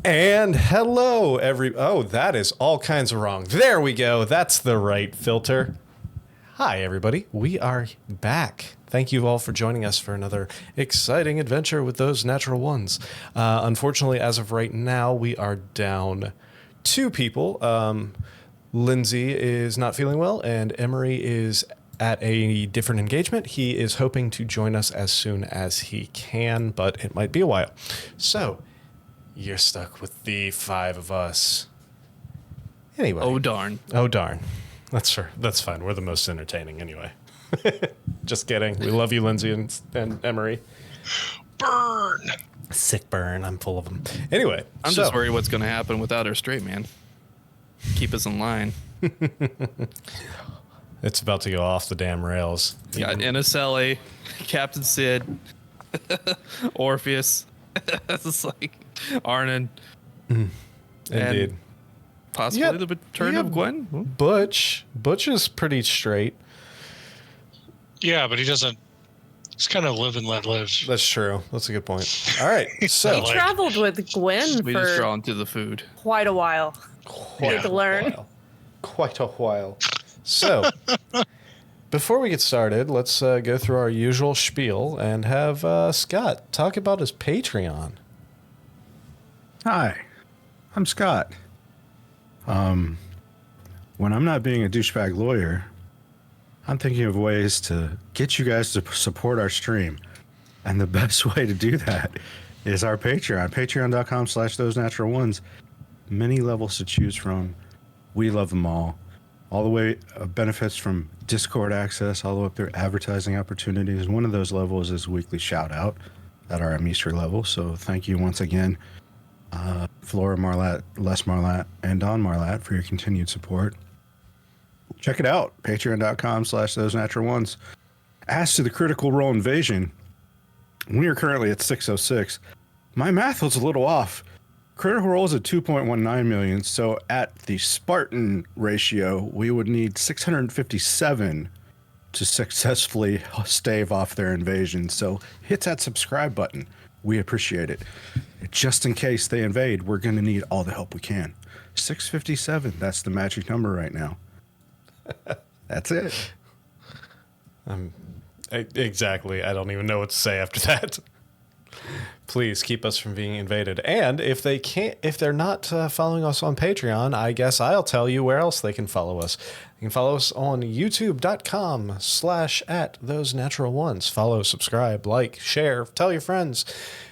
And hello, Oh, that is all kinds of wrong. There we go. That's the right filter. Hi, everybody. We are back. Thank you all for joining us for another exciting adventure with those natural ones. Unfortunately, as of right now, we are down 2 people. Lindsay is not feeling well, and Emery is at a different engagement. He is hoping to join us as soon as he can, but it might be a while. So, you're stuck with the 5 of us. Anyway. Oh, darn. Oh, darn. That's fine. We're the most entertaining anyway. Just kidding. We love you, Lindsay and Emery. Burn. Sick burn. I'm full of them. Anyway. I'm just worried what's going to happen without our straight man. Keep us in line. It's about to go off the damn rails. Got Inicelli, Captain Sid, Orpheus. It's like Arnon. Indeed. Possibly the return of Gwen. Butch is pretty straight. Yeah, but he doesn't. He's kind of live and let live. That's true. That's a good point. All right. So He traveled with Gwen We just for draw into the food. quite a while. quite to learn. Quite a while. So before we get started, let's go through our usual spiel and have Scott talk about his Patreon. Hi, I'm Scott. When I'm not being a douchebag lawyer, I'm thinking of ways to get you guys to support our stream. And the best way to do that is our Patreon, patreon.com/those natural ones. Many levels to choose from. We love them all the way benefits from Discord access, all the way up through advertising opportunities. One of those levels is weekly shout out at our Amister level. So thank you once again, Flora Marlatt, Les Marlatt, and Don Marlatt for your continued support. Check it out, patreon.com/those natural ones. As to the Critical Role invasion, we are currently at 606. My math was a little off. Critical Role is at 2.19 million, so at the Spartan ratio, we would need 657 to successfully stave off their invasion. So hit that subscribe button. We appreciate it. Just in case they invade, we're going to need all the help we can. 657, that's the magic number right now. That's it. Exactly. I don't even know what to say after that. Please keep us from being invaded. And if they're not following us on Patreon, I guess I'll tell you where else they can follow us. You can follow us on youtube.com/@those natural ones. Follow, subscribe, like, share, tell your friends.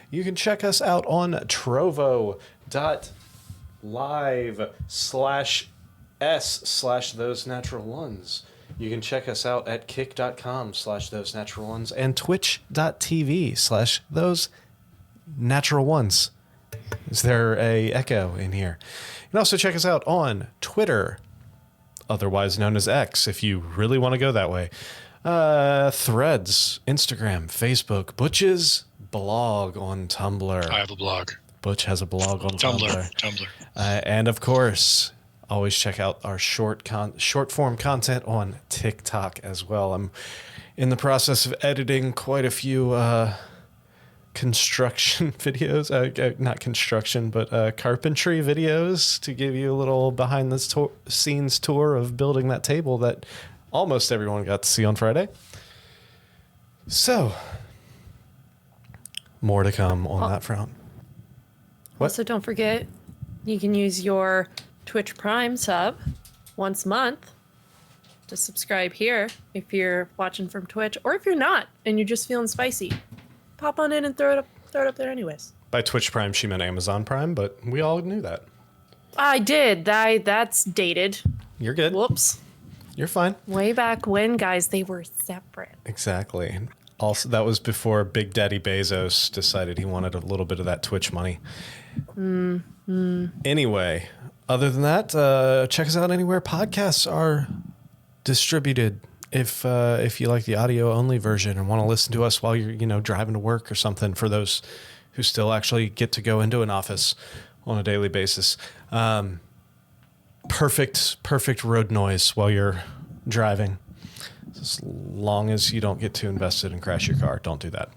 You can check us out on trovo.live/s/those natural ones. You can check us out at kick.com/those natural ones and twitch.tv/those natural ones. Is there a echo in here? You can also check us out on Twitter, otherwise known as X, if you really want to go that way. Threads, Instagram, Facebook, Butch's blog on Tumblr. I have a blog. Butch has a blog on Tumblr. And of course, always check out our short form content on TikTok as well. I'm in the process of editing quite a few construction videos, not construction, but carpentry videos to give you a little behind the scenes tour of building that table that almost everyone got to see on Friday. So, more to come on that front. What? Also, don't forget, you can use your Twitch Prime sub once a month to subscribe here if you're watching from Twitch, or if you're not and you're just feeling spicy, pop on in and throw it up there anyways. By Twitch Prime, she meant Amazon Prime, but we all knew that. I did. That's dated. You're good. Whoops. You're fine. Way back when, guys, they were separate. Exactly. Also, that was before Big Daddy Bezos decided he wanted a little bit of that Twitch money. Anyway, other than that, check us out anywhere podcasts are distributed. If you like the audio only version and want to listen to us while you're driving to work or something, for those who still actually get to go into an office on a daily basis, perfect road noise while you're driving. As long as you don't get too invested and crash your car, don't do that.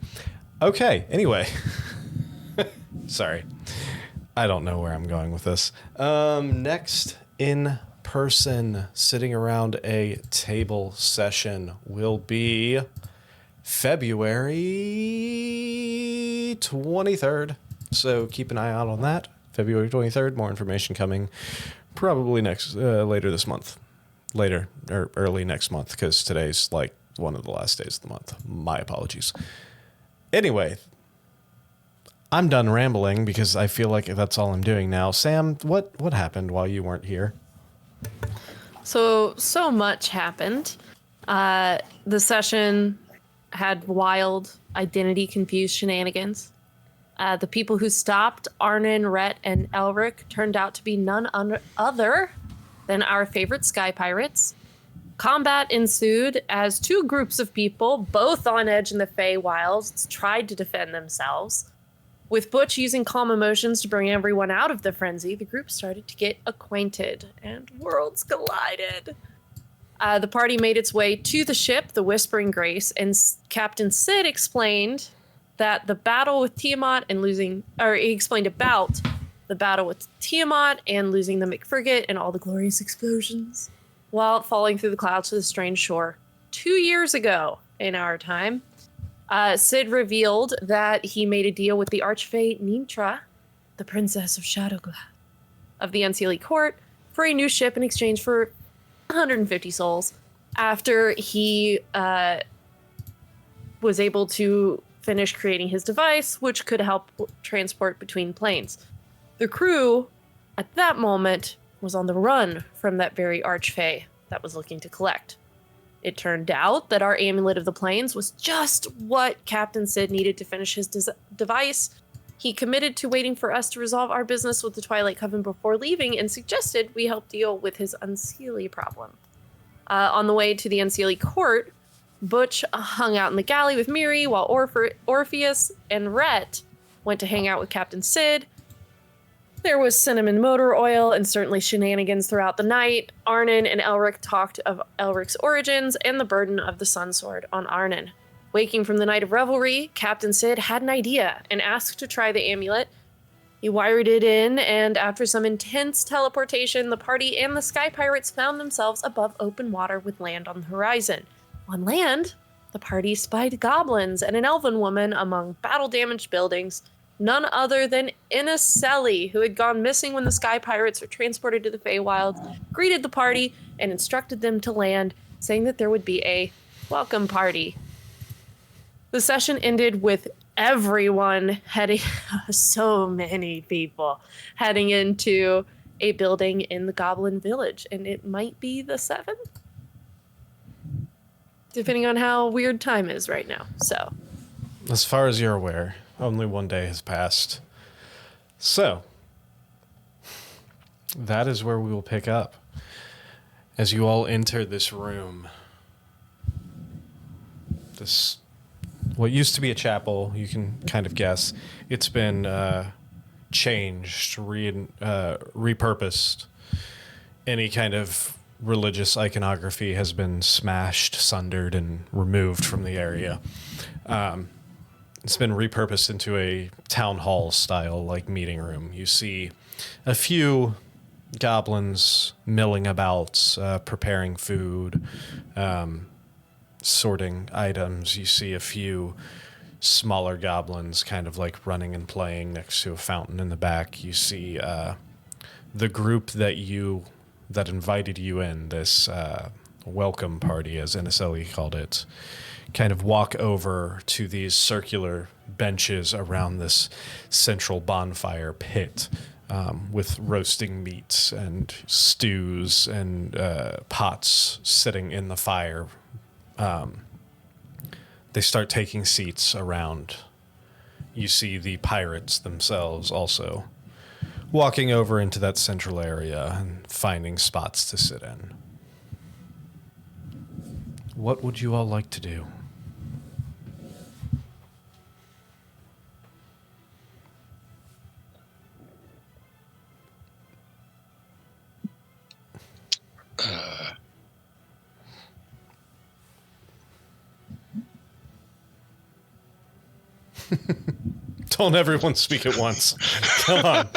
Okay. Anyway, sorry. I don't know where I'm going with this. Next in person, sitting around a table session will be February 23rd. So keep an eye out on that. February 23rd. More information coming probably later this month. Later or early next month, because today's like one of the last days of the month. My apologies. Anyway, I'm done rambling because I feel like that's all I'm doing now. Sam, what happened while you weren't here? So much happened. The session had wild, identity-confused shenanigans. The people who stopped Arnon, Rhett, and Elric turned out to be none other than our favorite sky pirates. Combat ensued as two groups of people, both on edge in the Feywild, tried to defend themselves. With Butch using calm emotions to bring everyone out of the frenzy, the group started to get acquainted, and worlds collided. The party made its way to the ship, the Whispering Grace, and Captain Sid explained that the battle with Tiamat and he explained about the battle with Tiamat and losing the McFrigate and all the glorious explosions while falling through the clouds to the strange shore 2 years ago in our time. Sid revealed that he made a deal with the Archfey Nintra, the Princess of Shadowglass, of the Unseelie Court, for a new ship in exchange for 150 souls after he was able to finish creating his device, which could help transport between planes. The crew, at that moment, was on the run from that very Archfey that was looking to collect. It turned out that our Amulet of the Plains was just what Captain Sid needed to finish his device. He committed to waiting for us to resolve our business with the Twilight Coven before leaving and suggested we help deal with his Unseelie problem. On the way to the Unseelie Court, Butch hung out in the galley with Miri while Orpheus and Rhett went to hang out with Captain Sid. There was cinnamon motor oil and certainly shenanigans throughout the night. Arnon and Elric talked of Elric's origins and the burden of the Sun Sword on Arnon. Waking from the night of revelry, Captain Sid had an idea and asked to try the amulet. He wired it in, and after some intense teleportation, the party and the Sky Pirates found themselves above open water with land on the horizon. On land, the party spied goblins and an elven woman among battle-damaged buildings. None other than Ineselli, who had gone missing when the Sky Pirates were transported to the Feywild, greeted the party and instructed them to land, saying that there would be a welcome party. The session ended with everyone heading, so many people, heading into a building in the Goblin Village, and it might be the 7th? Depending on how weird time is right now, so. As far as you're aware, only one day has passed. So, that is where we will pick up. As you all enter this room, this, what used to be a chapel, you can kind of guess, it's been changed, repurposed. Any kind of religious iconography has been smashed, sundered, and removed from the area. It's been repurposed into a town hall style, like meeting room. You see a few goblins milling about, preparing food, sorting items. You see a few smaller goblins kind of like running and playing next to a fountain in the back. You see the group that invited you in, this welcome party, as Ineselli called it, kind of walk over to these circular benches around this central bonfire pit, with roasting meats and stews and pots sitting in the fire. They start taking seats around. You see the pirates themselves also walking over into that central area and finding spots to sit in. What would you all like to do? Don't everyone speak at once. Come on.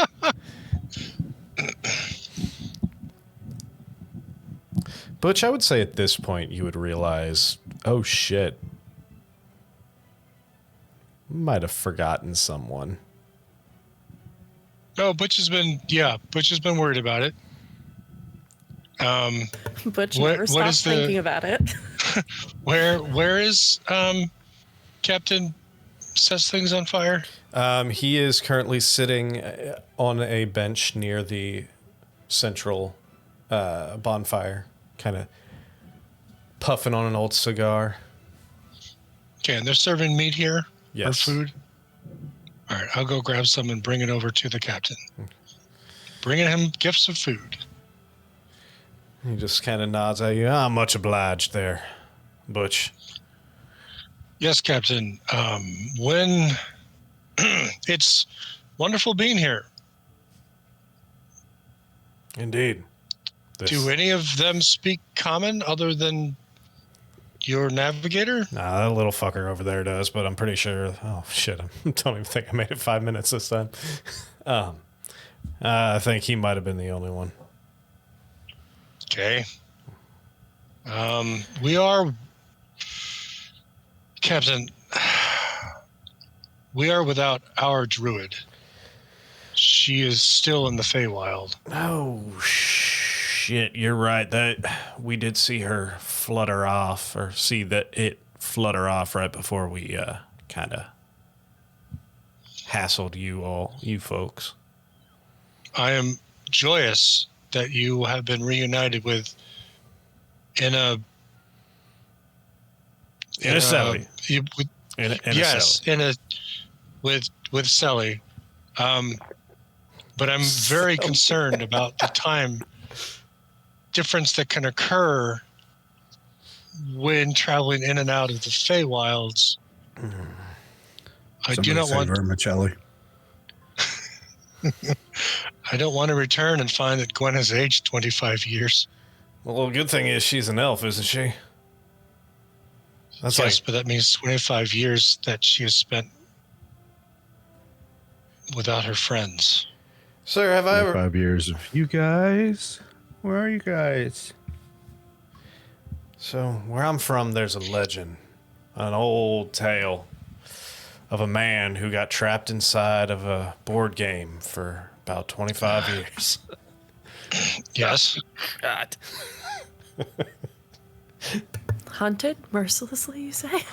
Butch, I would say at this point you would realize, oh shit, might have forgotten someone. No, Butch has been worried about it. Butch What- never what stopped is the- thinking about it. Where is Captain Sets Things on Fire? He is currently sitting on a bench near the central bonfire, kind of puffing on an old cigar. Okay, and they're serving meat here? Yes. Or food? All right, I'll go grab some and bring it over to the captain. Bringing him gifts of food. He just kind of nods at you. Ah, much obliged there, Butch. Yes, Captain. When it's wonderful being here. Indeed. Do any of them speak common other than your navigator? Nah, that little fucker over there does, but I'm pretty sure. Oh shit! I don't even think I made it 5 minutes this time. I think he might have been the only one. Okay. We are, Captain. We are without our druid. She is still in the Feywild. Oh shit! You're right. That we did see her flutter off, or see that it flutter off right before we kind of hassled you folks. I am joyous that you have been reunited with in a Sally. In a yes, Sally. with Sally. But I'm very concerned about the time difference that can occur when traveling in and out of the Feywilds. I do not want vermicelli. I don't want to return and find that Gwen has aged 25 years. Well, the good thing is she's an elf, isn't she? That's Yes, like but that means 25 years that she has spent without her friends. Sir, have I ever 5 years of you guys. Where are you guys? So, where I'm from, there's a legend, an old tale of a man who got trapped inside of a board game for about 25 years. Yes. God. Hunted mercilessly, you say?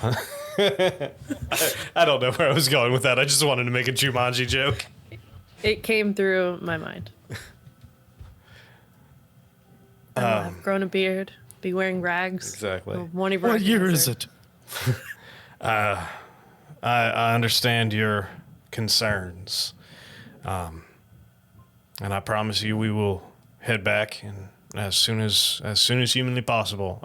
I don't know where I was going with that. I just wanted to make a Jumanji joke. It came through my mind. I've grown a beard, be wearing rags. Exactly. Won't even What year recognize is her. it? I understand your concerns. And I promise you we will head back and as soon as humanly possible.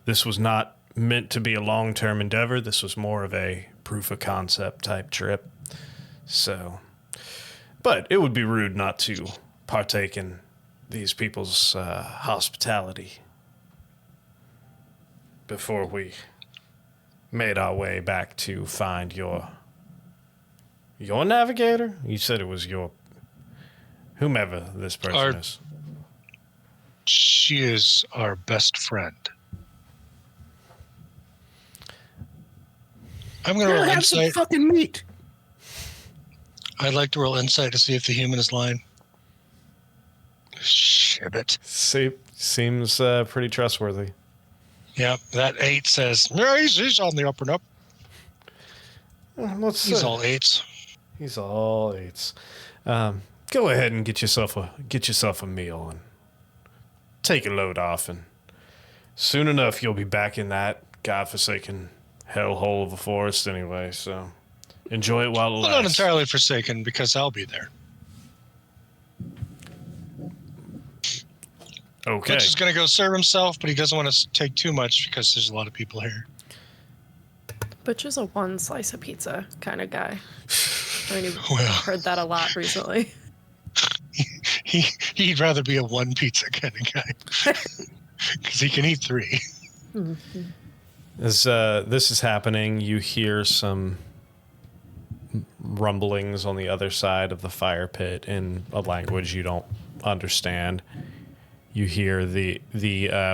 This was not meant to be a long-term endeavor. This was more of a proof of concept type trip. So, but it would be rude not to partake in these people's hospitality before we made our way back to find your navigator. You said it was your whomever this person is. She is our best friend. I'm going to roll Have some insight. fucking meat. I'd like to roll insight to see if the human is lying. Shibbit. Seems pretty trustworthy. Yeah, that 8 says, no, he's on the up and up. He's all 8s. He's all 8s. Go ahead and get yourself a meal and take a load off, and soon enough you'll be back in that godforsaken hellhole of a forest anyway. So enjoy it while it Well, lasts. not entirely forsaken because I'll be there. Okay. Butch is going to go serve himself, but he doesn't want to take too much because there's a lot of people here. Butch is a one slice of pizza kind of guy. I mean, I've Well. heard that a lot recently. He'd rather be a one pizza kind of guy because he can eat 3. As this is happening, you hear some rumblings on the other side of the fire pit in a language you don't understand. you hear the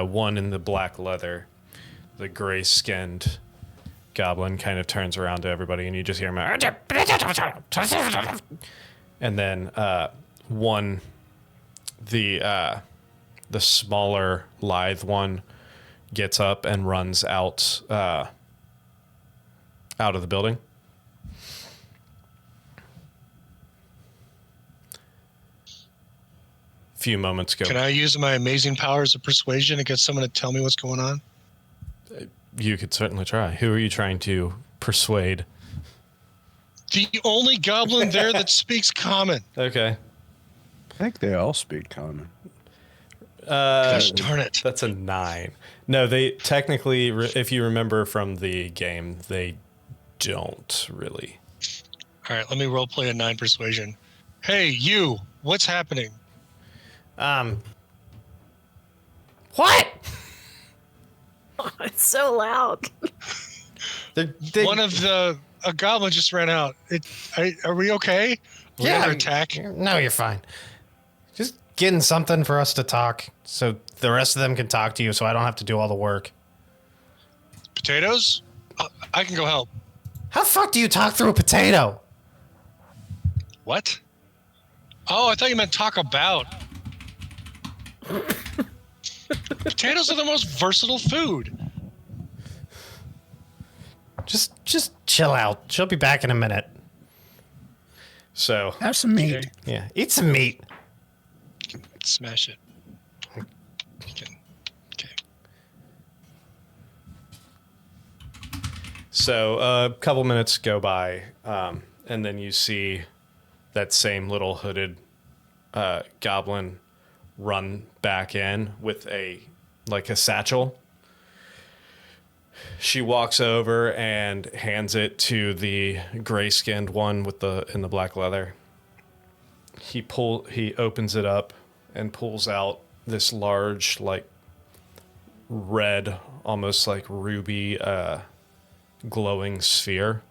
one in the black leather, the gray-skinned goblin kind of turns around to everybody, and you just hear him. And then the smaller lithe one gets up and runs out of the building. Few moments go. Can I use my amazing powers of persuasion to get someone to tell me what's going on? You could certainly try. Who are you trying to persuade? The only goblin there that speaks common. Okay. I think they all speak common. Gosh darn it. That's a 9. No, they technically, if you remember from the game, they don't really. All right, let me roleplay a 9 persuasion. Hey, you, what's happening? What? Oh, it's so loud. One of a goblin just ran out. Are we okay? Are we under attack? No, you're fine. Just getting something for us to talk so the rest of them can talk to you so I don't have to do all the work. Potatoes? I can go help. How the fuck do you talk through a potato? What? Oh, I thought you meant talk about. Potatoes are the most versatile food. Just chill out. She'll be back in a minute. So, Have some meat. Yeah, eat some meat. Smash it. Okay. So a couple minutes go by, and then you see that same little hooded goblin run back in with a satchel. She walks over and hands it to the gray-skinned one in the black leather. He opens it up and pulls out this large, red, almost like ruby, glowing sphere.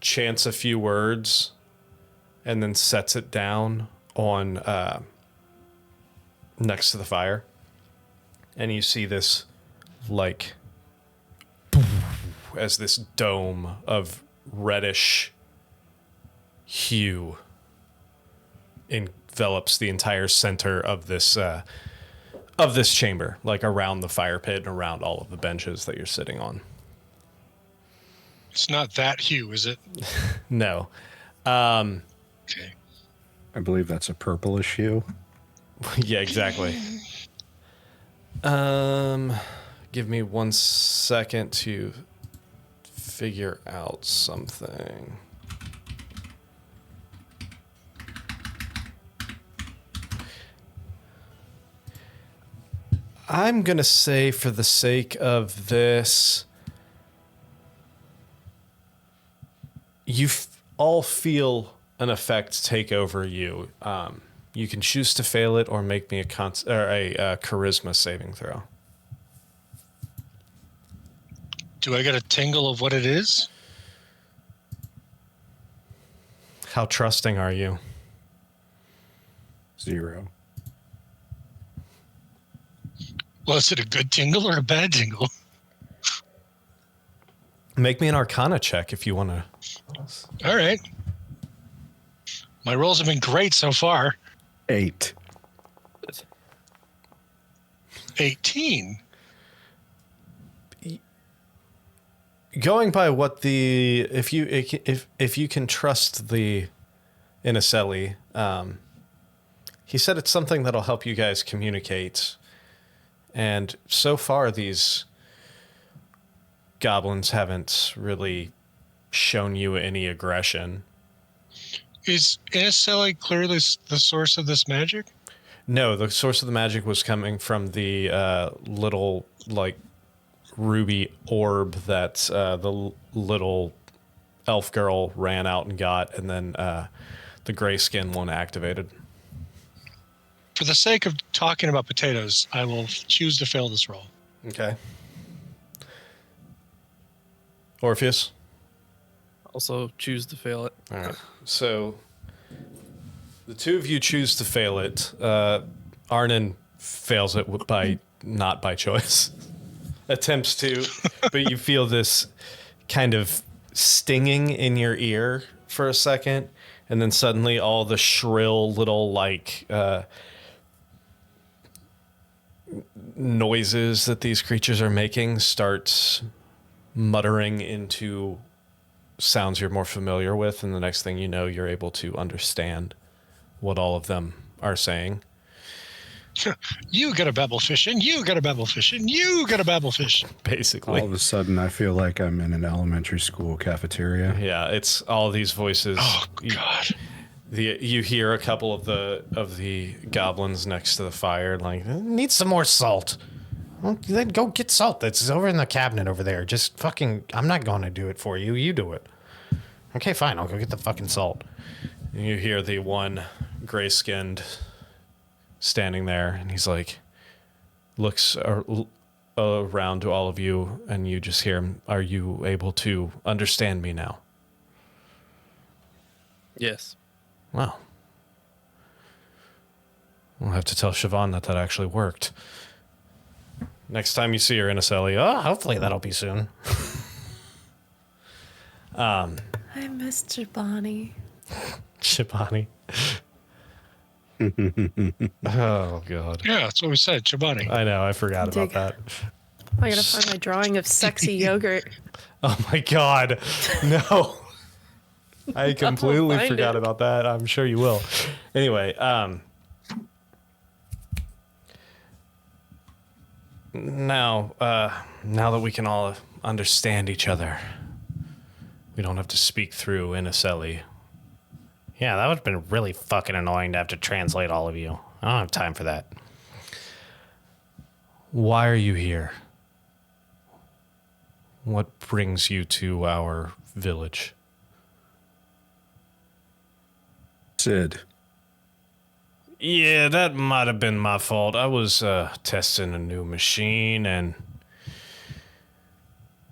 Chants a few words, and then sets it down on next to the fire. And you see this, as this dome of reddish hue envelops the entire center of this chamber, around the fire pit and around all of the benches that you're sitting on. It's not that hue, is it? No. Okay. I believe that's a purplish hue. Yeah, exactly. Give me 1 second to figure out something. I'm going to say, for the sake of this, you all feel an effect take over you. You can choose to fail it or make me a charisma saving throw. Do I get a tingle of what it is? How trusting are you? 0. Well, is it a good tingle or a bad tingle? Make me an Arcana check if you want to. All right. My rolls have been great so far. 8. 18. Going by what if you can trust the Inaselli, he said it's something that'll help you guys communicate. And so far, these goblins haven't really shown you any aggression. Is Inaselli clearly the source of this magic? No, the source of the magic was coming from the little, ruby orb that the little elf girl ran out and got, and then the gray skin one activated. For the sake of talking about potatoes, I will choose to fail this roll. Okay. Orpheus? Also choose to fail it. All right. So the two of you choose to fail it. Arnon fails it by not by choice. Attempts to, but you feel this kind of stinging in your ear for a second, and then suddenly all the shrill little noises that these creatures are making starts muttering into sounds you're more familiar with, and the next thing you know, you're able to understand what all of them are saying. You got a babblefish, and you got a babblefish, and you got a babblefish. Basically, All of a sudden, I feel like I'm in an elementary school cafeteria. yeah, it's all these voices. Oh God! You hear a couple of the goblins next to the fire, like, Need some more salt. Well, then go get salt. It's over in the cabinet over there. Just fucking, I'm not going to do it for you. You do it. Okay, fine. I'll go get the fucking salt. you hear the one gray-skinned standing there, and he's like, looks around to all of you, and you just hear him. Are you able to understand me now? Yes. Wow. We'll have to tell Siobhan that actually worked. Next time you see her in a celly, Hopefully that'll be soon. I missed Jabani. Shibani. Oh, God. Yeah, that's what we said, Chobani. I know, I forgot about Dig. that. I gotta find my drawing of sexy yogurt. Oh, my God. No. I completely find forgot it. about that. I'm sure you will. Anyway, now that we can all understand each other, we don't have to speak through in a celly. Yeah, that would have been really fucking annoying to have to translate all of you. I don't have time for that. Why are you here? What brings you to our village? Sid. Yeah, that might have been my fault. I was testing a new machine and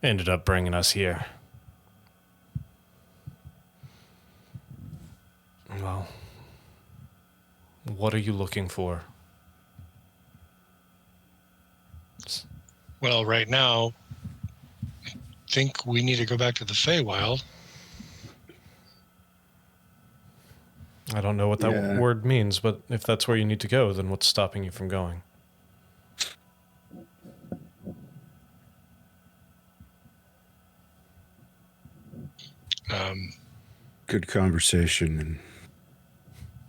ended up bringing us here. Well, what are you looking for? Well, right now, I think we need to go back to the Feywild. I don't know what that Yeah. word means, but if that's where you need to go, then what's stopping you from going? Good conversation and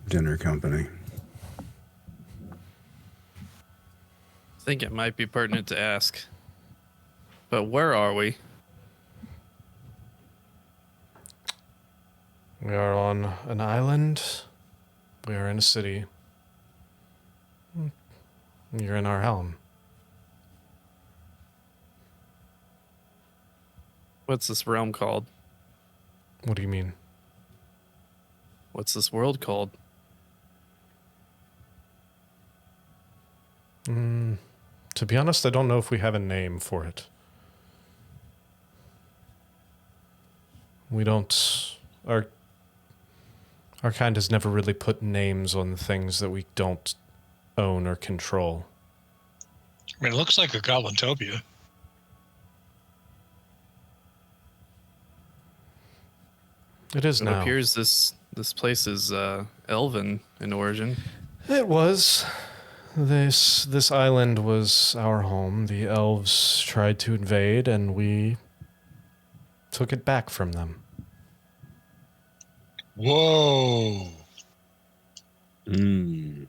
dinner company. I think it might be pertinent to ask. But where are we? We are on an island. We are in a city. You're in our helm. What's this realm called? What do you mean? What's this world called? To be honest, I don't know if we have a name for it. We don't... Our kind has never really put names on the things that we don't own or control. I mean, it looks like a Goblintopia. It is It now. appears this place is elven in origin. It was. This island was our home. The elves tried to invade, and we took it back from them. Whoa. Mm.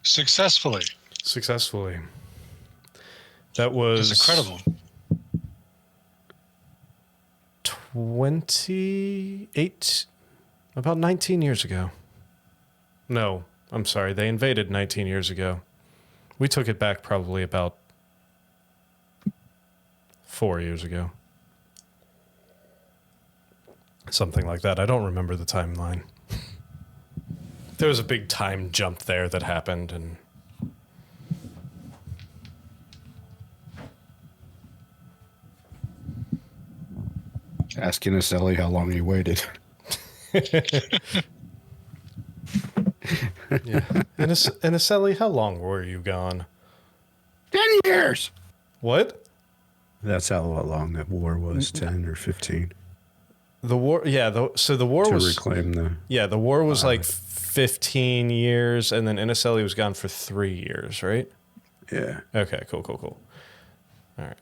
Successfully. Successfully. That was It's incredible. 28, about 19 years ago. No, I'm sorry. They invaded 19 years ago. We took it back probably about 4 years ago. Something like that. I don't remember the timeline. There was a big time jump there that happened, and Asking us, Ellie, how long he waited. Yeah. And Sally, how long were you gone? 10 years. What? That's how long that war was, 10 or 15. The war, yeah. So the war To was reclaim the... yeah. The war was like 15 years, and then Inaselli was gone for 3 years, right? Yeah. Okay, cool. All right.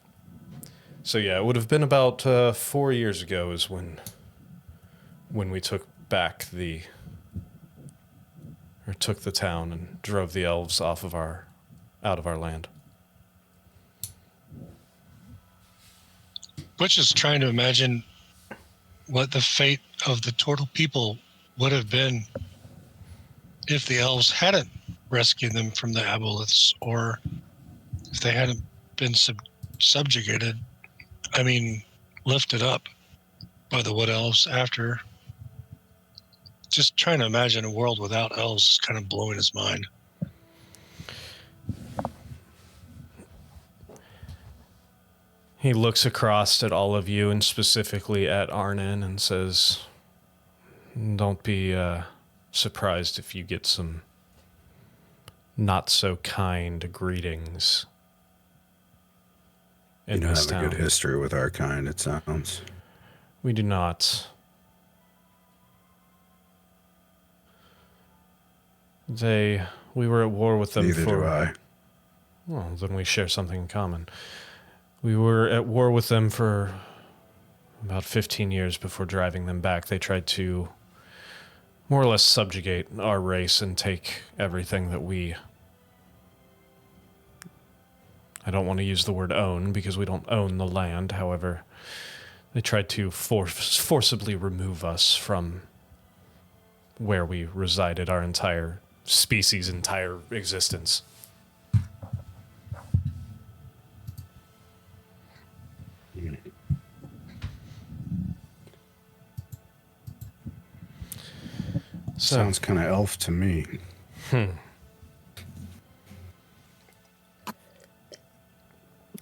So yeah, it would have been about 4 years ago is when we took the town and drove the elves out of our land. Butch is trying to imagine what the fate of the turtle people would have been if the elves hadn't rescued them from the aboleths, or if they hadn't been subjugated. I mean, lifted up by the wood elves after. Just trying to imagine a world without elves is kind of blowing his mind. He looks across at all of you and specifically at Arnon and says, "Don't be surprised if you get some not so kind greetings in You don't this have town." a good history with our kind, it sounds. We do not. We were at war with them Neither do I. Well, then we share something in common. We were at war with them for about 15 years before driving them back. They tried to more or less subjugate our race and take everything that I don't want to use the word own because we don't own the land. However, they tried to forcibly remove us from where we resided our entire species' entire existence. Sounds kind of elf to me.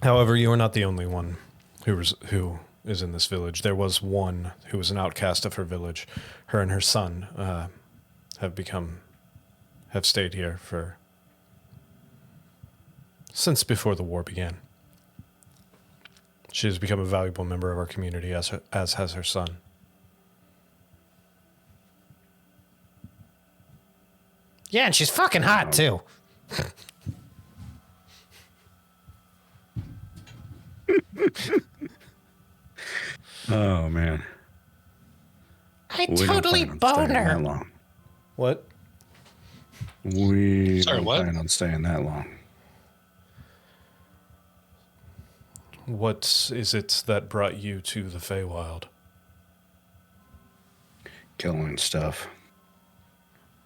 However, you are not the only one who is in this village. There was one who was an outcast of her village. Her and her son have stayed here since before the war began. She has become a valuable member of our community, as has her son. Yeah, and she's fucking hot too. Oh, man. I We don't totally plan on boned staying that her. long. What? We Sorry, don't what? plan on staying that long. What is it that brought you to the Feywild? Killing stuff.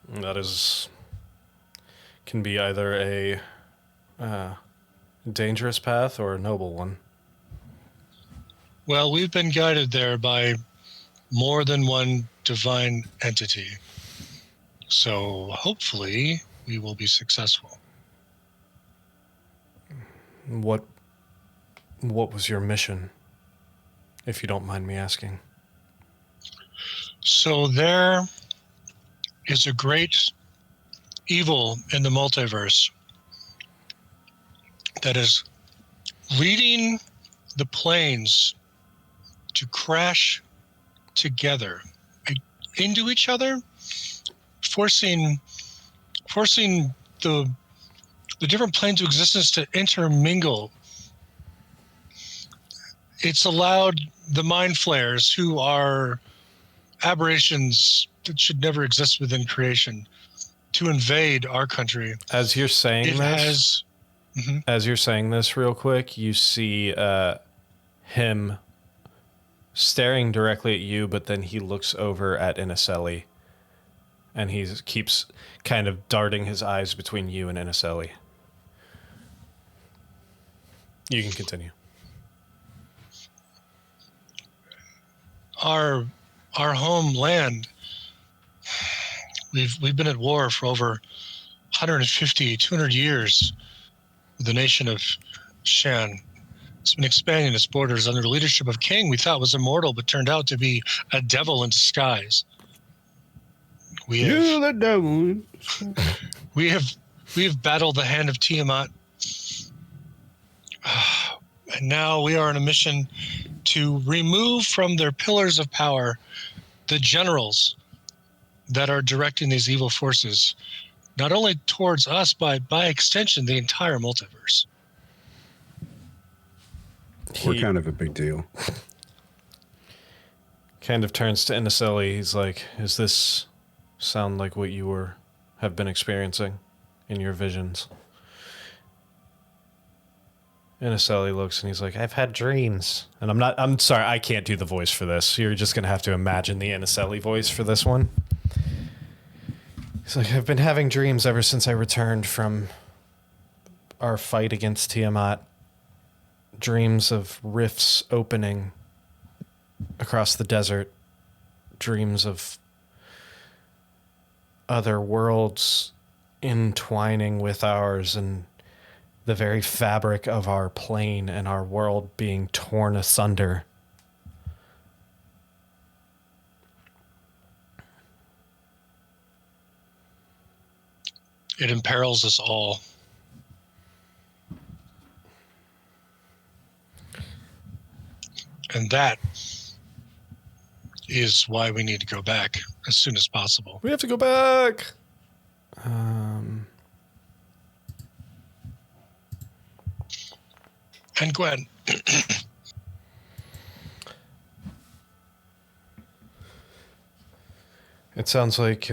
That can be either a dangerous path or a noble one. Well, we've been guided there by more than one divine entity. So hopefully we will be successful. What was your mission, if you don't mind me asking? So there is a great evil in the multiverse that is leading the planes to crash together into each other, forcing the different planes of existence to intermingle. It's allowed the mind flayers, who are aberrations that should never exist within creation, to invade our country. As you're saying as you're saying this real quick, you see him staring directly at you, but then he looks over at Inaselli, and he keeps kind of darting his eyes between you and Inaselli. You can continue. Our homeland, we've been at war for over 150, 200 years with the nation of Shan. It's been expanding its borders under the leadership of King we thought was immortal, but turned out to be a devil in disguise. We You have the devil. we have battled the hand of Tiamat, and now we are on a mission to remove from their pillars of power the generals that are directing these evil forces, not only towards us, but by extension, the entire multiverse. We're He kind of a big deal. kind of turns to Iniseli. He's like, "Is this sound like what you have been experiencing in your visions?" Iniseli looks and he's like, "I've had dreams." And I'm sorry, I can't do the voice for this. You're just going to have to imagine the Iniseli voice for this one. He's like, "I've been having dreams ever since I returned from our fight against Tiamat. Dreams of rifts opening across the desert. Dreams of other worlds entwining with ours and the very fabric of our plane and our world being torn asunder. It imperils us all. And that is why we need to go back as soon as possible. We have to go back." And Gwen, It sounds like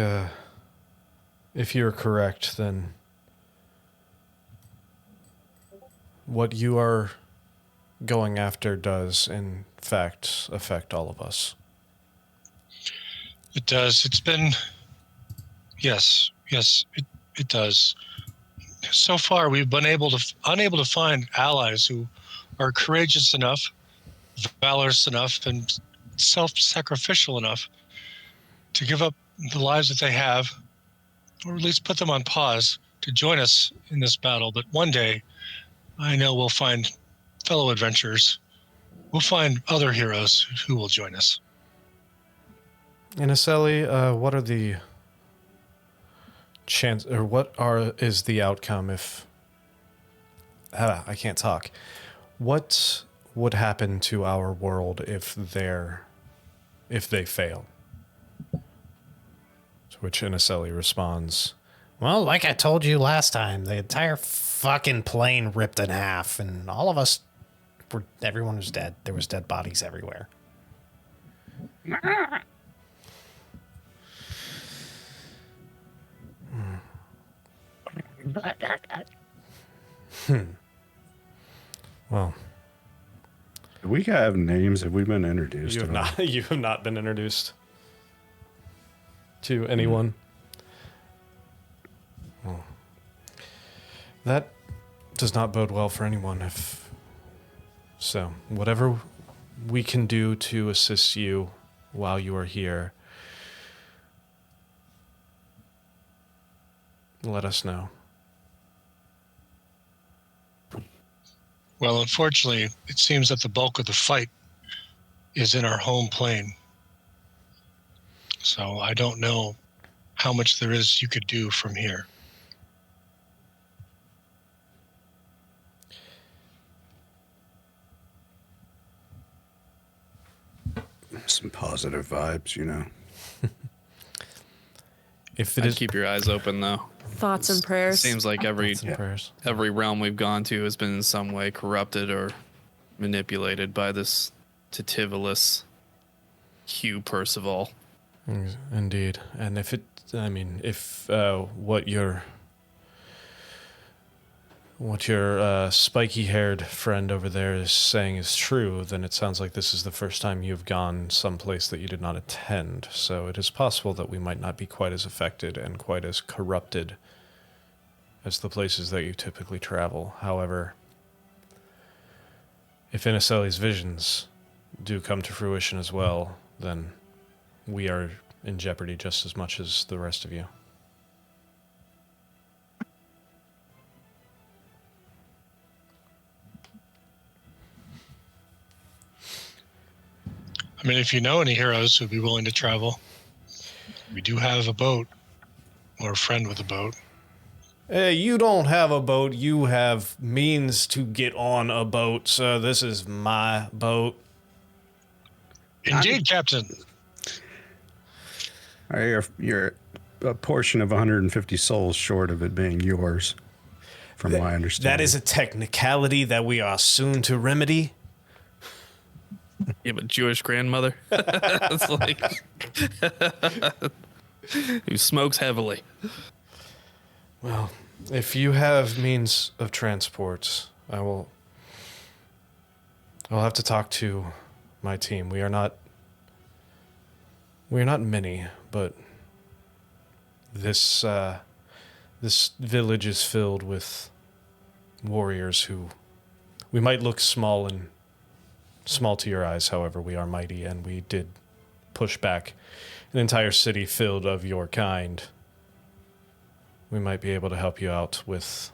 if you're correct, then what you are going after does, in fact, affect all of us. it does. It's been, yes, it does. So far, we've been unable to find allies who are courageous enough, valorous enough, and self-sacrificial enough to give up the lives that they have, or at least put them on pause to join us in this battle. But one day, I know we'll find fellow adventurers. We'll find other heroes who will join us. Iniseli, what are the is the outcome if I can't talk? What would happen to our world if they fail? To which Iniseli responds, Well, like I told you last time, the entire fucking plane ripped in half, and all of us everyone was dead. There was dead bodies everywhere. "Well, Do we have names? Have we been introduced? you have at all? not you have not been introduced to anyone." Well, that does not bode well for anyone. So, whatever we can do to assist you while you are here, let us know. Well, unfortunately, it seems that the bulk of the fight is in our home plane. So I don't know how much there is you could do from here. Some positive vibes, you know. If it I'd is keep your eyes open though. Thoughts and prayers. Seems like every some prayers. realm we've gone to has been in some way corrupted or manipulated by this Titivilus Hugh Percival. Indeed. And if what your spiky-haired friend over there is saying is true, then it sounds like this is the first time you've gone someplace that you did not attend. So it is possible that we might not be quite as affected and quite as corrupted as the places that you typically travel. However, if Iniseli's visions do come to fruition as well, then we are in jeopardy just as much as the rest of you. I mean, if you know any heroes who'd be willing to travel. We do have a boat, or a friend with a boat. Hey, you don't have a boat. You have means to get on a boat, sir. This is my boat. Indeed, Captain. You're a portion of 150 souls short of it being yours, from my understanding. That is a technicality that we are soon to remedy. You have a Jewish grandmother. It's like who smokes heavily. Well, if you have means of transport, I'll have to talk to my team. We are not many, but this village is filled with warriors who we might look small to your eyes. However, we are mighty, and we did push back an entire city filled of your kind. We might be able to help you out with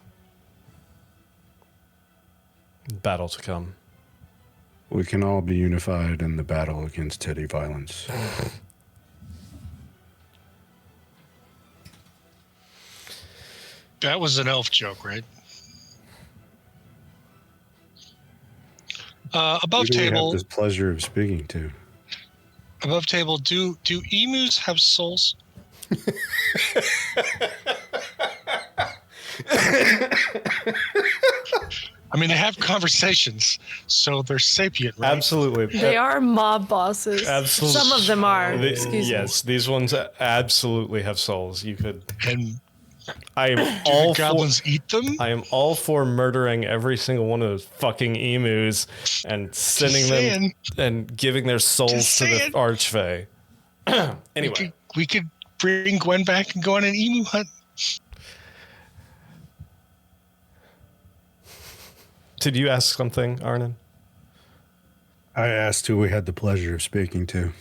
battle to come. We can all be unified in the battle against titty violence. That was an elf joke, right? Above Who do we table, have the pleasure of speaking to? above table. Do emus have souls? I mean, they have conversations, so they're sapient, right? Absolutely. They are mob bosses. Absolutely. Some of them are. The- Excuse yes, these ones absolutely have souls. You could. And I am do all the goblins eat them? I am all for murdering every single one of those fucking emus and sending them saying. and giving their souls Just to the saying. archfey. Anyway, We could bring Gwen back and go on an emu hunt. did you ask something, Arnon? I asked who we had the pleasure of speaking to.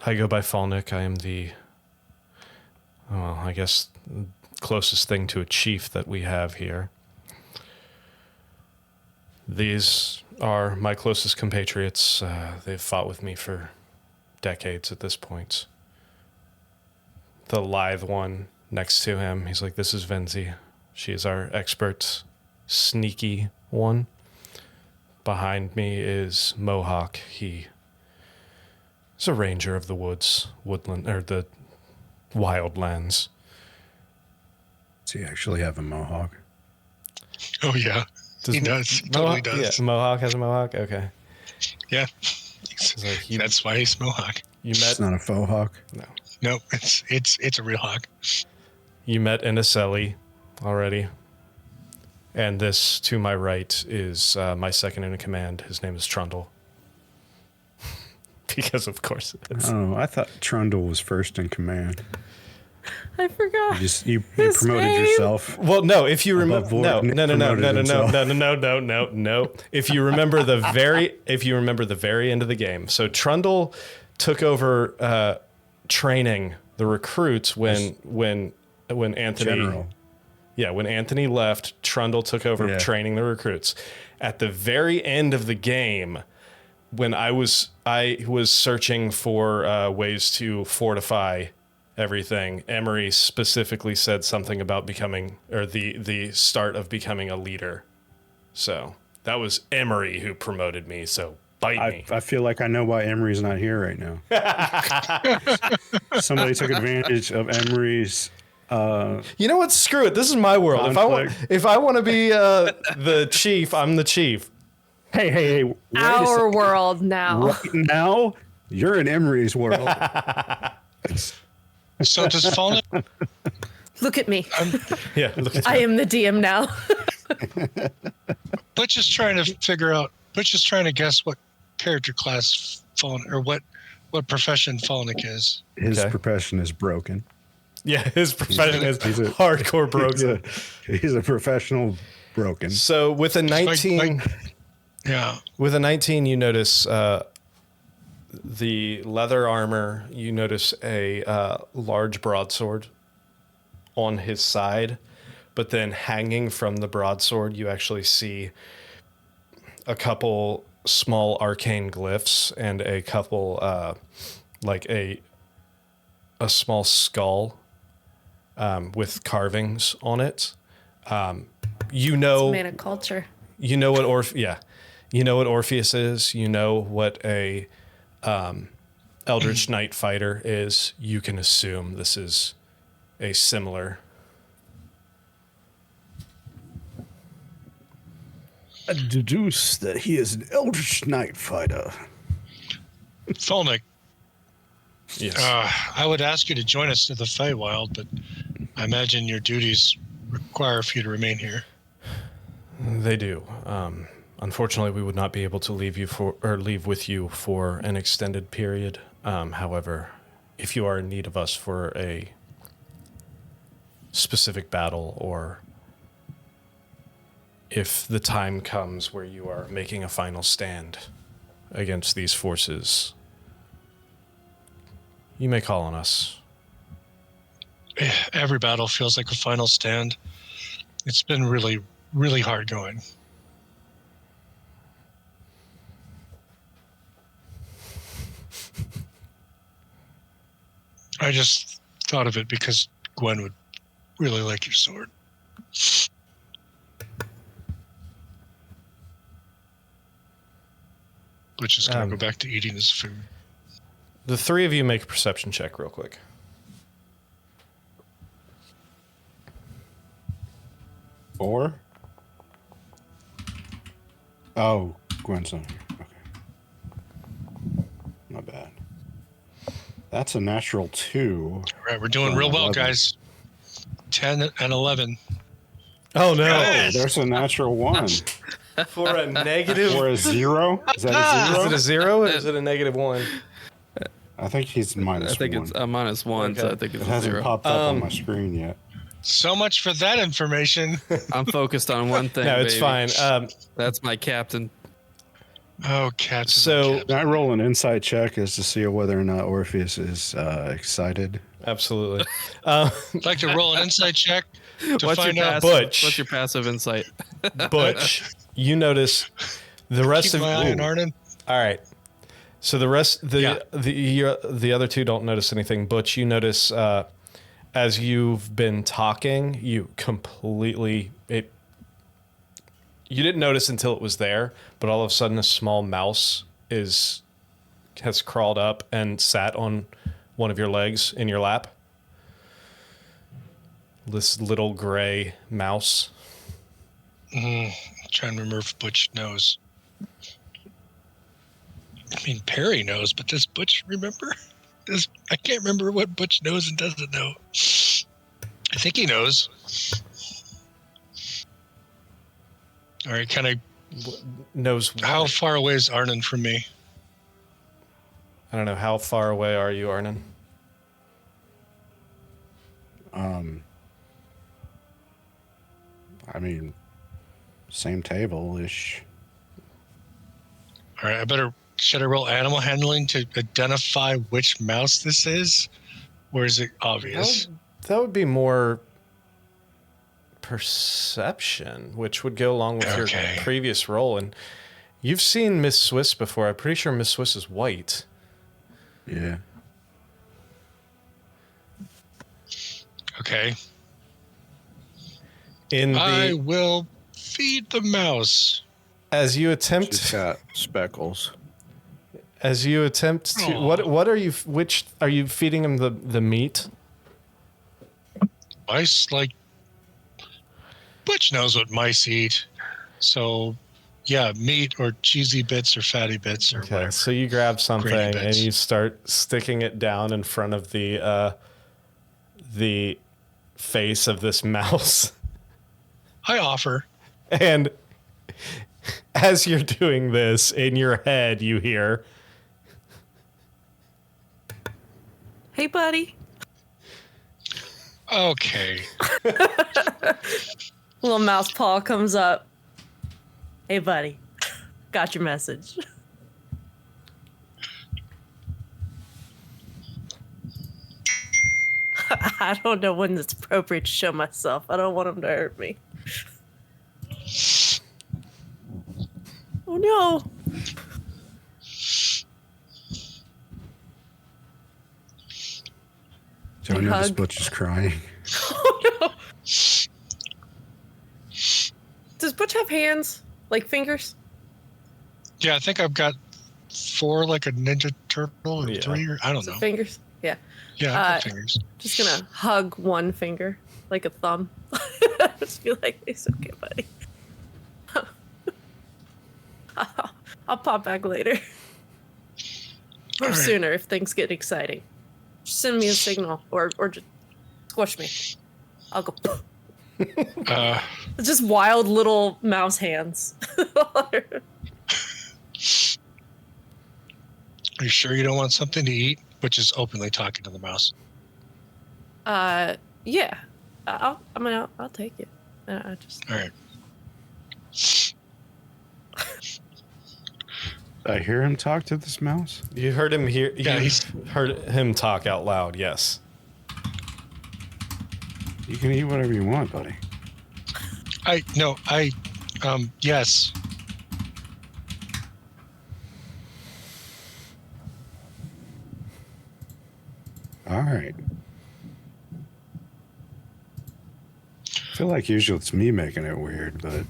I go by Falnick. I am I guess, closest thing to a chief that we have here. These are my closest compatriots. They've fought with me for decades at this point. The lithe one next to him, he's like, this is Venzi. She is our expert, sneaky one. Behind me is Mohawk. He is a ranger of the woodland, or the wildlands. Does he actually have a mohawk? Oh, yeah. He does. He totally does. Yeah, Mohawk has a mohawk? Okay. Yeah. He's like, That's why he's Mohawk. It's not a faux hawk. No. No, it's a real hawk. You met Inaselli already. And this, to my right, is my second in command. His name is Trundle. Because, of course, it's... Oh, I thought Trundle was first in command. I forgot. You His promoted name? yourself. Well, no, if you remember... Above board, No. promoted himself. No. If you remember the very end of the game. So Trundle took over training the recruits when Anthony... General. Yeah, when Anthony left, Trundle took over training the recruits. At the very end of the game, when I was searching for ways to fortify everything, Emery specifically said something about becoming, or the start of becoming a leader. So that was Emery who promoted me. So bite me. I feel like I know why Emery's not here right now. Somebody took advantage of Emery's. You know what? Screw it. This is my world. If I want to be the chief, I'm the chief. Hey! Wait a Our second. world now. Right now, you're in Emery's world. So does Fallen... Look at me. Yeah. Look at I am the DM now. Butch is trying to figure out... Butch is trying to guess what character class Fallen... Or what profession Falnick is. His Okay. profession is broken. Yeah, his profession is he's a- hardcore broken. He's a professional broken. So with a 19, Yeah. with a 19, you notice the leather armor. You notice a large broadsword on his side, but then hanging from the broadsword, you actually see a couple small arcane glyphs and a couple, like a small skull with carvings on it. You know, It's made of culture. you know what you know what Orpheus is. You know what a Eldritch Knight fighter is. You can assume this is a similar. I deduce that he is an Eldritch Knight fighter. Tholnick, Yes. I would ask you to join us to the Feywild, but I imagine your duties require for you to remain here. They do. Unfortunately, we would not be able to leave with you for an extended period. However, if you are in need of us for a specific battle, or if the time comes where you are making a final stand against these forces, you may call on us. Every battle feels like a final stand. It's been really, really hard going. I just thought of it because Gwen would really like your sword. Which is going to go back to eating his food. The three of you make a perception check real quick. Four? Oh, Gwen's on here. Okay. Not bad. That's a natural 2. All right, we're doing real well, 11. guys. 10 and 11. Oh no! Oh, there's a natural 1. For a negative. Or a 0? Is that a 0? Is it a 0 or is it a negative 1? I think he's minus 1. I think it's a -1, so I think It it's a hasn't 0. popped up on my screen yet. So much for that information. I'm focused on one thing. No, it's baby. fine. That's my captain. Oh, cats. So- Can I roll an insight check as to see whether or not Orpheus is excited? Absolutely. I'd like to roll an insight check to What's find your out. passive? Butch. What's your passive insight? Butch, you notice the rest Keep of. my eye on Ooh. Arnon. All right. So the rest, Yeah. the other two don't notice anything. Butch, you notice as you've been talking, you completely You didn't notice until it was there, but all of a sudden a small mouse has crawled up and sat on one of your legs in your lap. This little gray mouse. Trying to remember if Butch knows. I mean, Perry knows, but does Butch remember? I can't remember what Butch knows and doesn't know. I think he knows. All right, kind of. Knows How far away is Arnon from me? I don't know. How far away are you, Arnon? I mean, same table-ish. All right, should I roll animal handling to identify which mouse this is? Or is it obvious? That would be more perception, which would go along with your Okay. previous role. And you've seen Miss Swiss before. I'm pretty sure Miss Swiss is white. Yeah. Okay. I I will feed the mouse. as you She's attempt got speckles. to what are you which are you feeding him the meat? Mice like Butch knows what mice eat. So yeah, meat or cheesy bits or fatty bits or Okay, whatever. so you grab something Grainy and bits. you start sticking it down in front of the face of this mouse. I offer. And as you're doing this, in your head, you hear, Hey, buddy. Okay. Little mouse paw comes up. Hey, buddy. Got your message. I don't know when it's appropriate to show myself. I don't want him to hurt me. Oh no. Don't know this hug. Butch is crying. Oh no. Does Butch have hands? Like fingers? Yeah, I think I've got 4 like a Ninja Turtle or Yeah. 3 or I don't Is it know. fingers? Yeah. Yeah, I've got fingers. Just gonna hug one finger, like a thumb. Just be like, it's okay, buddy. I'll pop back later. Or All right. sooner if things get exciting. Just send me a signal or just squish me. I'll go. It's just wild little mouse hands. Are you sure you don't want something to eat? Which is openly talking to the mouse. Yeah. I'll take it. I just. All right. I hear him talk to this mouse. You heard him hear. Yeah, you he's- heard him talk out loud. Yes. You can eat whatever you want, buddy. Yes. All right. I feel like usually it's me making it weird, but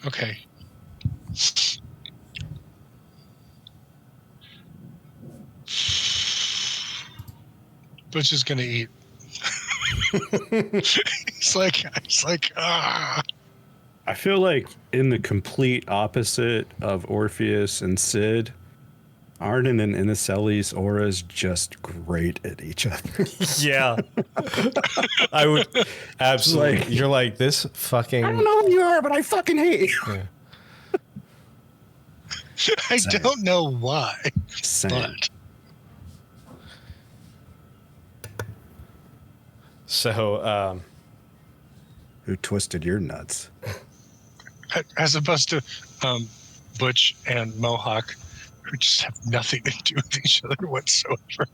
Okay. Butch is gonna eat. He's like, ah. I feel like in the complete opposite of Orpheus and Sid, Arden and Inaceli's auras just great at each other. Yeah. I would absolutely. Like- You're like this fucking. I don't know who you are, but I fucking hate you. Yeah. I don't know why, Same. but So, Who twisted your nuts? as opposed to Butch and Mohawk, who just have nothing to do with each other whatsoever.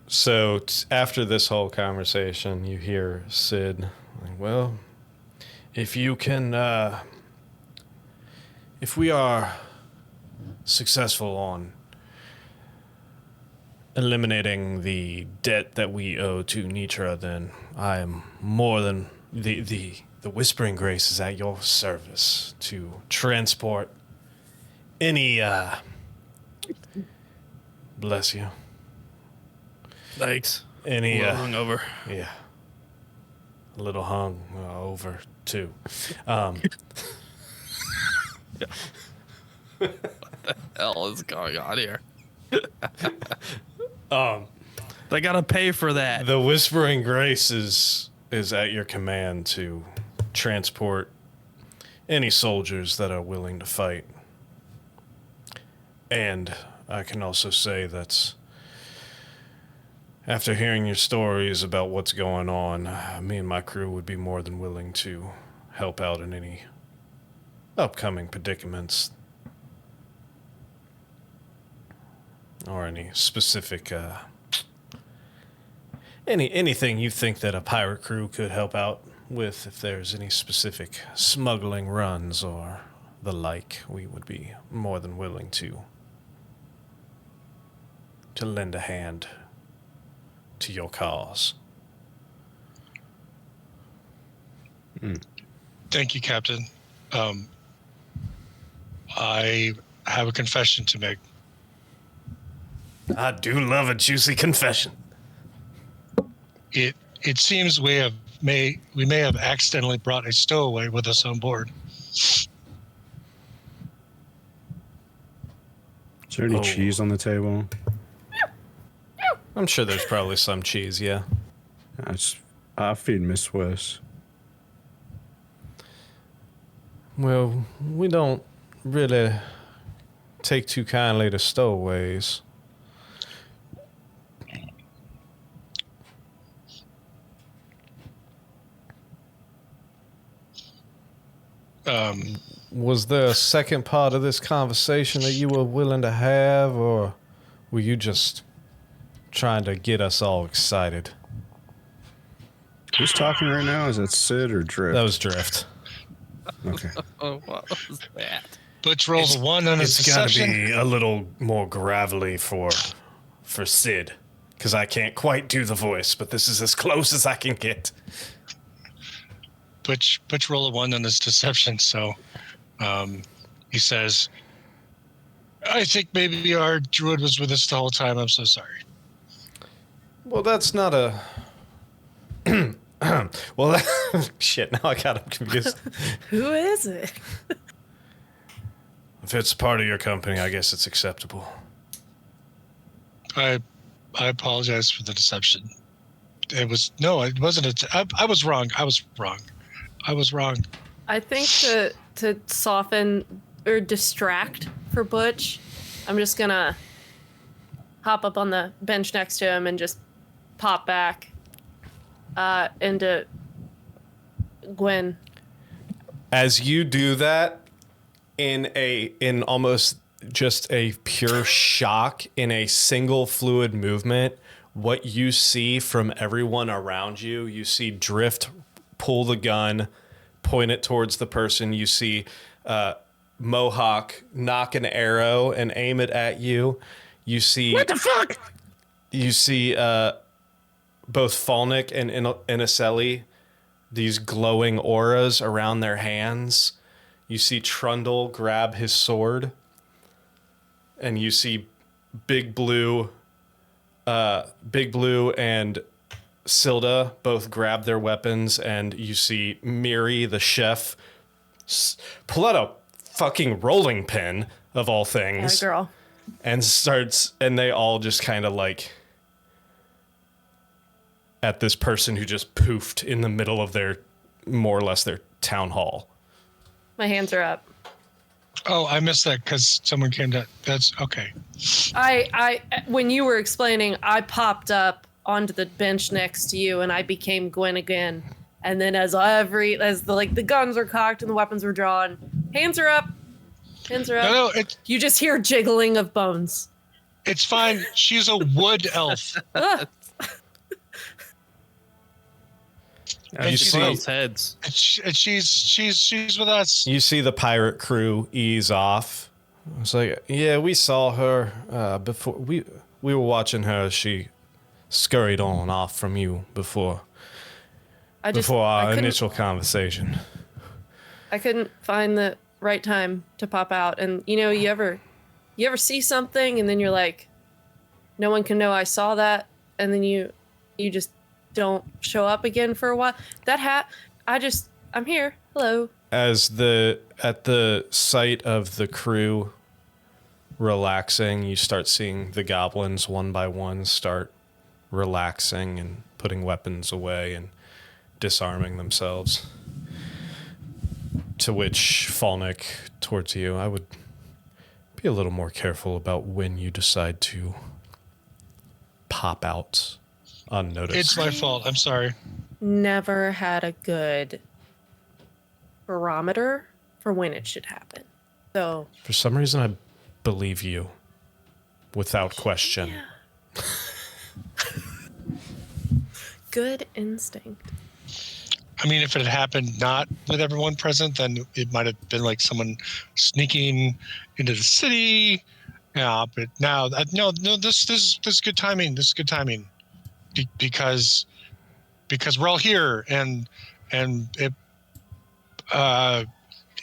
so after this whole conversation, you hear Sid, like, well, if you can, if we are successful on eliminating the debt that we owe to Nitra, then I am more than the Whispering Grace is at your service to transport any bless you. Thanks. Any A little hungover. yeah. A little hung over too. Hell is going on here? They gotta pay for that. The Whispering Grace is at your command to transport any soldiers that are willing to fight. And I can also say that after hearing your stories about what's going on, me and my crew would be more than willing to help out in any upcoming predicaments or any specific anything you think that a pirate crew could help out with. If there's any specific smuggling runs or the like, we would be more than willing to lend a hand to your cause. Thank you, Captain. I have a confession to make. I do love a juicy confession. It seems we may have accidentally brought a stowaway with us on board. Is there any Oh. cheese on the table? I'm sure there's probably some cheese, yeah. I'll feed Miss Swiss. Well, we don't really take too kindly to stowaways. Was there a second part of this conversation that you were willing to have, or were you just trying to get us all excited? Who's talking right now? Is that Sid or Drift? That was Drift. Okay. Oh, what was that? Butch rolls a 1 on his It's got to deception. be a little more gravelly for Sid, because I can't quite do the voice, but this is as close as I can get. Butch roll a 1 on his deception, so he says, I think maybe our druid was with us the whole time. I'm so sorry. Well, that's not a. Well, shit. Now I got him confused. Who is it? If it's part of your company, I guess it's acceptable. I apologize for the deception. It wasn't. I was wrong. I was wrong. I think to soften or distract for Butch, I'm just gonna hop up on the bench next to him and just pop back into Gwen. As you do that, in almost just a pure shock, in a single fluid movement, what you see from everyone around you, you see Drift pull the gun, point it towards the person. You see Mohawk knock an arrow and aim it at you. You see what the fuck? You see both Falnick and Inaseli, these glowing auras around their hands. You see Trundle grab his sword, and you see Big Blue and Silda both grab their weapons, and you see Miri, the chef, pull out a fucking rolling pin of all things, Yeah, girl. and they all just kind of like at this person who just poofed in the middle of their, more or less, their town hall. My hands are up. Oh, I missed that because someone came to. That's okay. I when you were explaining, I popped up onto the bench next to you and I became Gwen again. And then as the guns were cocked and the weapons were drawn, hands are up. Hands are up. No, You just hear jiggling of bones. it's fine. She's a wood elf. Ah, You You see see- those heads. And she's with us. You see the pirate crew ease off. It's like, yeah, we saw her before. We were watching her as she scurried on off from you before I our couldn't- initial conversation. I couldn't find the right time to pop out. And you ever see something and then you're like, no one can know I saw that, and then you just don't show up again for a while. I'm here. Hello. At the sight of the crew relaxing, you start seeing the goblins one by one start relaxing and putting weapons away and disarming themselves. To which Falnick, towards you, I would be a little more careful about when you decide to pop out unnoticed. It's my fault. I'm sorry. Never had a good barometer for when it should happen. So For some reason, I believe you, without question. good instinct. I mean, if it had happened not with everyone present, then it might have been like someone sneaking into the city. Yeah, but now, no, this is good timing. This is good timing, because we're all here, and it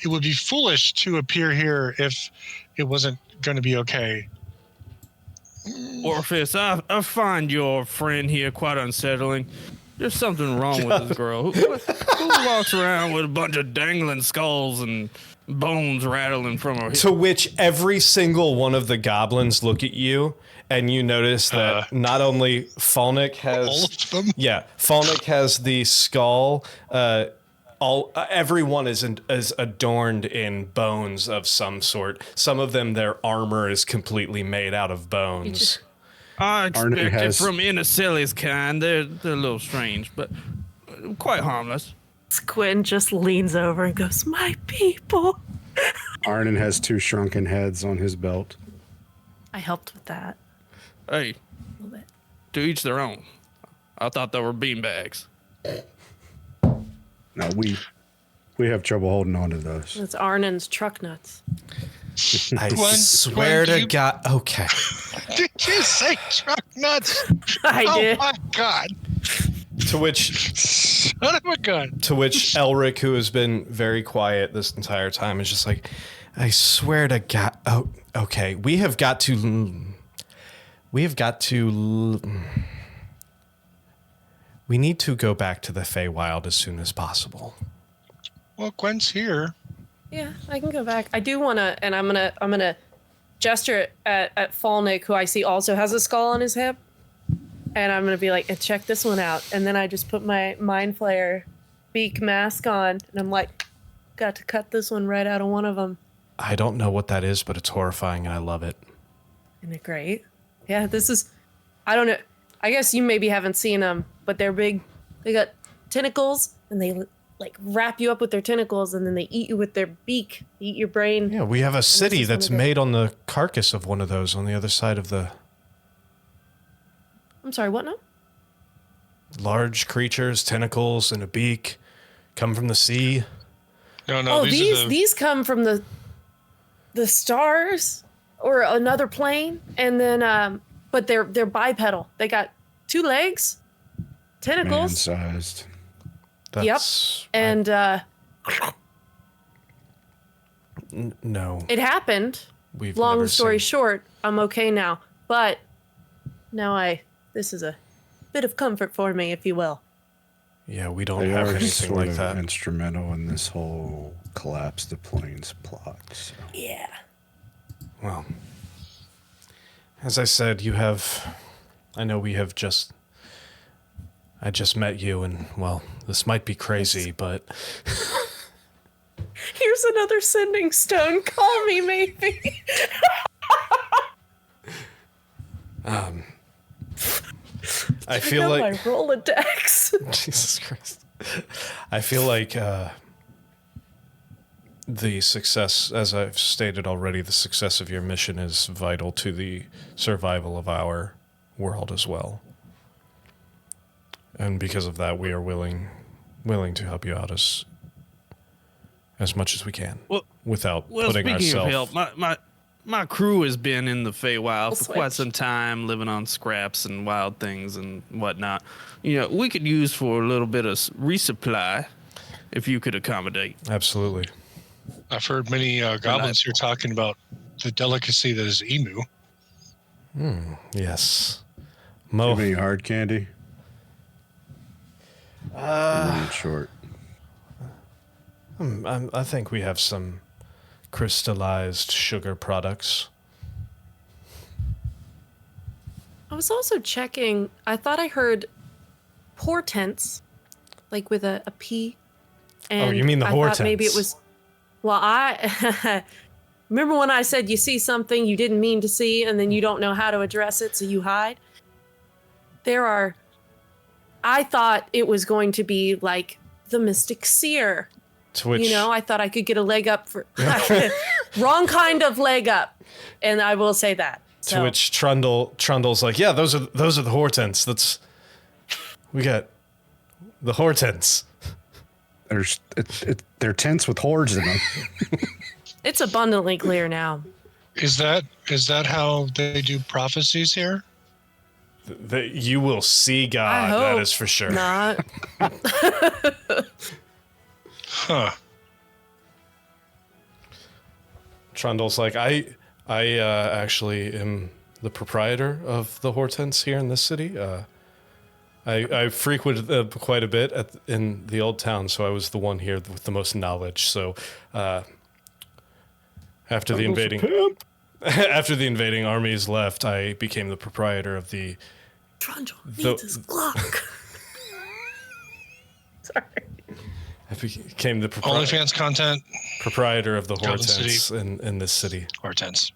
would be foolish to appear here if it wasn't going to be okay. Orpheus, I find your friend here quite unsettling. There's something wrong with this girl. Who walks around with a bunch of dangling skulls and bones rattling from her? To which every single one of the goblins look at you, and you notice that not only Falnick has All of them? Yeah, Falnick has the skull. Everyone is adorned in bones of some sort. Some of them, their armor is completely made out of bones. I Arne expect it has- from Inasili's kind. They're a little strange, but quite harmless. Gwen just leans over and goes, "My people." Arnon has 2 shrunken heads on his belt. I helped with that Hey, a little bit. to each their own. I thought they were beanbags. No, we We have trouble holding on to those. It's Arnon's truck nuts. I Gwen, swear Gwen, to God. Okay. Did you say truck nuts? I did. Oh my God. To which Son of a gun. To which Elric, who has been very quiet this entire time, is just like, I swear to God. Oh, okay. We need to go back to the Feywild as soon as possible. Well, Gwen's here. Yeah, I can go back. I do want to, and I'm gonna gesture at Falnick, who I see also has a skull on his hip, and I'm gonna be like, check this one out. And then I just put my Mind Flayer beak mask on, and I'm like, got to cut this one right out of one of them. I don't know what that is, but it's horrifying, and I love it. Isn't it great? Yeah, this is. I don't know. I guess you maybe haven't seen them, but they're big. They got tentacles, and they like wrap you up with their tentacles, and then they eat you with their beak. They eat your brain. Yeah, we have a city is that's one of the- made on the carcass of one of those on the other side of the I'm sorry. What now? large creatures, tentacles, and a beak, come from the sea. No, Oh, these are the, these come from the stars or another plane, and then but they're bipedal. They got 2 legs, tentacles. Man-sized. That's And no. it happened. We've Long never story seen- short, I'm okay now. But now this is a bit of comfort for me, if you will. Yeah, we don't They have are anything sort like of that. instrumental in this whole collapse the plains plot. So. Yeah. Well, as I said, I know we have I just met you, and, well, this might be crazy, but Here's another sending stone. Call me, maybe. I feel got like... my Rolodex. Jesus Christ. I feel like the success, as I've stated already, the success of your mission is vital to the survival of our world as well. And because of that, we are willing to help you out as much as we can, without putting speaking ourselves. of help, my crew has been in the Feywild for quite Switch. some time, living on scraps and wild things and whatnot. You know, we could use for a little bit of resupply if you could accommodate. Absolutely. I've heard many goblins here talking about the delicacy that is emu. Yes. Do you have any hard candy? Short. I think we have some crystallized sugar products. I was also checking. I thought I heard portents, like with a P. And you mean the I thought maybe it hortense. was. Well, I remember when I said you see something you didn't mean to see, and then you don't know how to address it, so you hide. I thought it was going to be like the Mystic Seer. To which, I thought I could get a leg up for wrong kind of leg up, and I will say that. to which Trundle's like, yeah, those are the hortense. We got the hortense. They're tents with hordes in them. It's abundantly clear now. Is that how they do prophecies here? That you will see I God. hope That is for sure. not. Huh. Trundle's like, I actually am the proprietor of the hortense here in this city. I frequented quite a bit in the old town, so I was the one here with the most knowledge. So after the invading armies left, I became the proprietor of the. Trundle needs his Glock. Sorry. I became the OnlyFans content. proprietor of the Goblin hortense in this city. Hortense.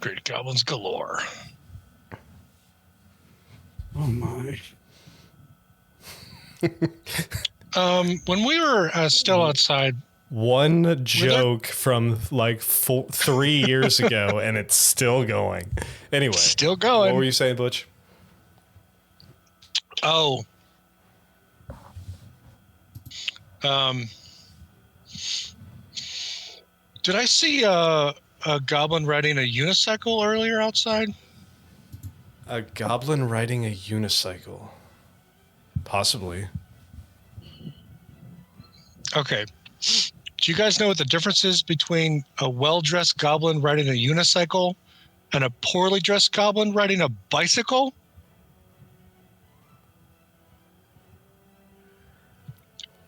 Great goblins galore. Oh my. When we were still outside, One joke from like 3 years ago, and it's still going. Anyway, still going. what were you saying, Butch? Oh, Did I see a goblin riding a unicycle earlier outside? A goblin riding a unicycle. Possibly. Okay. Do you guys know what the difference is between a well-dressed goblin riding a unicycle and a poorly dressed goblin riding a bicycle?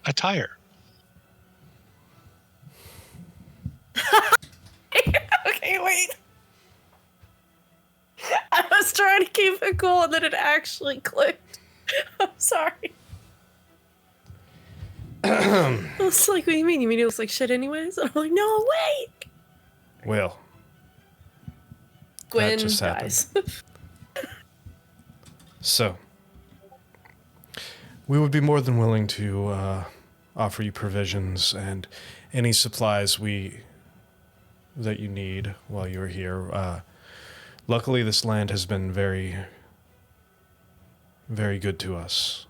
Attire. Okay, wait. I was trying to keep it cool and then it actually clicked. I'm sorry. I was like, what do you mean? You mean it looks like shit anyways? And I'm like, no, wait. Well, Gwen just happened. dies. so we would be more than willing to offer you provisions and any supplies that you need while you're here. Luckily, this land has been very, very good to us.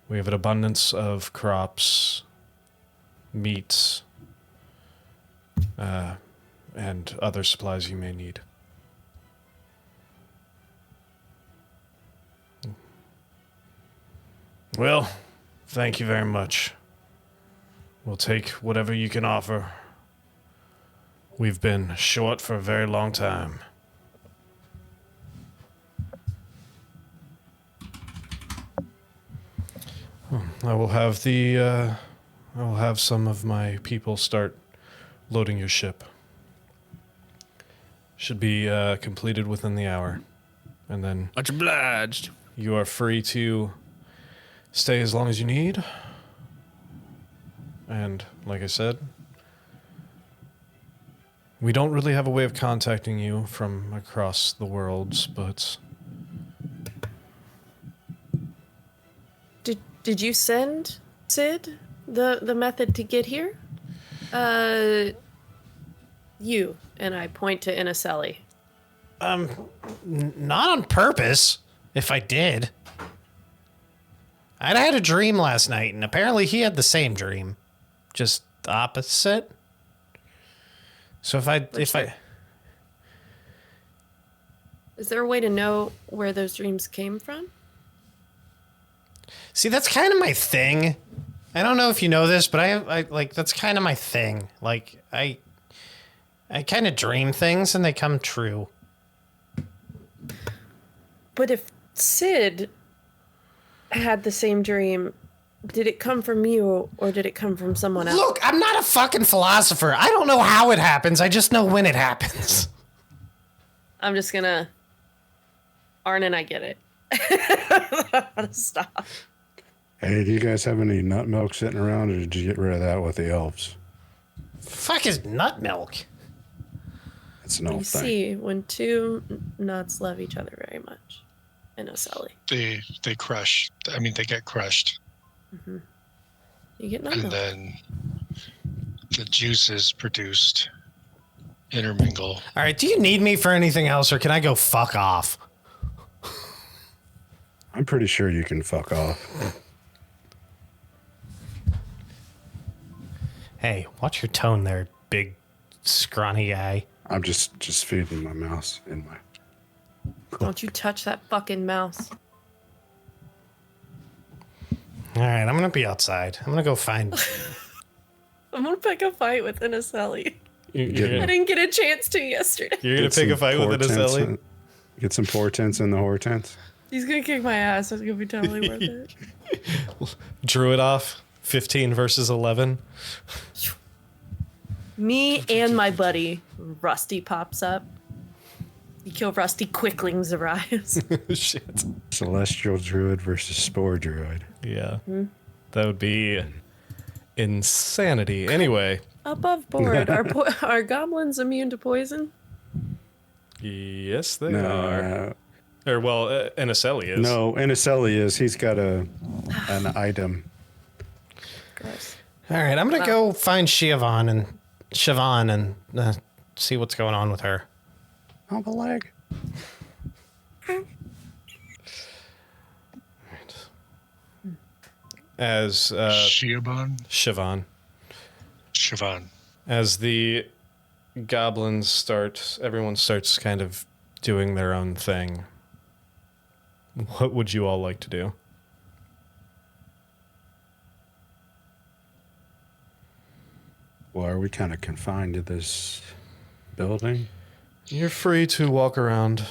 We have an abundance of crops, meats, and other supplies you may need. Well, thank you very much. We'll take whatever you can offer. We've been short for a very long time. I will have some of my people start loading your ship. Should be completed within the hour. And then Much obliged. you are free to stay as long as you need. And like I said, we don't really have a way of contacting you from across the worlds, but Did you send Sid the method to get here? You, and I point to Inaselli. Not on purpose, if I did. I had a dream last night, and apparently he had the same dream. Just the opposite. So if I Is there a way to know where those dreams came from? see, that's kind of my thing. I don't know if you know this, but I like that's kind of my thing. Like I kind of dream things and they come true. But if Sid had the same dream, did it come from you or did it come from someone else? Look, I'm not a fucking philosopher. I don't know how it happens. I just know when it happens. I'm just gonna. Arnon, I get it. Stop. Hey, do you guys have any nut milk sitting around, or did you get rid of that with the elves? Fuck is nut milk? It's an You old thing. see, when two nuts love each other very much, Inaselli, They crush. I mean, they get crushed, you get nut and milk. then the juices produced intermingle. All right, do you need me for anything else, or can I go fuck off? I'm pretty sure you can fuck off. Hey, watch your tone there, big, scrawny guy. I'm just feeding my mouse in my. Don't you touch that fucking mouse. All right, I'm gonna be outside. I'm gonna go find. I'm gonna pick a fight with Inaselli. you're I gonna, didn't get a chance to yesterday. you're gonna pick a fight with an Aselli? Get some portents in the hortense. He's gonna kick my ass. It's gonna be totally worth it. Drew it off. 15 versus 11. Me and my buddy Rusty pops up. You kill Rusty, quicklings arise. Shit. Celestial druid versus spore druid. Yeah. That would be insanity. Anyway. Above board. Are goblins immune to poison? Yes, they No, are. Or, well, Inaselli is. no, Inaselli is. He's got an item. Gross. All right, I'm gonna go find Siobhan and see what's going on with her. Oh, the leg. as Shiobon? Siobhan, Siobhan. as the goblins everyone starts kind of doing their own thing. What would you all like to do? Well, are we kind of confined to this building? You're free to walk around.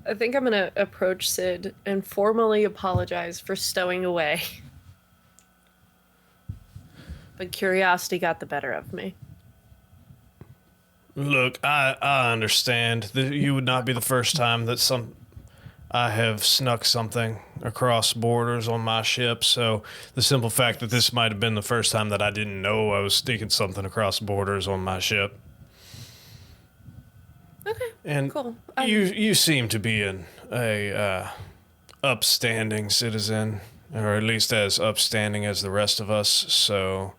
I think I'm gonna approach Sid and formally apologize for stowing away. But curiosity got the better of me. Look, I understand that you would not be the first time that I have snuck something across borders on my ship, so the simple fact that this might have been the first time that I didn't know I was sneaking something across borders on my ship. Okay, And cool. you seem to be a upstanding citizen, or at least as upstanding as the rest of us, so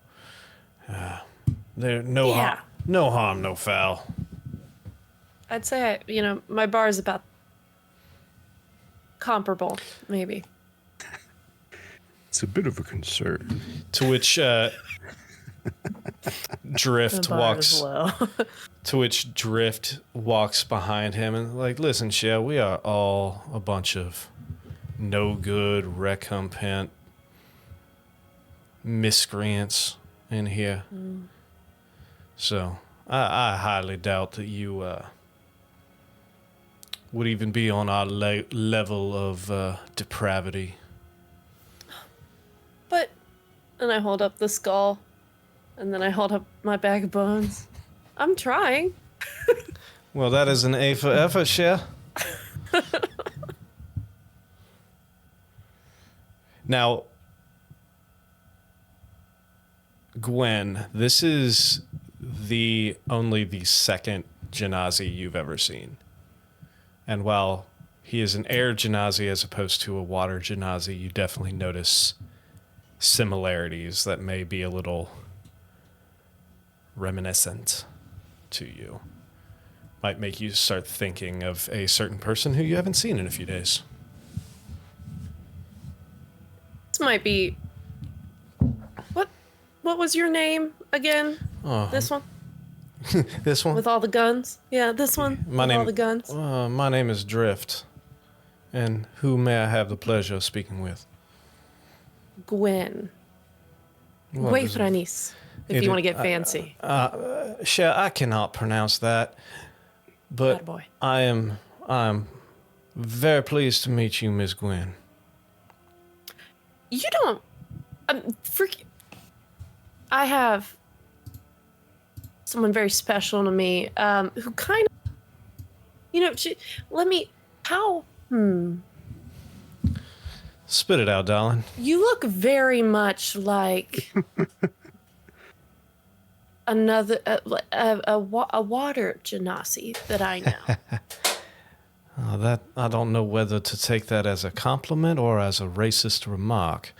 there no Yeah. harm, no foul. I'd say, my bar is about comparable, maybe. It's a bit of a concern. To which Drift The bar walks. is low. To which Drift walks behind him and like, listen, Shea, we are all a bunch of no good, recompense miscreants in here. So I highly doubt that you would even be on our level of depravity. But, and I hold up the skull, and then I hold up my bag of bones. I'm trying. Well, that is an A for effort, Shea. Now, Gwen, this is only the second Genasi you've ever seen. And while he is an air Genasi as opposed to a water Genasi, you definitely notice similarities that may be a little reminiscent to you. Might make you start thinking of a certain person who you haven't seen in a few days. This might be... What was your name again? Oh, This one? this one? With all the guns? Yeah, this one. With all the guns. My name is Drift. And who may I have the pleasure of speaking with? Gwen. What Wait, is it? Franis. If It you want to is- get fancy. Shea, I cannot pronounce that. But Attaboy. I am very pleased to meet you, Miss Gwen. You don't... I have someone very special to me, who kind of... Spit it out, darling. You look very much like another a water genasi that I know. That I don't know whether to take that as a compliment or as a racist remark.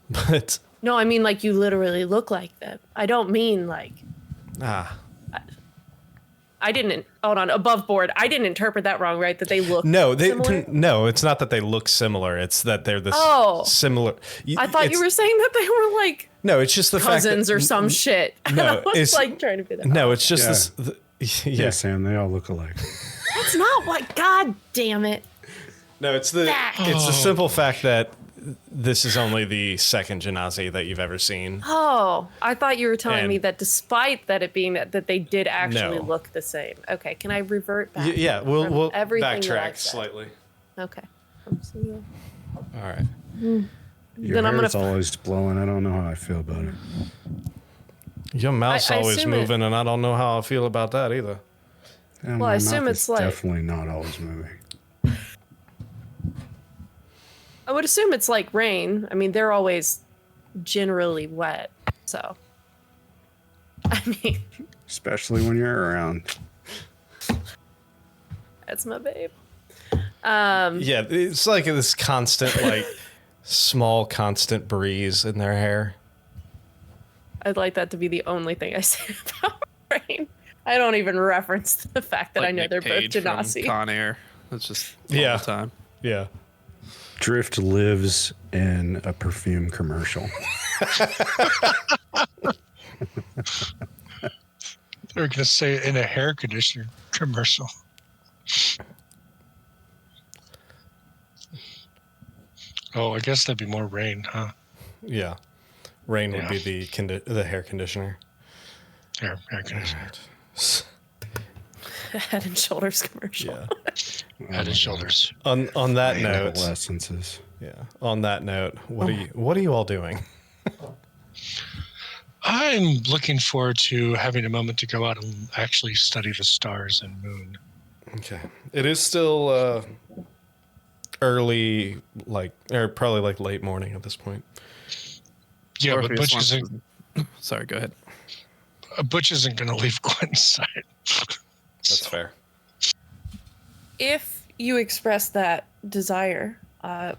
But No, I mean like you literally look like them. I don't mean like I didn't hold on above board. I didn't interpret that wrong, right? That they look similar? no, it's not that they look similar. It's that they're this similar. I thought you were saying that they were like No, it's just the cousins fact that, or some shit. No, I was it's like trying to figure that out. No, it's just Yeah. this. Yeah, Sam, they all look alike. That's not what. God damn it. No, it's the simple fact that this is only the second Genasi that you've ever seen. Oh, I thought you were telling And- me that despite that it being that they did actually No. look the same. Okay, can I revert back? Yeah, from we'll everything that I've backtrack said? slightly. Okay. All right. Your Then I'm hair's gonna- always blowing. I don't know how I feel about it. Your mouth's I always assume moving, and I don't know how I feel about that either. And Well, I my assume mouth it's is like- definitely not always moving. I would assume it's like rain. I mean, they're always generally wet. So, I mean, Especially when you're around. that's my babe. Yeah, it's like this constant, like, small, constant breeze in their hair. I'd like that to be the only thing I say about rain. I don't even reference the fact that I know Nick they're both Cage from Genasi. Con Air. That's just all Yeah. the time. Yeah. Drift lives in a perfume commercial. They're going to say in a hair conditioner commercial. Oh, I guess that'd be more rain, huh? Yeah. Rain would Yeah. be the hair conditioner. Hair conditioner. Head and Shoulders commercial. Yeah. Head and shoulders. On that note, Adolescences. yeah. On that note, what are you all doing? I'm looking forward to having a moment to go out and actually study the stars and moon. Okay. It is still early, or probably late morning at this point. Yeah, but Orpheus Butch wants isn't, Sorry, go ahead. Butch isn't going to leave Gwen's side. That's fair. If you express that desire,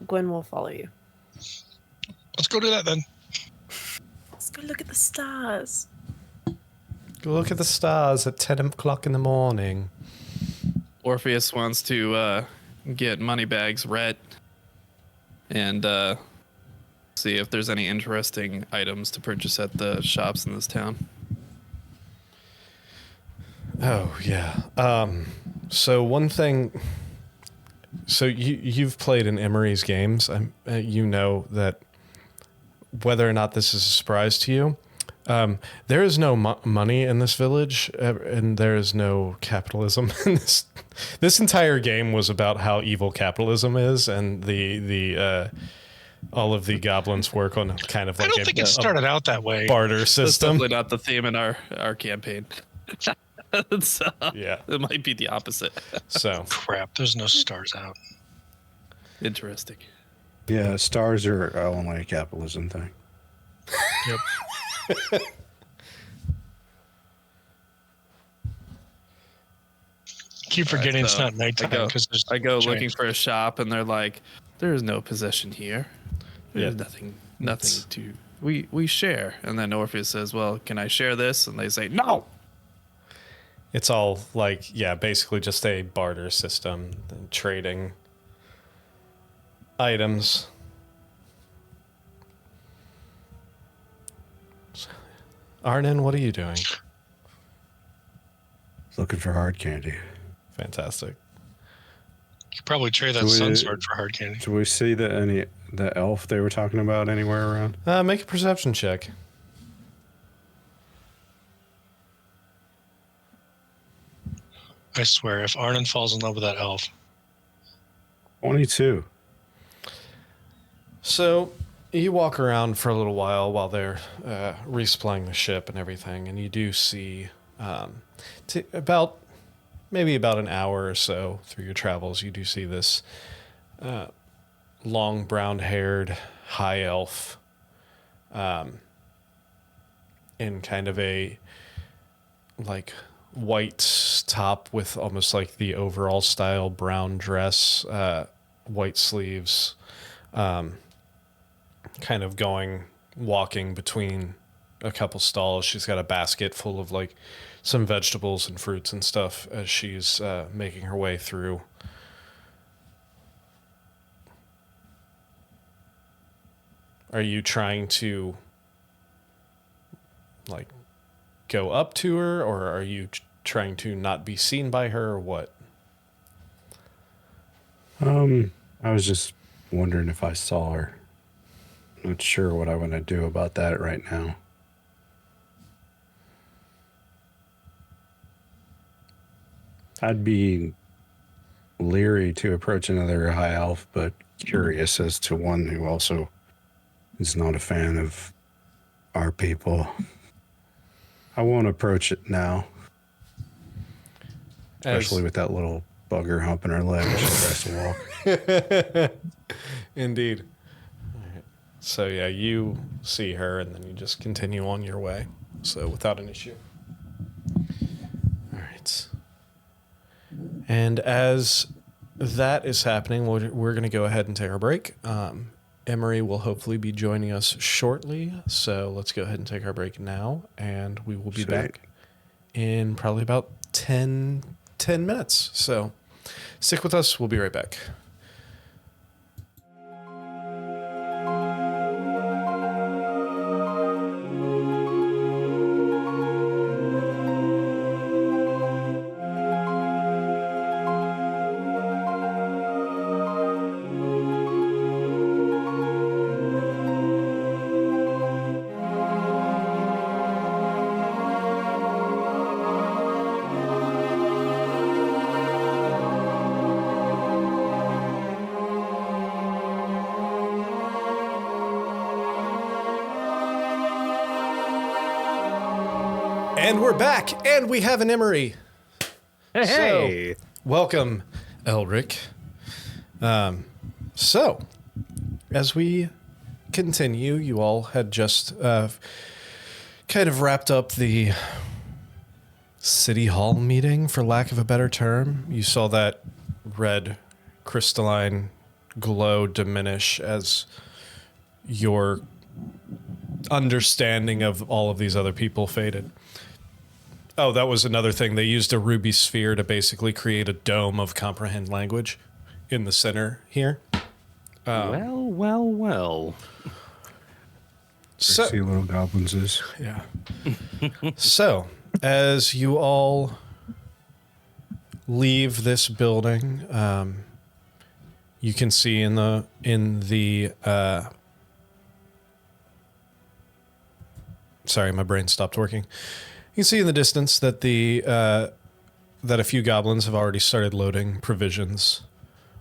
Gwen will follow you. Let's go do that then. Let's go look at the stars. Go look at the stars at 10 o'clock in the morning. Orpheus wants to get Moneybags Rhett and see if there's any interesting items to purchase at the shops in this town. Oh, yeah. So one thing... So you've played in Emery's games. You know that whether or not this is a surprise to you, there is no money in this village, and there is no capitalism in this. This entire game was about how evil capitalism is, and the all of the goblins work on kind of I like don't think it started out that way. barter That's system. definitely not the theme in our campaign. So, Yeah. it might be the opposite. So Crap, there's no stars out. Interesting. Yeah, stars are only a capitalism thing. Yep. Keep forgetting it's so not nighttime because I go giant- looking for a shop, and they're like, "There is no possession here. There's Yeah. nothing to. We share." And then Orpheus says, "Well, can I share this?" And they say, "No." it's all basically just a barter system, trading items. Arnon, what are you doing? Looking for hard candy. Fantastic. You could probably trade that Do we- sun sword for hard candy. Do we see the elf they were talking about anywhere around? Make a perception check. I swear, if Arnon falls in love with that elf, 22. So you walk around for a little while they're resupplying the ship and everything, and you do see about an hour or so through your travels, you do see this long brown-haired high elf in kind of a white top with almost like the overall style brown dress, white sleeves, kind of walking between a couple stalls. She's got a basket full of some vegetables and fruits and stuff as she's making her way through. Are you trying to go up to her, or are you trying to not be seen by her, or what? I was just wondering if I saw her. Not sure what I want to do about that right now. I'd be leery to approach another high elf, but curious as to one who also is not a fan of our people. I won't approach it now, especially with that little bugger humping her leg as she tries to walk. Indeed. All right. So yeah, you see her, and then you just continue on your way. So without an issue. All right. And as that is happening, we're going to go ahead and take our break. Emery will hopefully be joining us shortly. So let's go ahead and take our break now, and we will be Sweet. back in probably about 10 minutes. So stick with us. We'll be right back. And we're back, and we have an Emery. Hey. So, welcome, Elric. So, as we continue, you all had just kind of wrapped up the City Hall meeting, for lack of a better term. You saw that red crystalline glow diminish as your understanding of all of these other people faded. Oh, that was another thing. They used a ruby sphere to basically create a dome of comprehend language in the center here. Well. So, See little goblins is. yeah. So, as you all leave this building, you can see in the sorry, my brain stopped working. You can see in the distance that that a few goblins have already started loading provisions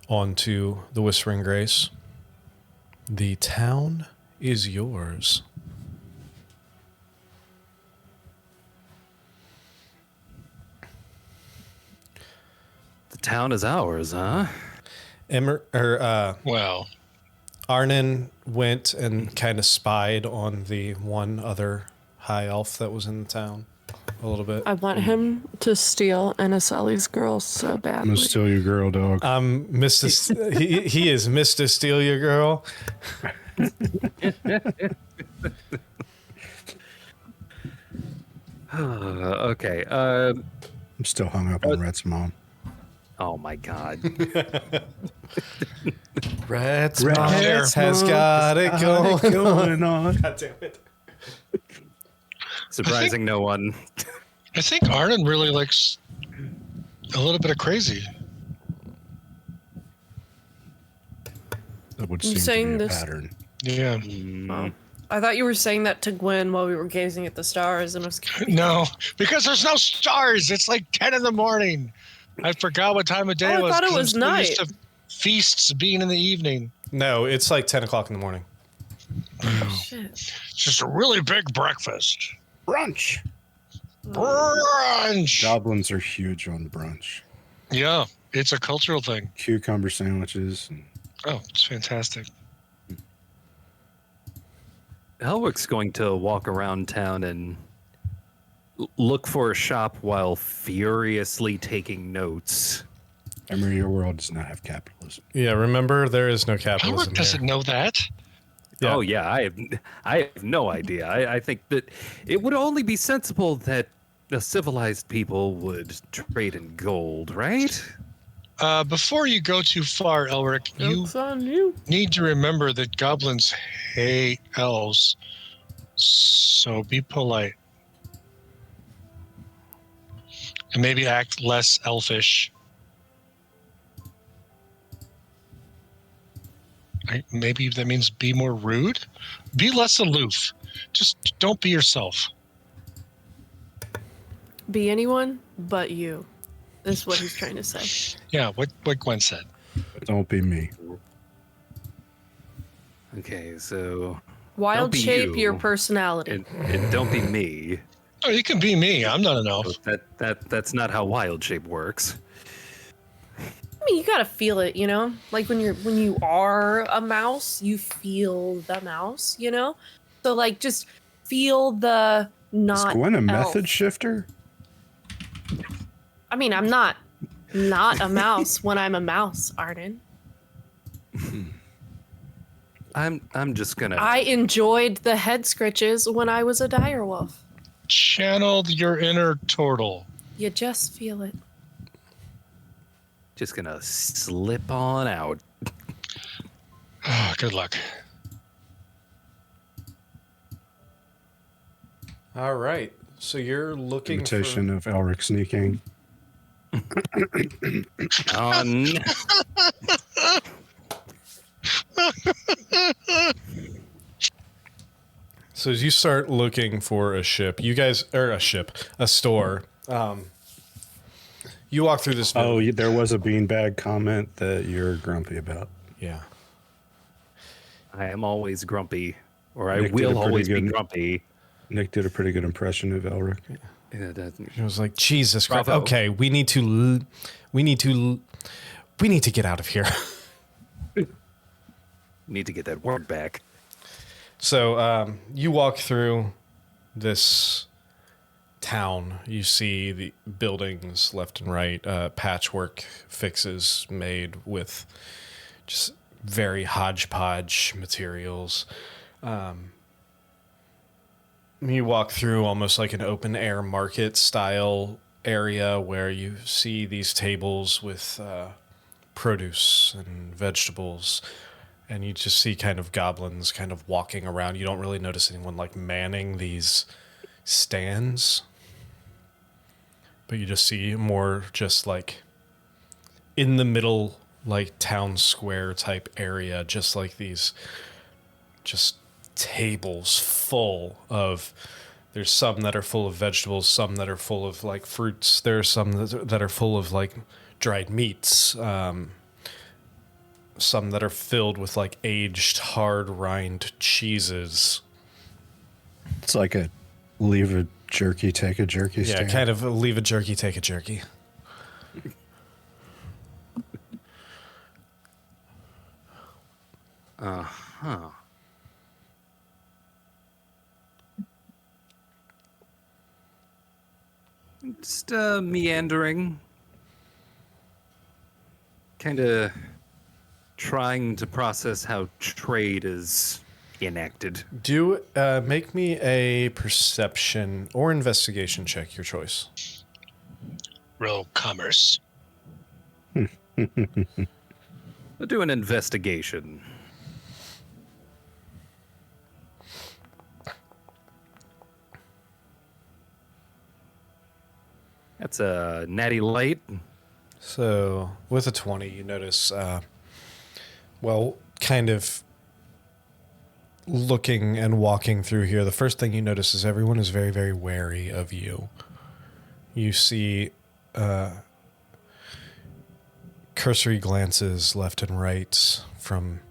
onto the Whispering Grace. The town is yours. The town is ours, huh? Well, Arnon went and kind of spied on the one other high elf that was in the town a little bit. I want him to steal Anasalli's girl so I'm badly. gonna steal your girl, dog. Mr. he is Mr. Steal Your Girl. Okay. I'm still hung up on Rhett's mom. Oh my God. Red's Red mom Hair's has mom got it going. on. God damn it. Surprising no one. I think Arnon really likes a little bit of crazy. That would You seem saying to be a this- pattern. Yeah. Oh. I thought you were saying that to Gwen while we were gazing at the stars, and I was No, because there's no stars. It's like 10 in the morning. I forgot what time of day Oh, I it was. thought it 'cause I'm was so used night. to feasts being in the evening. No, it's like 10 o'clock in the morning. shit. It's just a really big breakfast. Brunch. Brunch. Goblins are huge on brunch. Yeah, it's a cultural thing. Cucumber sandwiches. And Oh, it's fantastic. Elric's going to walk around town and look for a shop while furiously taking notes. Emery, your world does not have capitalism. Yeah, remember, there is no capitalism Elric doesn't here. know that. Yeah. Oh yeah, I have no idea. I think that it would only be sensible that a civilized people would trade in gold, right? Before you go too far, Elric, you Joke's on you. need to remember that goblins hate elves. So be polite. And maybe act less elfish. Maybe that means be more rude. Be less aloof. Just don't be yourself. Be anyone but you. Is what he's trying to say. Yeah, what Gwen said. Don't be me. Okay, so Wild be shape you. your personality. and don't be me. Oh, you can be me. I'm not an elf. That's not how wild shape works. I mean, you gotta feel it, you know. Like when you are a mouse, you feel the mouse, you know. So like, just feel the not. Is Gwen a elf. method shifter? I mean, I'm not a mouse when I'm a mouse, Arden. I'm just gonna. I enjoyed the head scritches when I was a direwolf. Channeled your inner turtle. You just feel it. Just gonna slip on out. Oh, good luck. All right. So you're looking Imitation of Elric sneaking. On. So as you start looking for a ship, a store. You walk through this. Oh, there was a beanbag comment that you're grumpy about. Yeah. I am always grumpy, or I Nick did a will pretty always be good- grumpy. Nick did a pretty good impression of Elric. It was like, Jesus Christ. Bravo. Okay, we need to get out of here. Need to get that word back. So you walk through this town. You see the buildings left and right, patchwork fixes made with just very hodgepodge materials. You walk through almost like an open air market style area where you see these tables with produce and vegetables, and you just see kind of goblins kind of walking around. You don't really notice anyone like manning these stands, but you just see more just like in the middle, like town square type area, just like these just tables full of, there's some that are full of vegetables, some that are full of like fruits, there are some that are full of like dried meats, some that are filled with like aged hard rind cheeses. It's like a leave a jerky, take a jerky Yeah, stand. kind of leave a jerky, take a jerky. Huh. Just meandering. Kind of trying to process how trade is enacted. Do make me a perception or investigation check, your choice. Roll commerce. I'll do an investigation. That's a natty light. So with a 20, you notice, well, kind of looking and walking through here, the first thing you notice is everyone is very, very wary of you. You see cursory glances left and right from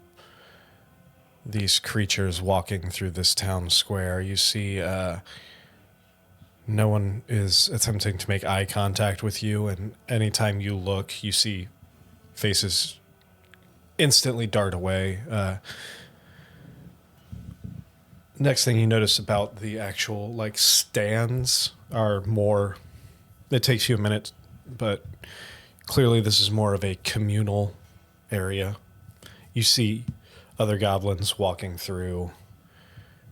these creatures walking through this town square. You see no one is attempting to make eye contact with you, and anytime you look, you see faces instantly dart away. Next thing you notice about the actual like stands are more, it takes you a minute, but clearly this is more of a communal area. You see other goblins walking through,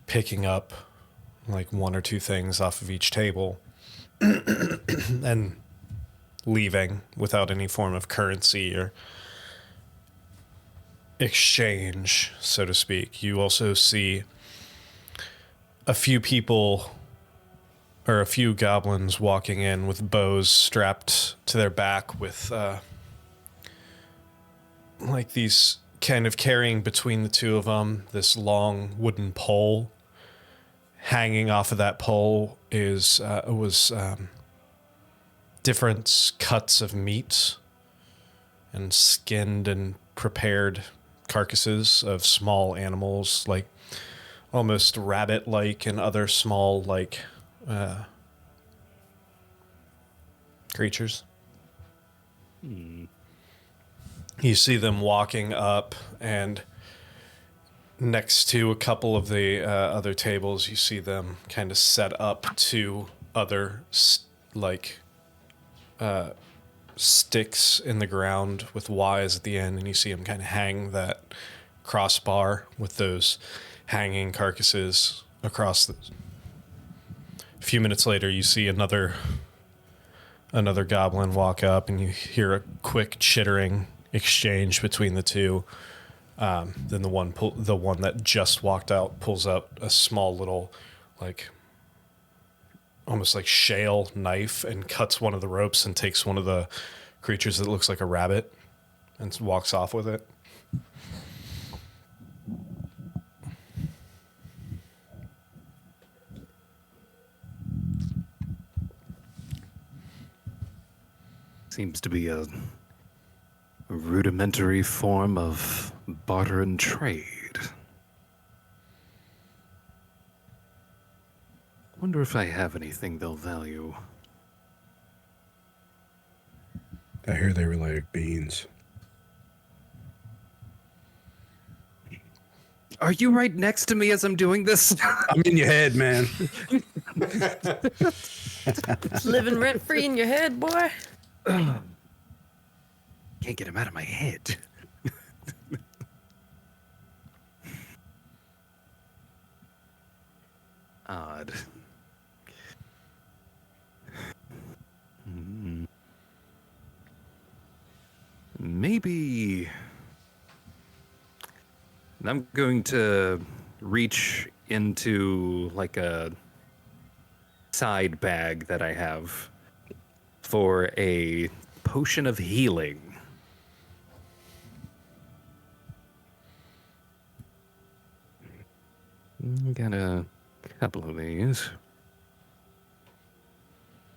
picking up like one or two things off of each table and leaving without any form of currency or exchange, so to speak. You also see a few people or a few goblins walking in with bows strapped to their back with like these kind of carrying between the two of them this long wooden pole. Hanging off of that pole is was different cuts of meat and skinned and prepared carcasses of small animals, like almost rabbit-like and other small like creatures. You see them walking up, and next to a couple of the other tables, you see them kind of set up to other sticks in the ground with Y's at the end, and you see them kind of hang that crossbar with those hanging carcasses across the. A few minutes later, you see another goblin walk up, and you hear a quick chittering exchange between the two. Then the one that just walked out pulls out a small little, like, almost like shale knife and cuts one of the ropes and takes one of the creatures that looks like a rabbit and walks off with it. Seems to be a rudimentary form of barter and trade. wonder if I have anything they'll value. I hear they were like beans. Are you right next to me as I'm doing this? I'm in your head, man. Living rent free in your head, boy. Can't get him out of my head. Odd. Maybe I'm going to reach into like a side bag that I have for a potion of healing. Got a couple of these.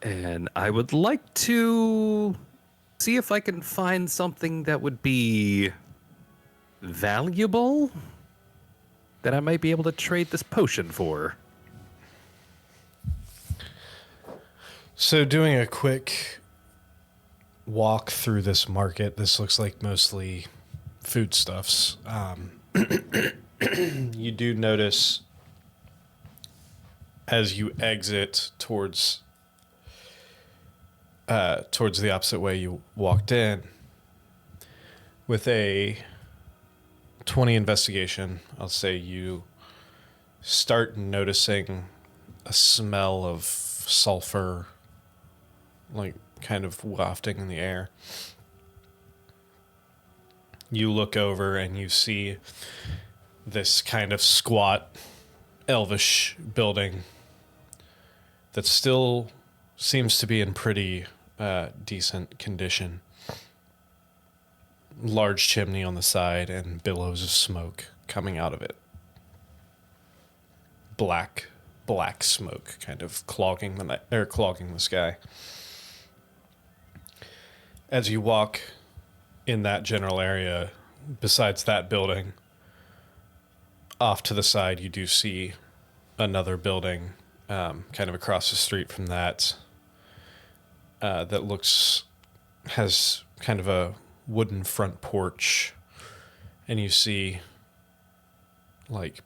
And I would like to see if I can find something that would be valuable that I might be able to trade this potion for. So doing a quick walk through this market, this looks like mostly foodstuffs. You do notice as you exit towards the opposite way you walked in, with a 20 investigation, I'll say you start noticing a smell of sulfur, like kind of wafting in the air. You look over and you see this kind of squat, elvish building that still seems to be in pretty decent condition. Large chimney on the side and billows of smoke coming out of it. Black smoke kind of clogging the night, or clogging the sky. As you walk in that general area, besides that building, off to the side you do see another building, kind of across the street from that, that has kind of a wooden front porch, and you see like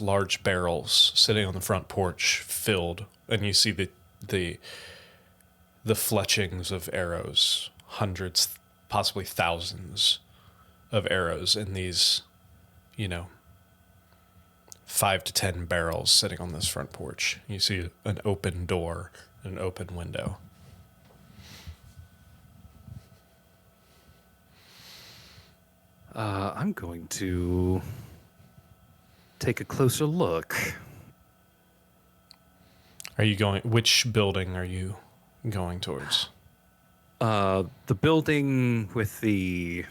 large barrels sitting on the front porch filled, and you see the fletchings of arrows, hundreds, possibly thousands of arrows in these, 5 to 10 barrels sitting on this front porch. You see an open door, an open window. I'm going to take a closer look. Which building are you going towards? The building with the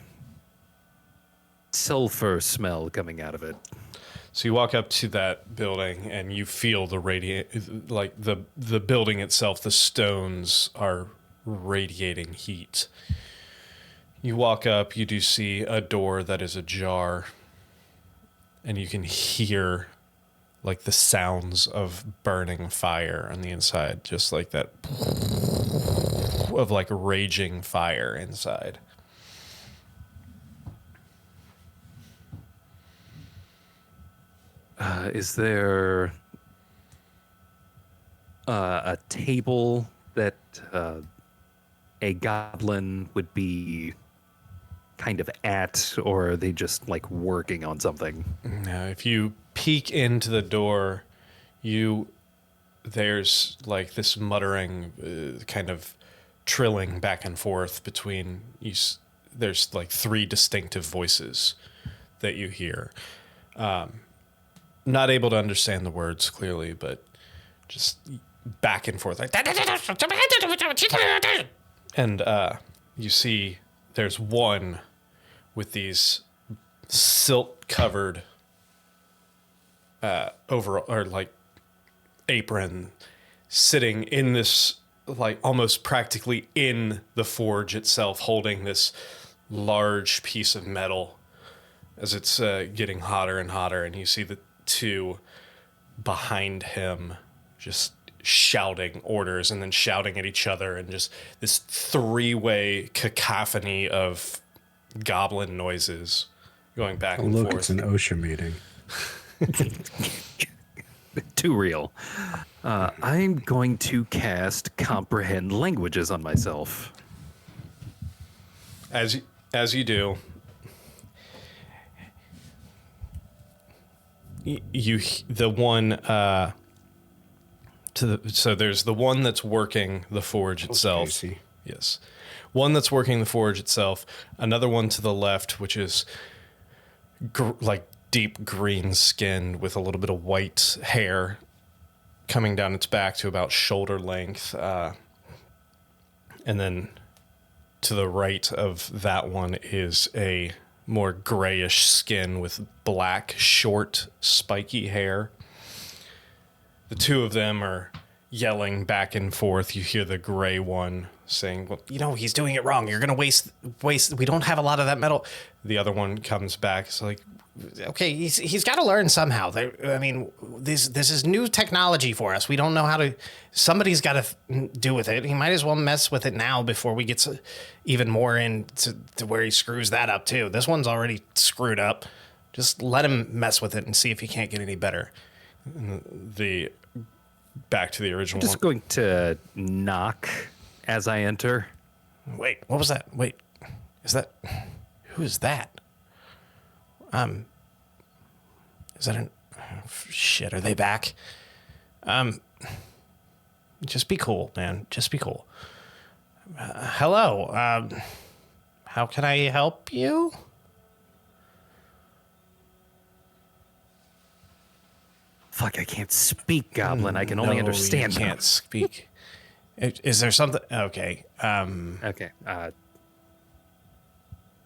sulfur smell coming out of it. So you walk up to that building and you feel the building itself, the stones are radiating heat. You walk up, you do see a door that is ajar, and you can hear like the sounds of burning fire on the inside, just like that of like raging fire inside. Is there a table that a goblin would be kind of at, or are they just like working on something? Now, if you peek into the door, there's like this muttering, kind of trilling back and forth between you. There's like 3 distinctive voices that you hear. Not able to understand the words clearly, but just back and forth like. And you see there's one with these silt-covered apron sitting in this, like almost practically in the forge itself, holding this large piece of metal as it's getting hotter and hotter, and you see the 2 behind him, just shouting orders and then shouting at each other, and just this three-way cacophony of goblin noises going back and Look, forth. it's an OSHA meeting. Too real. I'm going to cast Comprehend Languages on myself. As you do, the one so there's the one that's working the forge itself. Casey. Yes, one that's working the forge itself. Another one to the left, which is like deep green skin with a little bit of white hair coming down its back to about shoulder length, and then to the right of that one is a more grayish skin with black, short, spiky hair. The two of them are yelling back and forth. You hear the gray one saying, well, he's doing it wrong. You're going to waste. We don't have a lot of that metal. The other one comes back. It's like, Okay, he's got to learn somehow. This is new technology for us. We don't know how to. Somebody's got to do with it. He might as well mess with it now before we get even more into where he screws that up too. This one's already screwed up. Just let him mess with it and see if he can't get any better. Back to the original. I'm just going to knock as I enter. Wait, what was that? Wait, who is that? Is that shit, are they back? Just be cool, man. Just be cool. Hello. How can I help you? Fuck, I can't speak Goblin. I can only understand. You can't speak. Is there something? Okay. Okay.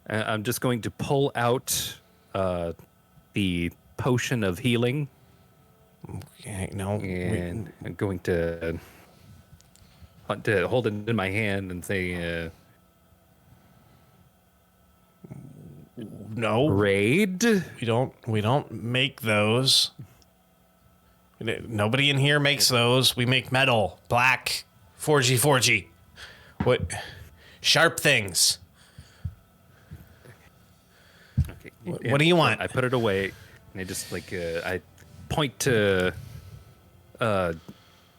I'm just going to pull out the potion of healing. Okay, no. And I'm going to hold it in my hand and say, no. raid. We don't make those. Nobody in here makes those. We make metal, black, forgy. What? Sharp things. Okay. What do you want? I put it away, and I just I point to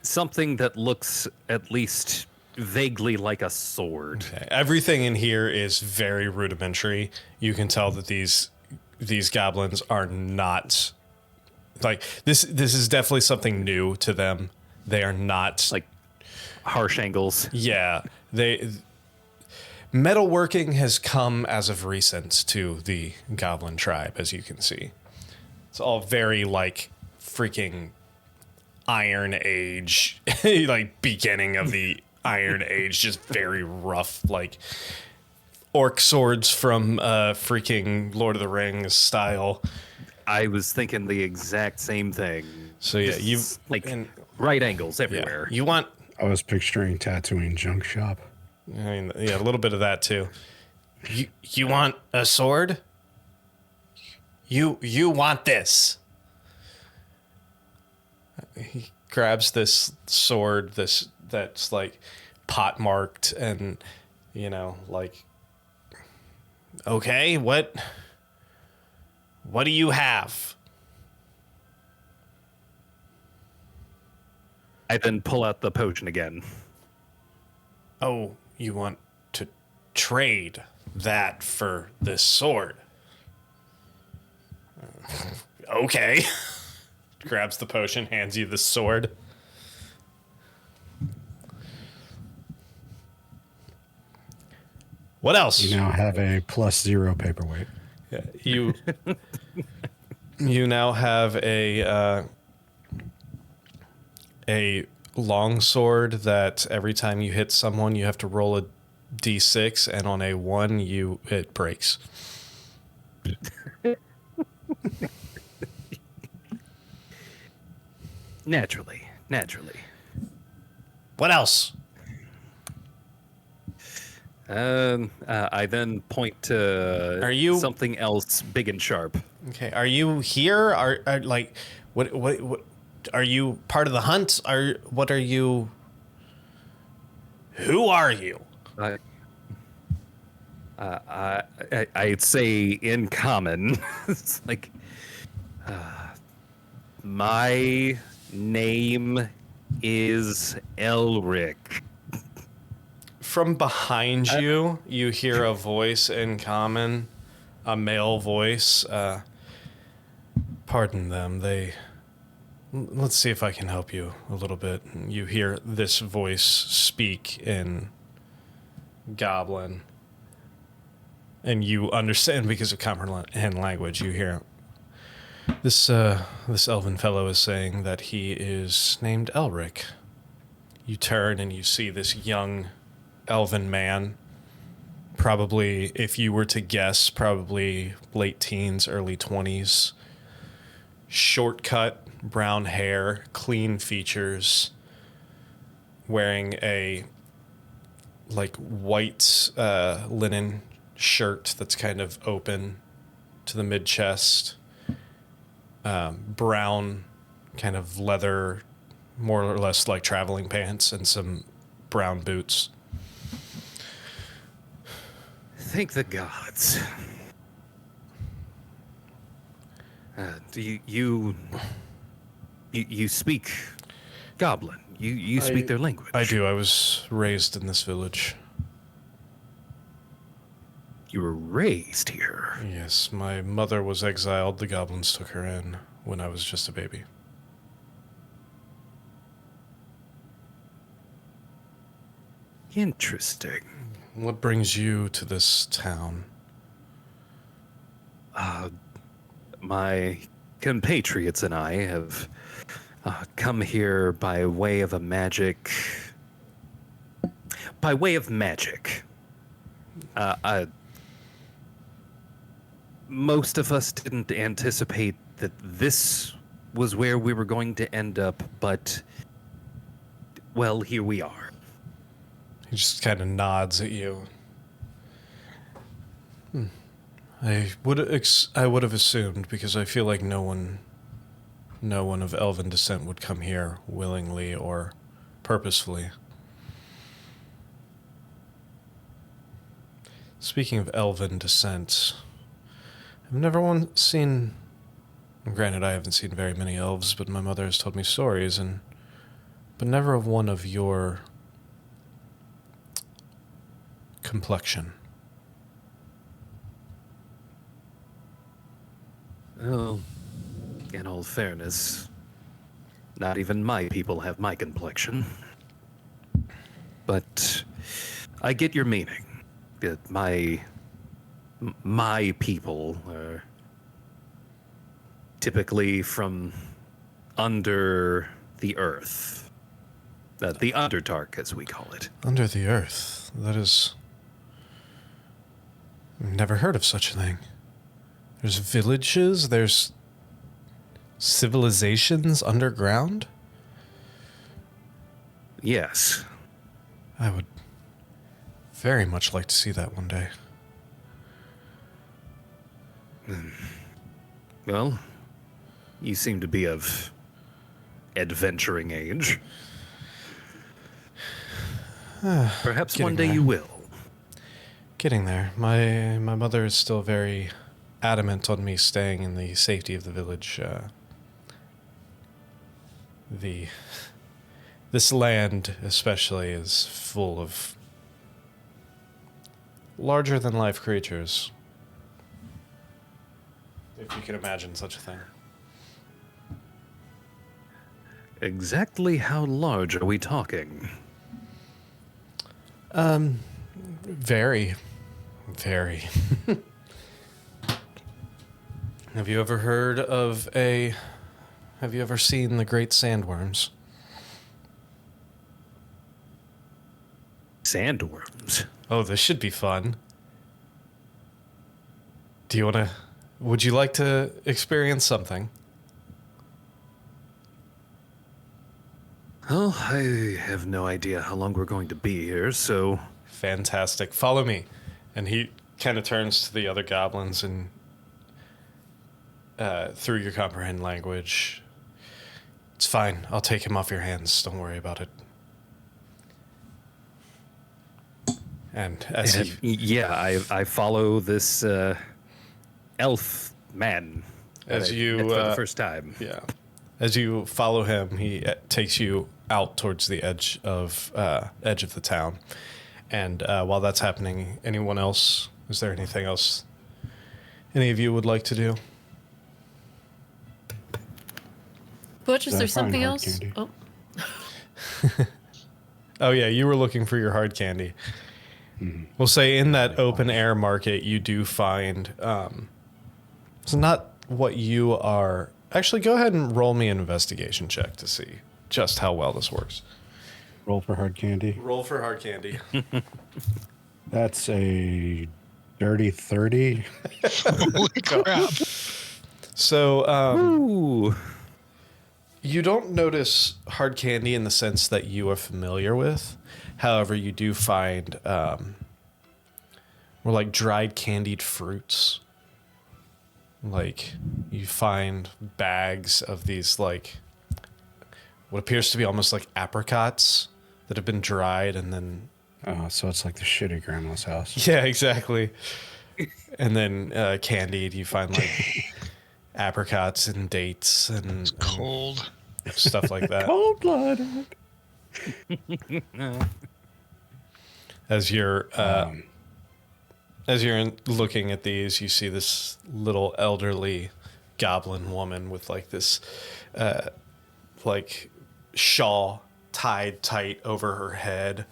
something that looks at least vaguely like a sword. Okay. Everything in here is very rudimentary. You can tell that these goblins are not like this. This is definitely something new to them. They are not Like harsh angles. Yeah, metalworking has come as of recent to the goblin tribe, as you can see. It's all very like freaking Iron Age, like beginning of the Iron Age, just very rough, like orc swords from freaking Lord of the Rings style. I was thinking the exact same thing. So yeah, you right angles everywhere. You want? I was picturing Tatooine junk shop. I mean, yeah, a little bit of that too. You want a sword? You want this? He grabs this sword, that's like pot marked, and like, Okay, what do you have? I then pull out the potion again. Oh, you want to trade that for this sword? Okay. grabs the potion, hands you the sword. What else? You now have a +0 paperweight. Yeah, you now have a long sword that every time you hit someone, you have to roll a d6, and on a 1, it breaks. Naturally. What else? I then point to Are you- something else big and sharp. Okay, are you here? Are like what Are you part of the hunt? What are you? Who are you? I'd say in common. It's like, my name is Elric. From behind you, you hear a voice in common, a male voice. Pardon them. Let's see if I can help you a little bit. You hear this voice speak in Goblin. And you understand because of comprehend language. You hear this elven fellow is saying that he is named Elric. You turn and you see this young elven man, probably, if you were to guess, probably late teens, early 20s. Short-cut, brown hair, clean features, wearing a white linen shirt that's kind of open to the mid-chest, brown kind of leather, more or less like traveling pants, and some brown boots. Thank the gods. Do you speak Goblin? You speak their language? I do. I was raised in this village. You were raised here? Yes, my mother was exiled. The goblins took her in when I was just a baby. Interesting. What brings you to this town? My compatriots and I have come here by way of magic. Most of us didn't anticipate that this was where we were going to end up, but, well, here we are. He just kind of nods at you. I would have assumed, because I feel like no one of elven descent would come here willingly or purposefully. Speaking of elven descent, I've never seen. Granted, I haven't seen very many elves, but my mother has told me stories, but never of one of your complexion. Well, in all fairness, not even my people have my complexion. But I get your meaning. That my people are typically from under the earth. The Underdark, as we call it. Under the earth? That is... I've never heard of such a thing. There's villages, there's civilizations underground? Yes. I would very much like to see that one day. Well, you seem to be of adventuring age. Perhaps one day there. you will. Getting there. My mother is still very adamant on me staying in the safety of the village. This land, especially, is full of larger-than-life creatures. If you can imagine such a thing. Exactly how large are we talking? Very. Very. Have you ever seen the great sandworms? Sandworms? Oh, this should be fun. Would you like to experience something? Well, I have no idea how long we're going to be here, so... Fantastic. Follow me. And he kind of turns to the other goblins and through your comprehend language, It's fine. I'll take him off your hands. Don't worry about it. And as he... Yeah, I follow this elf man As that I you, met for the uh, first time. Yeah. As you follow him, he takes you out towards the edge of the town. And while that's happening, anyone else? Is there anything else any of you would like to do? Butch, is Did I there find something hard else? candy? Oh, Oh yeah, you were looking for your hard candy. We'll say in that open air market, you do find. It's not what you are. Actually, go ahead and roll me an investigation check to see just how well this works. Roll for hard candy. Roll for hard candy. That's a dirty 30. Holy crap. So Ooh. you don't notice hard candy in the sense that you are familiar with. However, you do find more like dried candied fruits. Like you find bags of these like what appears to be almost like apricots that have been dried and then Oh, so it's like the shit at grandma's house. yeah, exactly. And then candied, you find like apricots and dates and Cold. stuff like that. Cold-blooded. As you're looking at these, you see this little elderly goblin woman with like this like shawl tied tight over her head.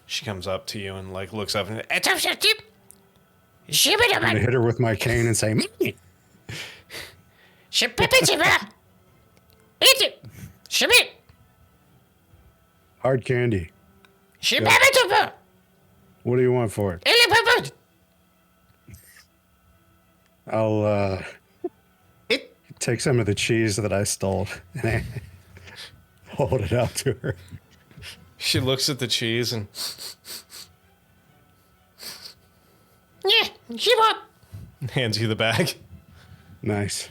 She comes up to you and like looks up and I'm gonna hit her with my cane and say, "Mommy." Hard candy. What do you want for it? I'll take some of the cheese that I stole and I hold it out to her. she looks at the cheese and hands you the bag. Nice.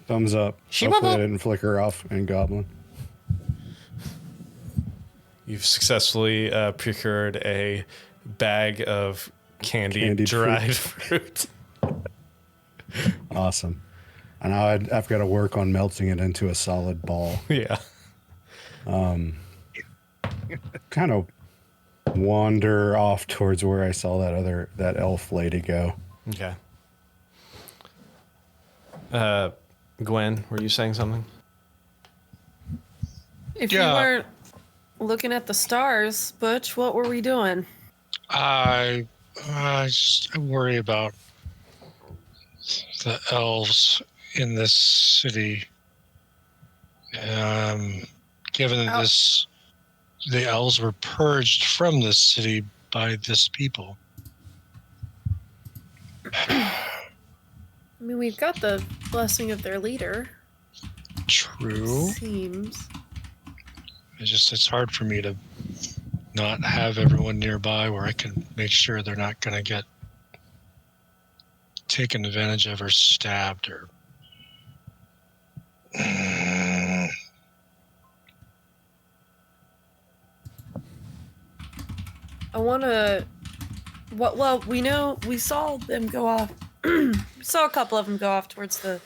Thumbs up. Hopefully I didn't flicker off in Goblin. You've successfully procured a bag of candied dried fruit. Awesome. And now I've got to work on melting it into a solid ball. Yeah. Kind of wander off towards where I saw that elf lady go. Okay. Gwen, were you saying something? if you Yeah. weren't looking at the stars, Butch, what were we doing? I worry about the elves in this city. Given that the elves were purged from this city by this people. I mean, we've got the blessing of their leader. True. Seems. It's hard for me to not have everyone nearby where I can make sure they're not going to get taken advantage of or stabbed or. I want to. Well, we know we saw them go off. We saw a couple of them go off towards the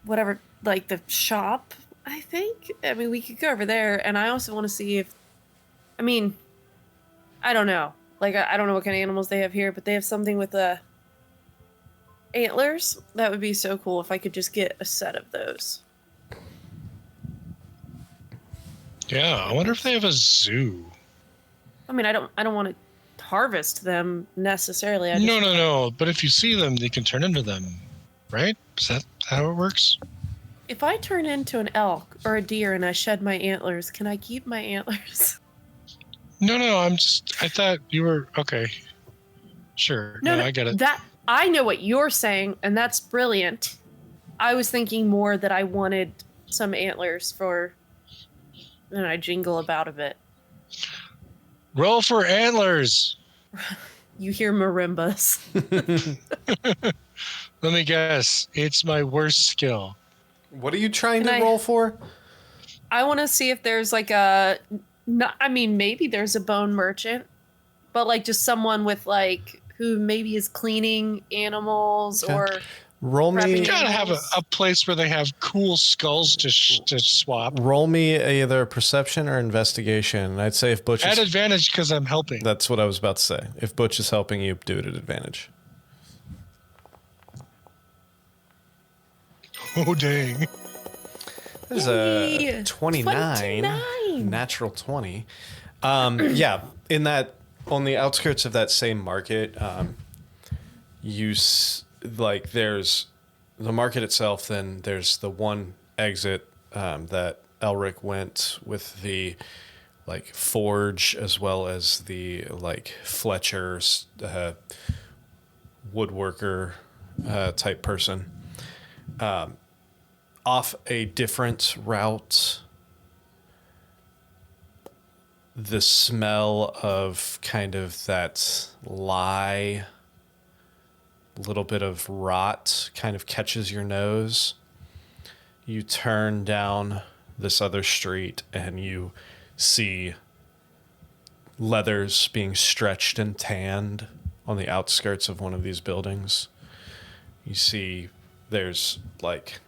whatever, like the shop. I think. I mean, we could go over there, and I also want to see if. I mean, I don't know. Like, I don't know what kind of animals they have here, but they have something with antlers. That would be so cool if I could just get a set of those. Yeah, I wonder if they have a zoo. I mean, I don't want to harvest them necessarily. I just, No. But if you see them, you can turn into them, right? Is that how it works? If I turn into an elk or a deer and I shed my antlers, can I keep my antlers? No. I thought you were okay. Sure. No, I get it. That I know what you're saying, and that's brilliant. I was thinking more that I wanted some antlers for. And I jingle about a bit. Roll for antlers. You hear marimbas. Let me guess. It's my worst skill. What are you trying Can to I- roll for? I want to see if there's like a. Not, I mean, maybe there's a bone merchant, but like just someone with like who maybe is cleaning animals Okay. or Roll me. Prepping Gotta have animals. a place where they have cool skulls to swap. Roll me either perception or investigation. I'd say if Butch At is, advantage because I'm helping. that's what I was about to say. If Butch is helping you, do it at advantage. Oh, dang. This is a Yay! 29, 29. natural 20. Yeah, in that, on the outskirts of that same market, like there's the market itself, then there's the one exit that Elric went with the like forge as well as the like Fletcher's woodworker type person. Off a different route, the smell of kind of that lye, little bit of rot kind of catches your nose. You turn down this other street and you see leathers being stretched and tanned on the outskirts of one of these buildings. You see there's like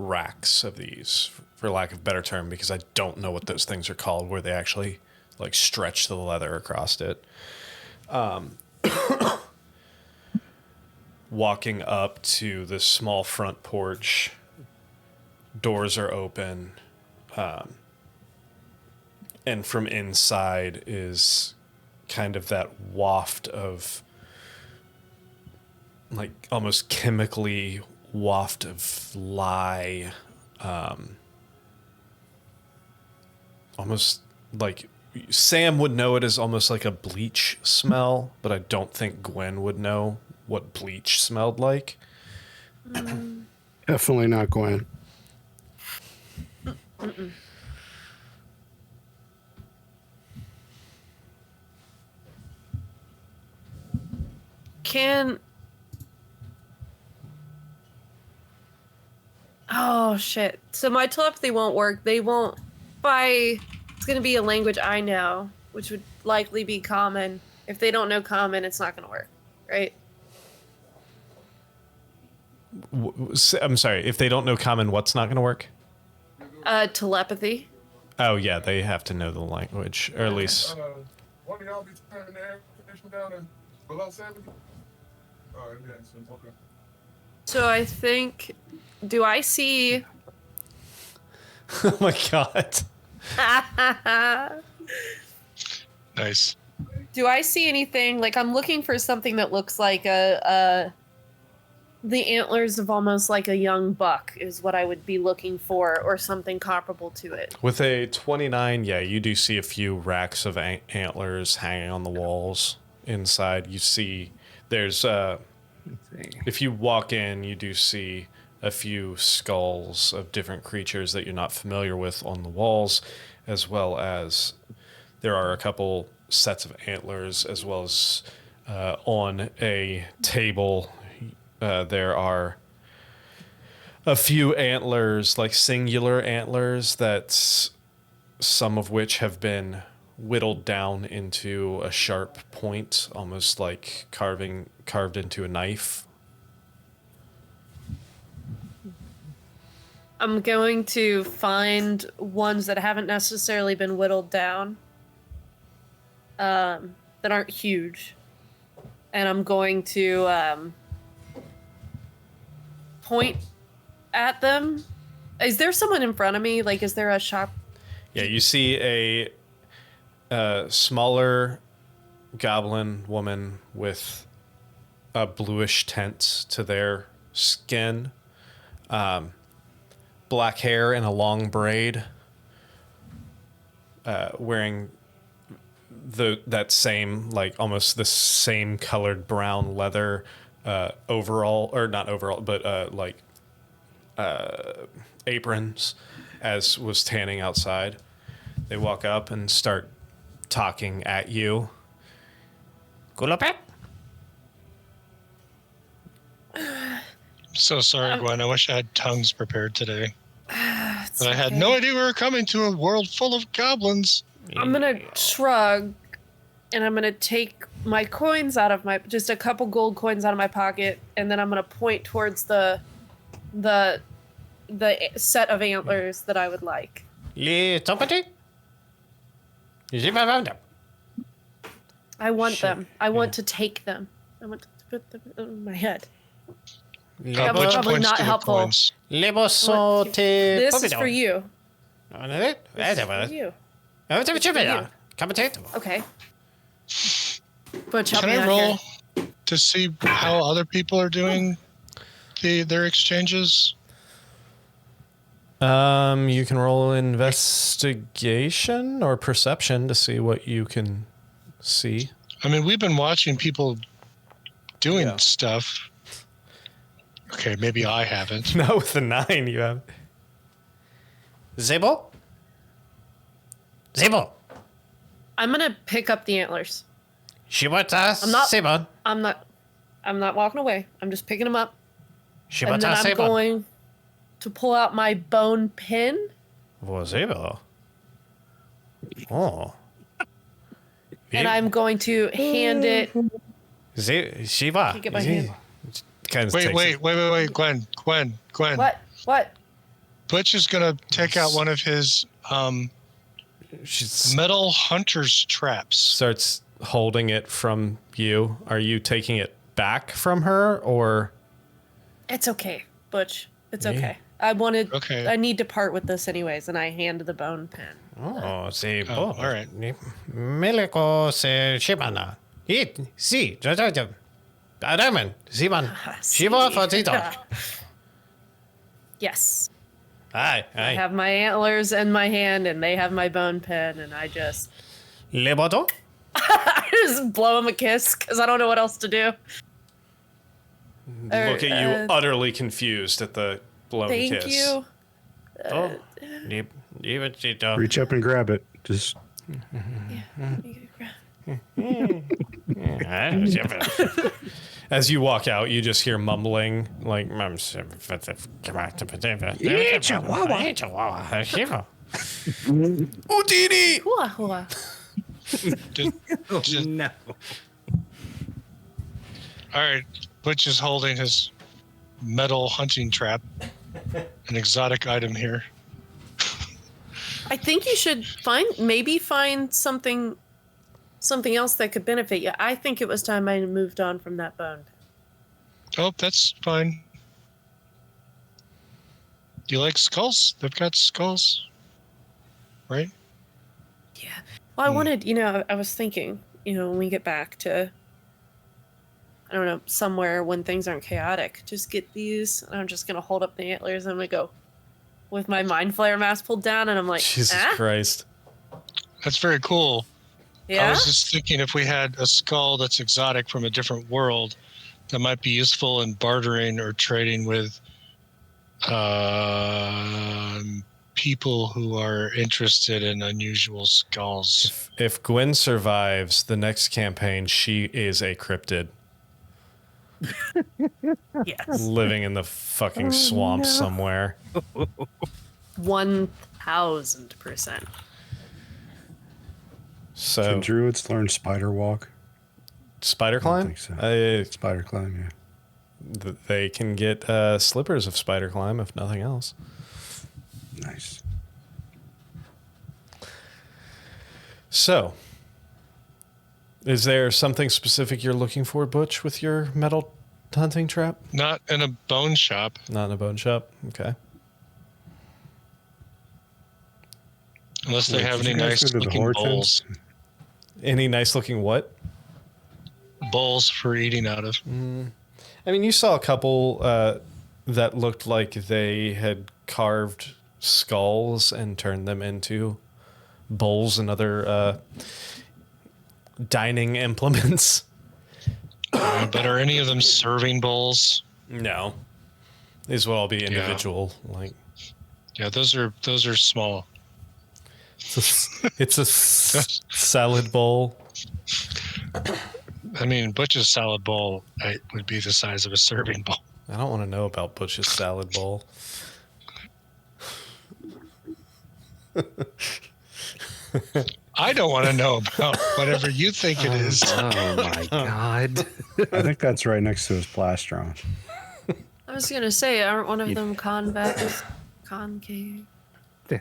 racks of these, for lack of a better term, because I don't know what those things are called, where they actually like stretch the leather across it. Walking up to this small front porch, doors are open, and from inside is kind of that waft of like almost chemically waft of lye, almost like Sam would know it as almost like a bleach smell, but I don't think Gwen would know what bleach smelled like. Definitely not Gwen. Can. Oh shit! So my telepathy won't work. They won't. It's gonna be a language I know, which would likely be common. If they don't know common, it's not gonna work, right? I'm sorry, if they don't know common, what's not going to work? Telepathy. Oh yeah, they have to know the language, or at least One of y'all be turning the air conditioner down and below 70? Oh, yeah, okay. So I think. Do I see? oh my god. Nice. Do I see anything like I'm looking for something that looks like the antlers of almost like a young buck is what I would be looking for, or something comparable to it. With a 29, yeah, you do see a few racks of antlers hanging on the walls. Inside, you see there's if you walk in, you do see a few skulls of different creatures that you're not familiar with on the walls, as well as there are a couple sets of antlers, as well as on a table there are a few antlers, like singular antlers, that some of which have been whittled down into a sharp point, almost like carved into a knife. I'm going to find ones that haven't necessarily been whittled down, that aren't huge, and I'm going to point at them. Is there someone in front of me? Like, is there a shop? Yeah, you see a smaller goblin woman with a bluish tint to their skin, black hair and a long braid, wearing that same, like almost the same colored brown leather overall, or not overall, but aprons, as was standing outside. They walk up and start talking at you. So sorry, Gwen. I wish I had tongues prepared today. It's But I had okay. no idea we were coming to a world full of goblins. I'm gonna shrug, and I'm gonna take my coins out of just a couple gold coins out of my pocket, and then I'm gonna point towards the set of antlers that I would like. I want them. I want to take them. I want to put them in my head. That was Butch probably points not to the helpful. coins. This is for you. This is for you. Okay. Butch, help Can me I out roll here. to see how other people are doing their exchanges? You can roll investigation or perception to see what you can see. I mean, we've been watching people doing Yeah. stuff. Okay, maybe I haven't. No, with the 9 you have. Zebo? Zebo. I'm gonna pick up the antlers. Shibata I'm not- Sebon. I'm not walking away. I'm just picking them up. And then Shibata I'm Sebon. going to pull out my bone pin. Zebo. Oh. And I'm going to hand it. Shiva. Get my hand. Kind of Wait, Gwen. What? Butch is gonna take out one of his She metal hunter's traps. starts holding it from you. Are you taking it back from her or? It's okay, Butch. It's Yeah. okay. Okay. I need to part with this anyways, and I hand the bone pin. Oh, Zebo. Oh, all right. Meliko se Shibana. It. Si. Adaman. Ziban. Shiva Fatito. Yes. Aye. I have my antlers in my hand, and they have my bone pin, and I just Leboto? blow him a kiss because I don't know what else to do. Look at you utterly confused at the blown Thank kiss. you. Oh. Reach up and grab it. Just As you walk out, you just hear mumbling like Udini! Hua hua. Just- No. All right, Butch is holding his metal hunting trap, an exotic item here. I think you should find something else that could benefit you. I think it was time I moved on from that bone. Oh, that's fine. Do you like skulls? They've got skulls, right? Yeah. Well, I wanted, I was thinking, when we get back to, I don't know, somewhere when things aren't chaotic, just get these. And I'm just going to hold up the antlers and I'm going to go with my mind flare mask pulled down. And I'm like, Jesus ah? Christ. That's very cool. I Yeah. was just thinking if we had a skull that's exotic from a different world that might be useful in bartering or trading with people who are interested in unusual skulls. If Gwen survives the next campaign, she is a cryptid Yes. living in the fucking swamp somewhere. 1000%. So can druids learn spider walk? spider climb? think so. Spider climb, yeah. They can get slippers of spider climb if nothing else. Nice. So, is there something specific you're looking for, Butch, with your metal hunting trap? Not in a bone shop. Not in a bone shop. Okay. Unless they Wait, have did any you guys nice go to the looking horde bowls. fence? Any nice looking what? Bowls for eating out of. I mean, you saw a couple that looked like they had carved skulls and turned them into bowls and other dining implements. But are any of them serving bowls? No. These will all be individual. Like Yeah, those are small. it's a salad bowl. I mean, Butch's salad bowl would be the size of a serving bowl. I don't want to know about Butch's salad bowl. I don't want to know about whatever you think it is. Oh my god. I think that's right next to his plastron. I was gonna say, aren't one of them convex, concave?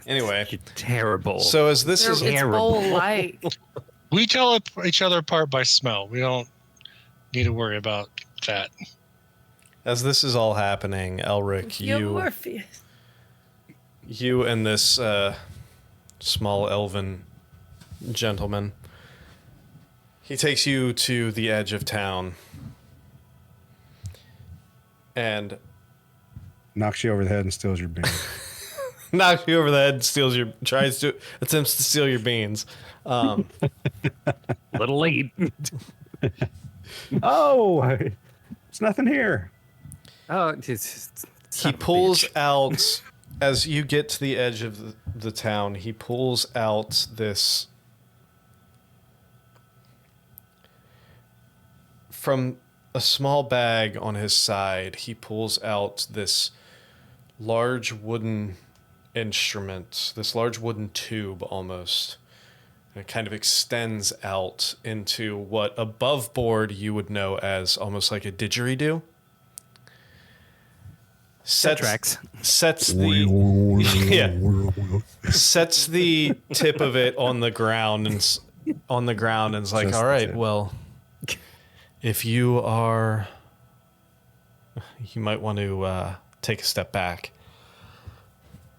Anyway, You're terrible. so as this They're- is it's bowl-like. We tell each other apart by smell. We don't need to worry about that. as this is all happening, Elric, You're Morpheus. you and this small elven gentleman, he takes you to the edge of town and Knocks you over the head and steals your beans. knocks you over the head, attempts to steal your beans. A little late. Oh, it's nothing here. Oh, He pulls out, as you get to the edge of the town, he pulls out this, from a small bag on his side, he pulls out this large wooden instrument, this large wooden tube almost. And it kind of extends out into what above board you would know as almost like a didgeridoo. tracks. Sets the sets the tip of it on the ground and is like, Just all the right, tip. well, if you might want to take a step back.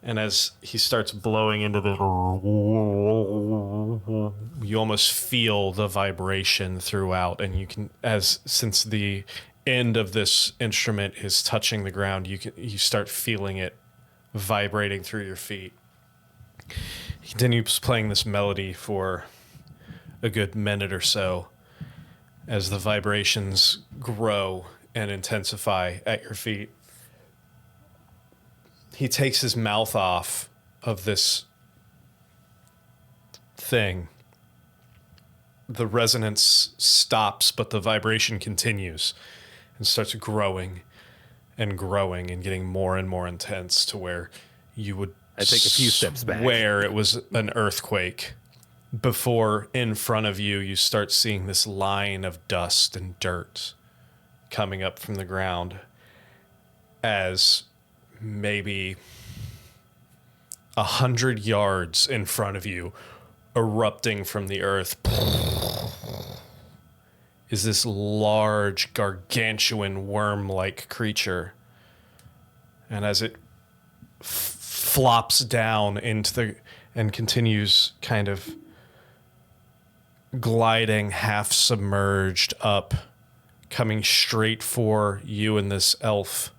And as he starts blowing into the, you almost feel the vibration throughout, and you can, since the end of this instrument is touching the ground, you start feeling it vibrating through your feet. He continues playing this melody for a good minute or so as the vibrations grow and intensify at your feet. He takes his mouth off of this thing. The resonance stops, but the vibration continues and starts growing and growing and getting more and more intense to where you would I take a few steps back. swear it was an earthquake. Before in front of you, you start seeing this line of dust and dirt coming up from the ground as maybe 100 yards in front of you, erupting from the earth, is this large, gargantuan worm-like creature. And as it flops down into the, and continues kind of gliding half submerged up, coming straight for you and this elf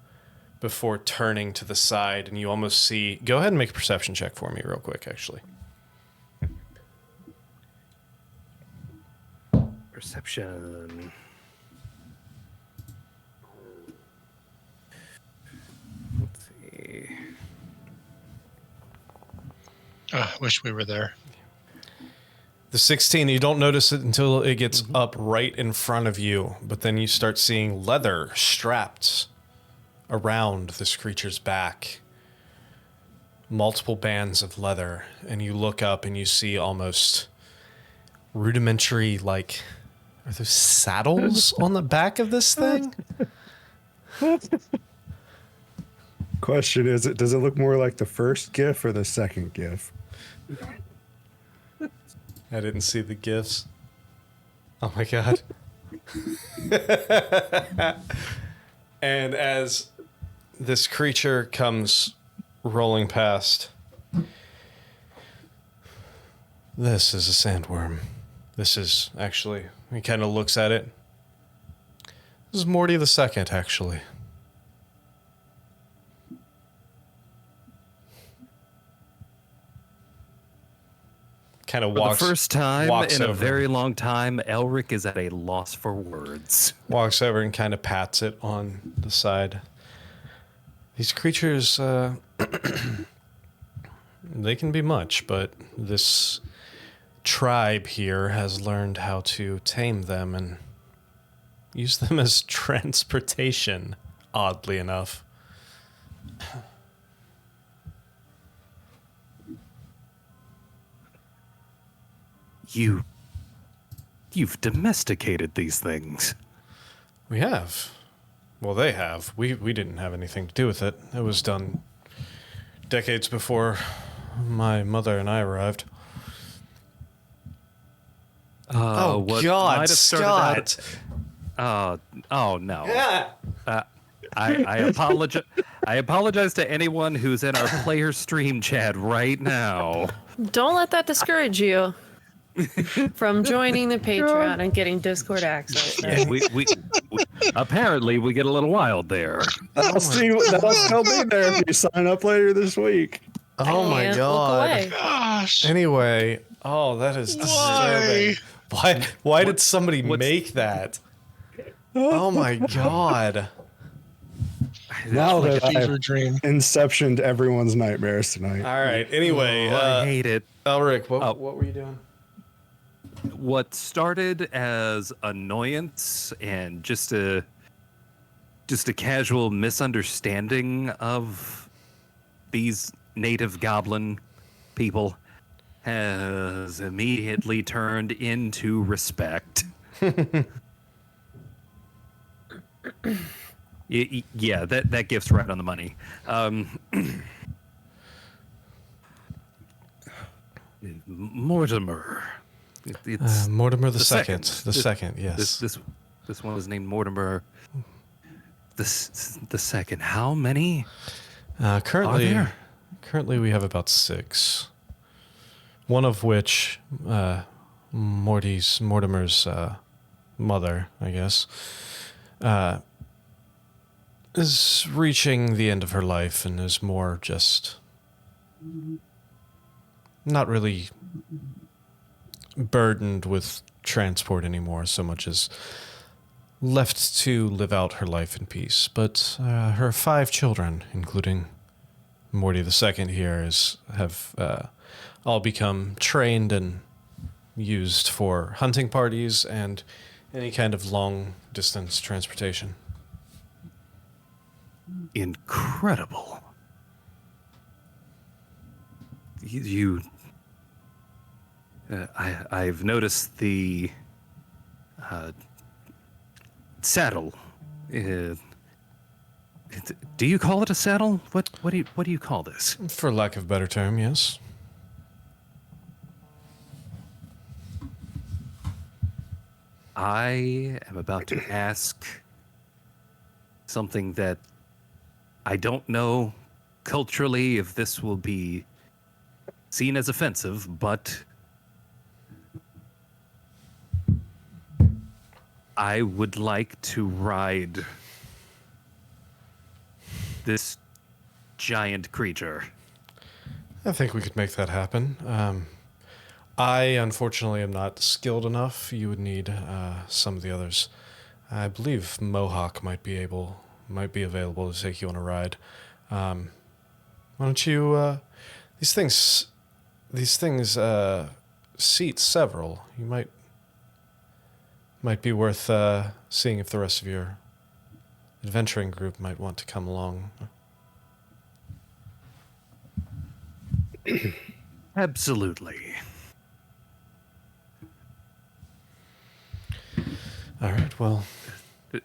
before turning to the side, and you almost see, go ahead and make a perception check for me real quick, actually. Perception. Let's see. I wish we were there. The 16, you don't notice it until it gets up right in front of you, but then you start seeing leather strapped around this creature's back. Multiple bands of leather, and you look up and you see almost rudimentary, like, are there saddles on the back of this thing? Question is, does it look more like the first GIF or the second GIF? I didn't see the gifs. Oh my god. And as this creature comes rolling past, this is a sandworm. This is actually, he kind of looks at it. This is Morty the Second, actually. Kind of For walks. the first time walks in a over. very long time, Elric is at a loss for words. Walks over and kind of pats it on the side. These creatures, they can be much, but this tribe here has learned how to tame them and use them as transportation. oddly enough. You've domesticated these things. We have. Well, they have. We didn't have anything to do with it. It was done decades before my mother and I arrived. What God, might have started Scott! oh no. I apologize. I apologize to anyone who's in our player stream chat right now. Don't let that discourage you from joining the Patreon and getting Discord access. Yeah, we apparently we get a little wild there. That'll still be there if you sign up later this week. Oh my Can't look God! away. Gosh. Anyway, oh, that is disturbing. Why did somebody make that? Oh my God! Now Like that a fever I've dream. inceptioned everyone's nightmares tonight. All right. Anyway, I hate it. Elric, what were you doing? What started as annoyance and just a casual misunderstanding of these native goblin people has immediately turned into respect. Yeah, that gift's right on the money. Mortimer. It's Mortimer the second. second. The second, yes. This one was named Mortimer. The second. How many? Currently, Are there? currently we have about 6. One of which, Mortimer's mother, I guess, is reaching the end of her life and is more just not really burdened with transport anymore so much as left to live out her life in peace. But her 5 children, including Morty the second here, have all become trained and used for hunting parties and any kind of long distance transportation. Incredible. I've noticed the saddle. Do you call it a saddle? What do you call this? For lack of a better term, yes. I am about to ask something that I don't know culturally if this will be seen as offensive, but I would like to ride this giant creature. I think we could make that happen. I unfortunately am not skilled enough. You would need some of the others. I believe Mohawk might be available to take you on a ride. Why don't you? These things seat several. You might be worth seeing if the rest of your adventuring group might want to come along. Absolutely. All right. Well,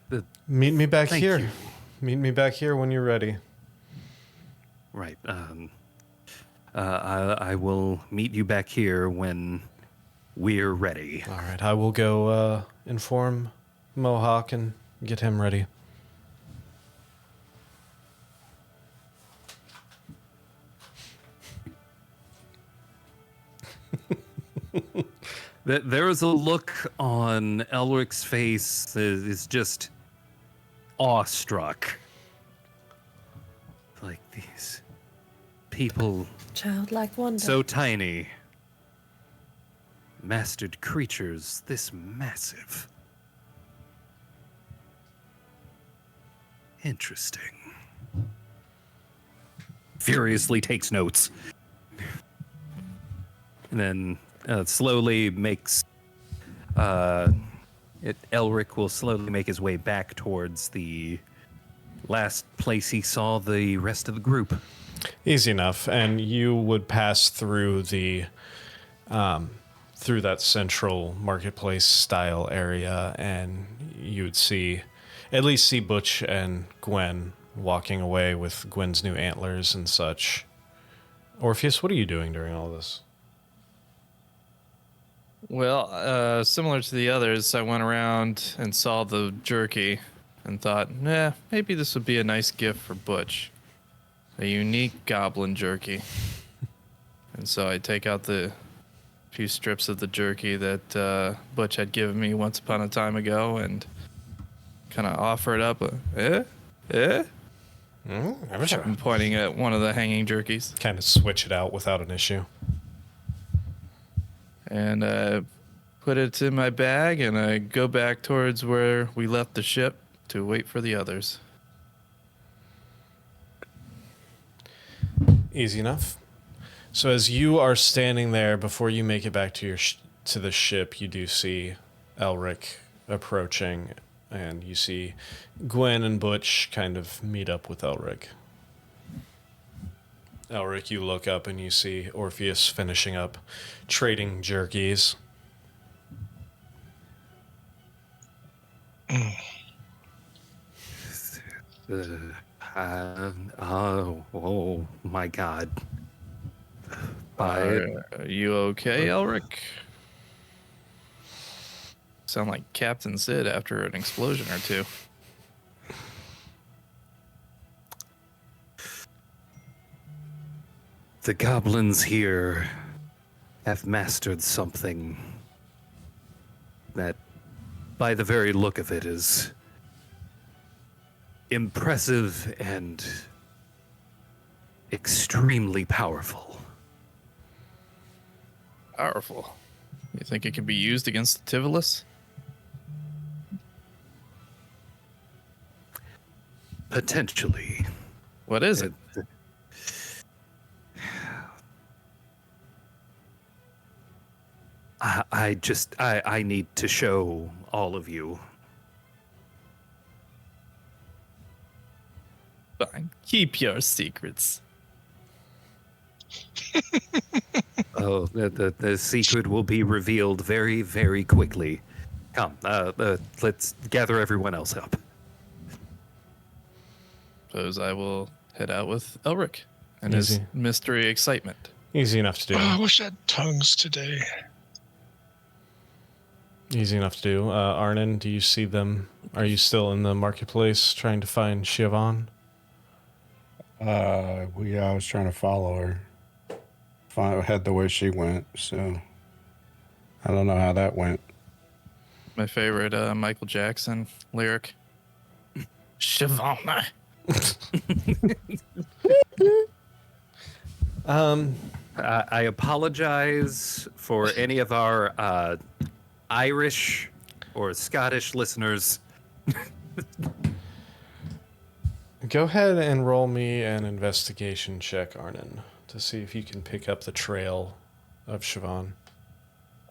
The meet me back Thank here. you. Meet me back here when you're ready. Right. I will meet you back here when we're ready. All right. I will go inform Mohawk and get him ready. There is a look on Elric's face that is just awestruck. Like these people Childlike wonder. so tiny, mastered creatures this massive. Interesting. Furiously takes notes. And then slowly makes Elric will slowly make his way back towards the last place he saw the rest of the group. Easy enough. And you would pass through through that central marketplace style area, and you would at least see Butch and Gwen walking away with Gwen's new antlers and such. Orpheus, what are you doing during all this? Well, similar to the others, I went around and saw the jerky and thought, maybe this would be a nice gift for Butch. A unique goblin jerky. And so I take out the few strips of the jerky that Butch had given me once upon a time ago and kind of offer it up. I'm pointing at one of the hanging jerkies. Kind of switch it out without an issue. And put it in my bag, and I go back towards where we left the ship to wait for the others. Easy enough. So as you are standing there, before you make it back to your to the ship, you do see Elric approaching, and you see Gwen and Butch kind of meet up with Elric. Elric, you look up and you see Orpheus finishing up trading jerkies. Oh my God. Are you okay, Elric? Sound like Captain Sid after an explosion or two. The goblins here have mastered something that, by the very look of it, is impressive and extremely powerful. Powerful. You think it could be used against the Titivilus? Potentially. What is it? I need to show all of you. Fine. Keep your secrets. Oh, the secret will be revealed very, very quickly. Come, let's gather everyone else up. Suppose I will head out with Elric and his Easy. mystery excitement. Easy enough to do. Oh, I wish I had tongues today. Easy enough to do. Arnon, do you see them? Are you still in the marketplace trying to find Siobhan? I was trying to follow her. Head the way she went, so I don't know how that went. My favorite Michael Jackson lyric. Shavana. I apologize for any of our Irish or Scottish listeners. Go ahead and roll me an investigation check, Arnon, to see if you can pick up the trail of Siobhan.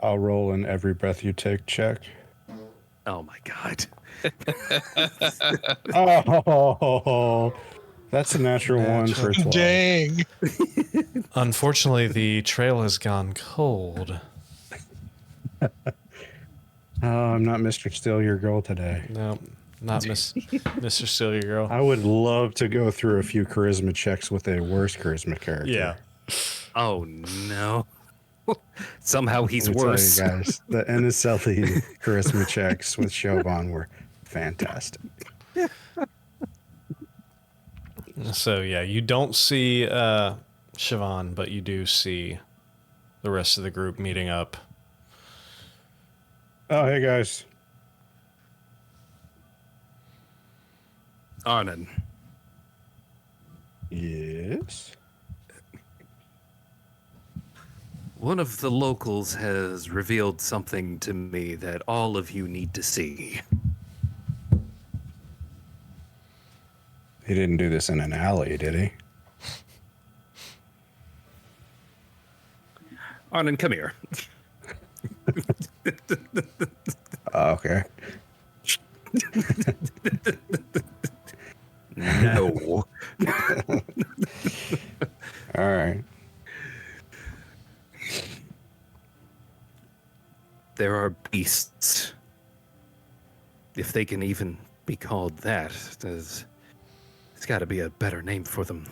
I'll roll in every breath you take check. Oh my God. Oh, that's a natural one for 12. Dang. Unfortunately, the trail has gone cold. Oh, I'm not Mr. Steal Your Girl today. No, not Mr. Steal Your Girl. I would love to go through a few charisma checks with a worse charisma character. Yeah. Oh no. Somehow he's Let me tell worse. you guys, the NSLE charisma checks with Siobhan were fantastic. So, yeah, you don't see Siobhan, but you do see the rest of the group meeting up. Oh, hey guys. Arnon, Yes. one of the locals has revealed something to me that all of you need to see. He didn't do this in an alley, did he? Arnon, come here. Oh, okay. No. All right. There are beasts, if they can even be called that. There's got to be a better name for them.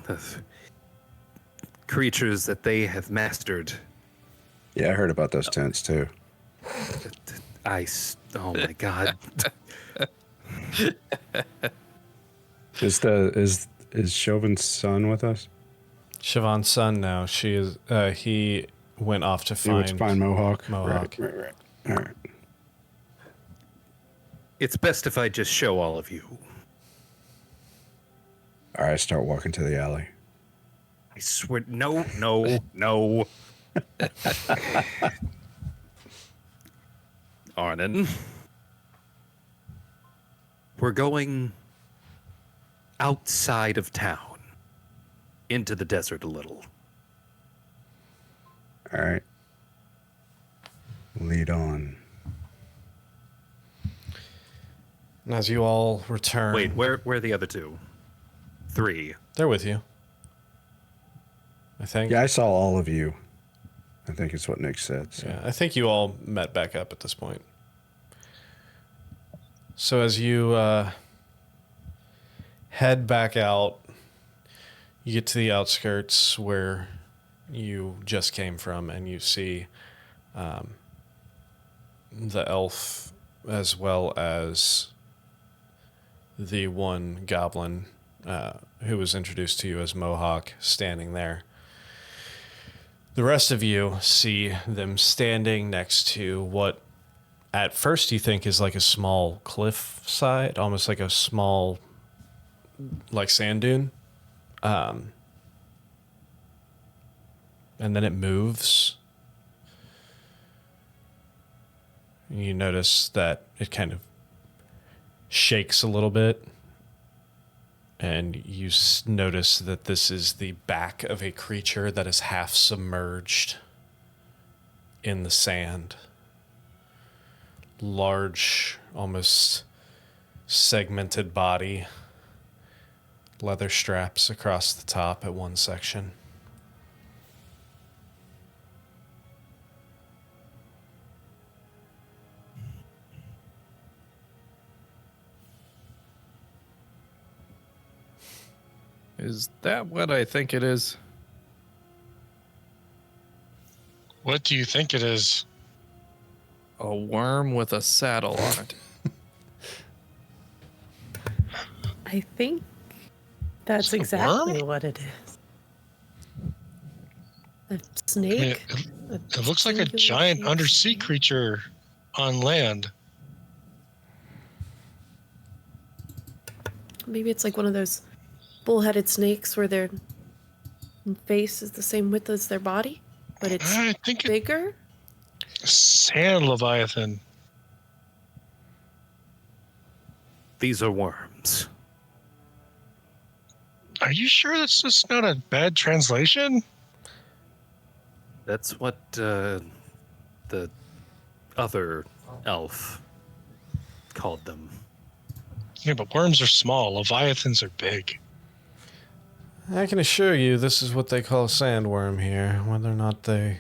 Creatures that they have mastered. Yeah, I heard about those tents too. Oh my god. Is Chauvin's son with us? Siobhan's son now. She is. He went off to He went find to find Mohawk. Mohawk. Right. All right. It's best if I just show all of you. All right. Start walking to the alley. I swear, no. Arnon. We're going outside of town, into the desert a little. All right. Lead on. And as you all return, Wait, where are the other two? 3. they're with you. I think. Yeah, I saw all of you. I think it's what Nick said. So. Yeah, I think you all met back up at this point. So as you head back out, you get to the outskirts where you just came from, and you see the elf as well as the one goblin who was introduced to you as Mohawk standing there. The rest of you see them standing next to what at first you think is like a small cliff side, almost like a small like sand dune. And then it moves. You notice that it kind of shakes a little bit. And you notice that this is the back of a creature that is half submerged in the sand. Large, almost segmented body. Leather straps across the top at one section. Is that what I think it is? What do you think it is? A worm with a saddle on it. I think that's It's a exactly worm? what it is. A I mean, snake. it looks like a giant undersea creature on land. Maybe it's like one of those bull-headed snakes where their face is the same width as their body, but it's I think it's bigger. sand leviathan. These are worms. Are you sure that's just not a bad translation? That's what the other elf called them. Yeah, but worms are small. Leviathans are big. I can assure you this is what they call a sandworm here, whether or not they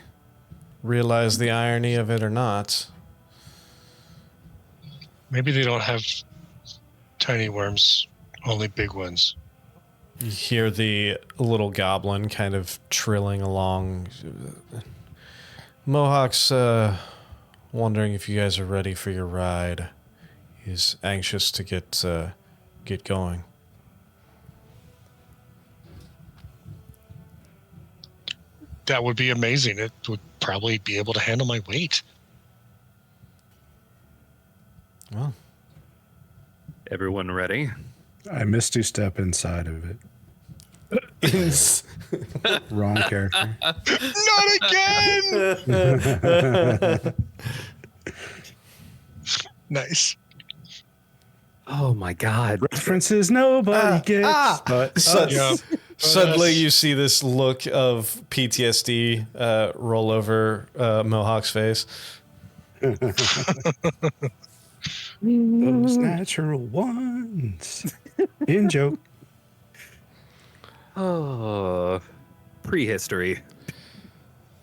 realize the irony of it or not. Maybe they don't have tiny worms, only big ones. You hear the little goblin kind of trilling along. Mohawk's wondering if you guys are ready for your ride. He's anxious to get going. That would be amazing. It would probably be able to handle my weight. Well, Everyone ready? I missed you step inside of it. Wrong character. Not again! Nice. Oh my god. References nobody gets. But Yeah. Suddenly you see this look of PTSD roll over Mohawk's face. those natural ones. In joke. Oh, prehistory.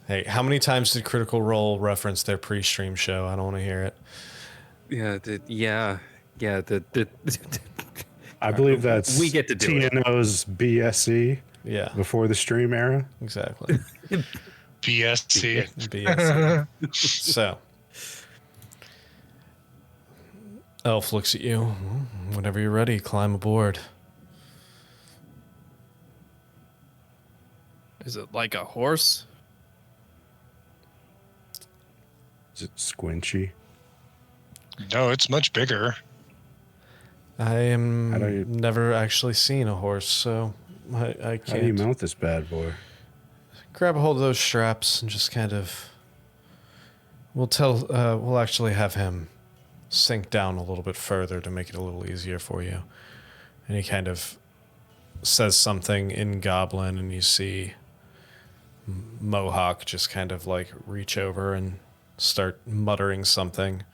Hey, how many times did Critical Role reference their pre-stream show? I don't want to hear it. Yeah. I believe that's We get to do it. TNO's BSE Yeah, before the stream era. exactly. BSC. BS. So, Elf looks at you. Whenever you're ready, climb aboard. Is it like a horse? Is it squinchy? No, it's much bigger. I How do you- am never actually seen a horse, so I How do you can't. mount this bad boy? Grab a hold of those straps and just kind of. We'll actually have him sink down a little bit further to make it a little easier for you. And he kind of says something in Goblin, and you see Mohawk just kind of like reach over and start muttering something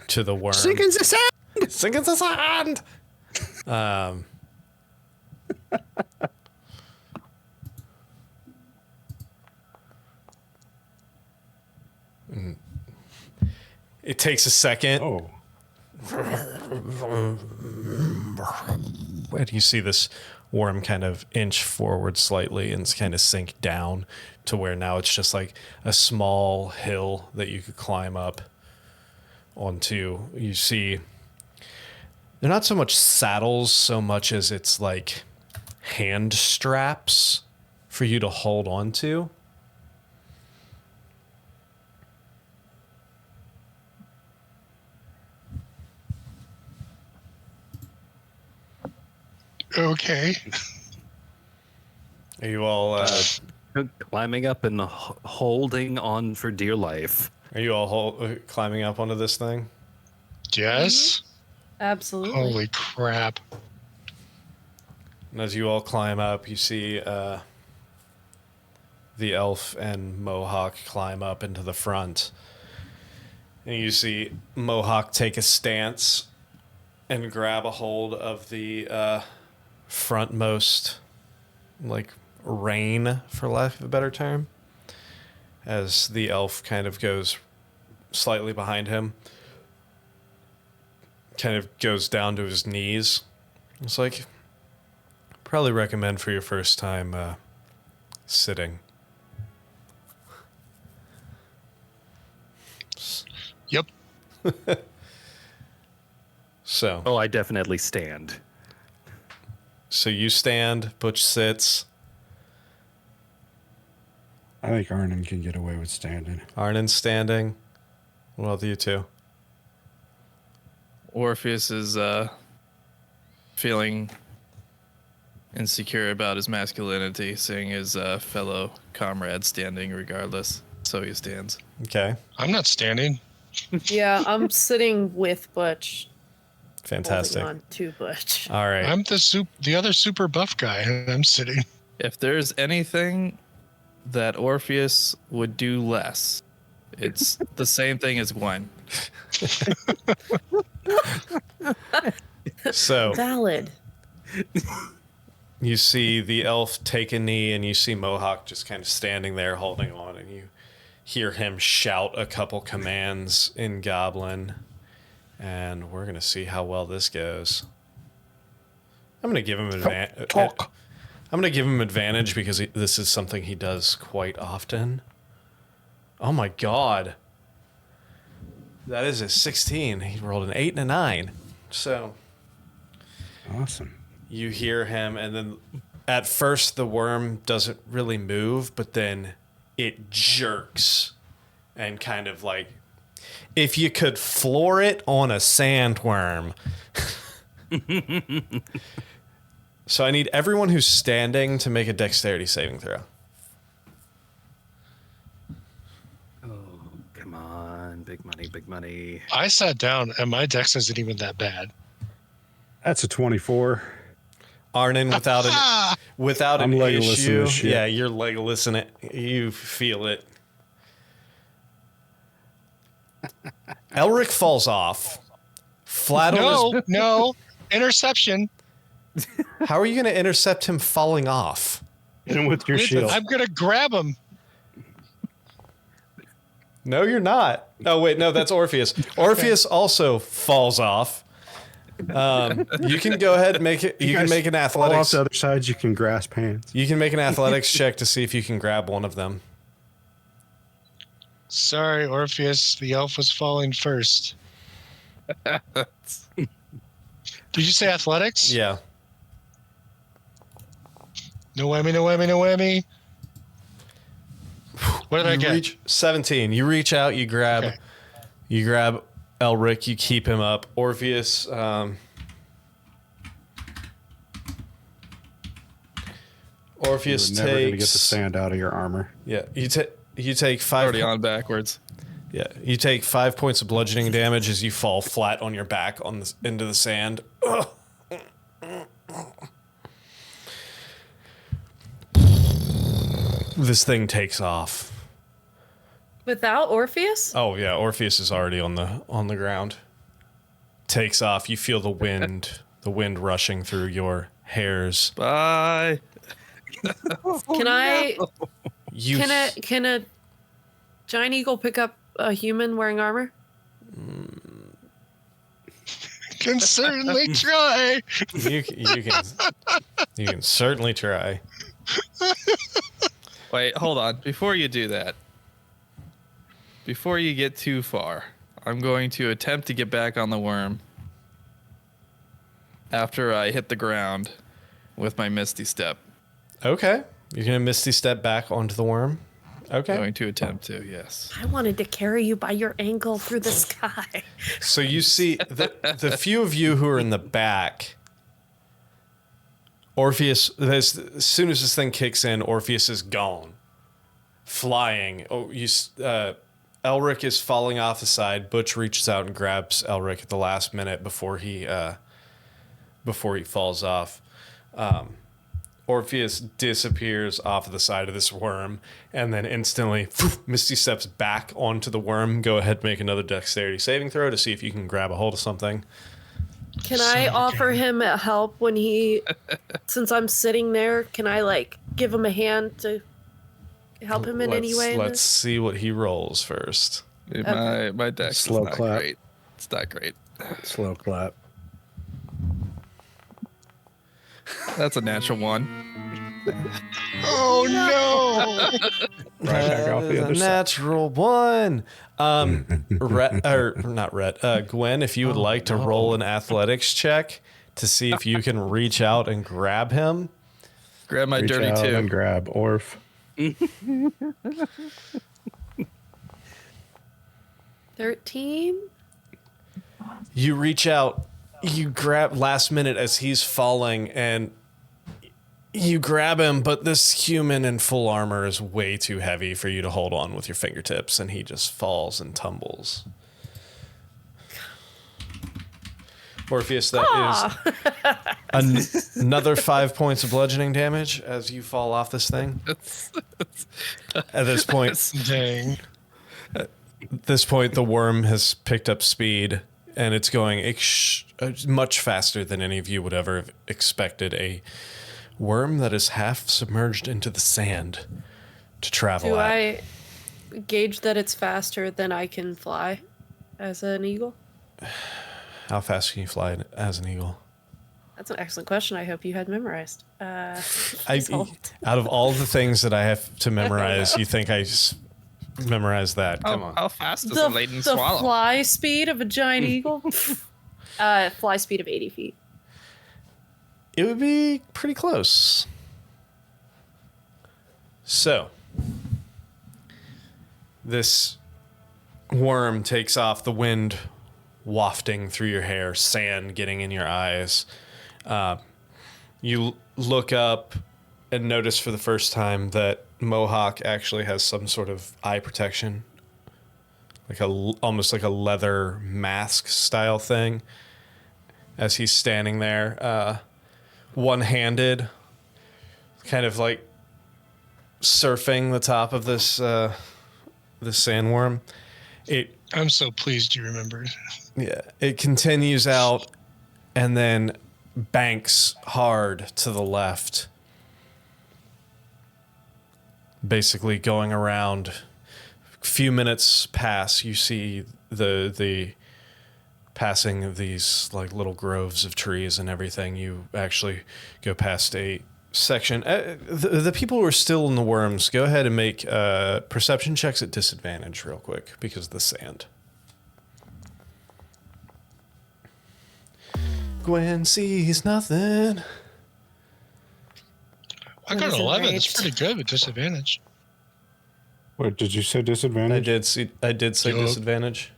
to the worm. Sink in the sand! Sink in the sand! It takes a second. Oh, And you see this worm kind of inch forward slightly and kind of sink down to where now it's just like a small hill that you could climb up onto. You see, they're not so much saddles so much as it's like hand straps for you to hold on to. Okay. Are you all Climbing up and holding on for dear life. climbing up onto this thing? Yes. Absolutely. Holy crap. And as you all climb up, you see the elf and Mohawk climb up into the front. And you see Mohawk take a stance and grab a hold of the frontmost, like, rein, for lack of a better term, as the elf kind of goes slightly behind him, kind of goes down to his knees. It's like, probably recommend for your first time sitting. Yep. So, Oh, I definitely stand. so you stand, Butch sits, I think Arnon can get away with standing. Arnon's standing. What about you two? Orpheus is feeling insecure about his masculinity, seeing his fellow comrade standing regardless. So he stands. Okay, I'm not standing. Yeah, I'm sitting with Butch. fantastic. Holding on to Butch. All right. I'm the other super buff guy, and I'm sitting. If there's anything that Orpheus would do less, it's the same thing as Gwen. So Valid. you see the elf take a knee, and you see Mohawk just kind of standing there holding on, and you hear him shout a couple commands in Goblin, and we're gonna see how well this goes. I'm gonna give him advantage. Talk. I'm gonna give him advantage because this is something he does quite often. Oh my god, that is a 16. He rolled an 8 and a 9. So Awesome. you hear him, and then at first the worm doesn't really move, but then it jerks and kind of like, if you could floor it on a sandworm. So I need everyone who's standing to make a dexterity saving throw. Oh, come on. Big money, big money. I sat down, and my dex isn't even that bad. That's a 24. Arnon, without I'm an Legolas in issue, this shit. yeah, you're Legolas in it. You feel it. Elric falls off, flat on his. No, interception. How are you going to intercept him falling off? Hit him with your shield. I'm gonna grab him. No, you're not. Oh, wait, no, that's Orpheus. Orpheus also falls off. You can go ahead and make it. You can make an Fall off athletics. the other side, you can grasp hands. You can make an athletics check to see if you can grab one of them. Sorry, Orpheus. The elf was falling first. Did you say athletics? Yeah. No whammy, no whammy, no whammy. What did I get? Reach 17. You reach out. You grab. Okay. You grab Elric. You keep him up. Orpheus. Orpheus You're never gonna get the takes. sand out of your armor. Yeah. You take 5. Already on backwards. Yeah, you take 5 points of bludgeoning damage as you fall flat on your back into the sand. Ugh. This thing takes off. Without Orpheus? Oh yeah, Orpheus is already on the ground. Takes off. You feel the wind rushing through your hairs. Bye. Can I? You Can a giant eagle pick up a human wearing armor? Can certainly try. you can certainly try. Wait, hold on. Before you do that, before you get too far, I'm going to attempt to get back on the worm after I hit the ground with my Misty Step. Okay, you're gonna misty step back onto the worm. Okay. Going to attempt to, yes. I wanted to carry you by your ankle through the sky. So you see the few of you who are in the back. Orpheus, as soon as this thing kicks in, Orpheus is gone, flying. Elric is falling off the side. Butch reaches out and grabs Elric at the last minute before he falls off. Orpheus disappears off of the side of this worm, and then instantly, Misty steps back onto the worm. Go ahead and make another dexterity saving throw to see if you can grab a hold of something. Can I offer him help when he, since I'm sitting there, can I give him a hand to help him in any way? Let's see what he rolls first. Dude, Okay. my dex Slow is not clap. great. It's not great. Slow clap. That's a natural 1. Oh no! Right back off the other side. Natural 1. Gwen, if you would like to roll an athletics check to see if you can reach out and grab him. Grab my Reach dirty out 2. and grab Orf. 13? You reach out, you grab last minute as he's falling, and you grab him, but this human in full armor is way too heavy for you to hold on with your fingertips, and he just falls and tumbles. Orpheus, that is another 5 points of bludgeoning damage as you fall off this thing. At this point, Dang. the worm has picked up speed, and it's going much faster than any of you would ever have expected a worm that is half submerged into the sand to travel Do at. I gauge that it's faster than I can fly as an eagle? How fast can you fly as an eagle? That's an excellent question. I hope you had memorized. Out Result. of all the things that I have to memorize, you think I just memorized that? Come on. How fast does a laden the swallow? fly speed of a giant eagle? Fly speed of 80 feet. It would be pretty close. So, this worm takes off, the wind wafting through your hair, sand getting in your eyes. You look up and notice for the first time that Mohawk actually has some sort of eye protection, almost like a leather mask style thing. As he's standing there, one-handed, kind of like surfing the top of this sandworm. I'm so pleased you remembered. Yeah, it continues out, and then banks hard to the left. Basically going around. A few minutes pass, you see the passing of these like little groves of trees and everything. You actually go past a section. The people who are still in the worms, go ahead and make perception checks at disadvantage real quick because of the sand. Gwen sees nothing. I got an 11. It's pretty good with disadvantage. What did you say? Disadvantage? I did say Yup. disadvantage.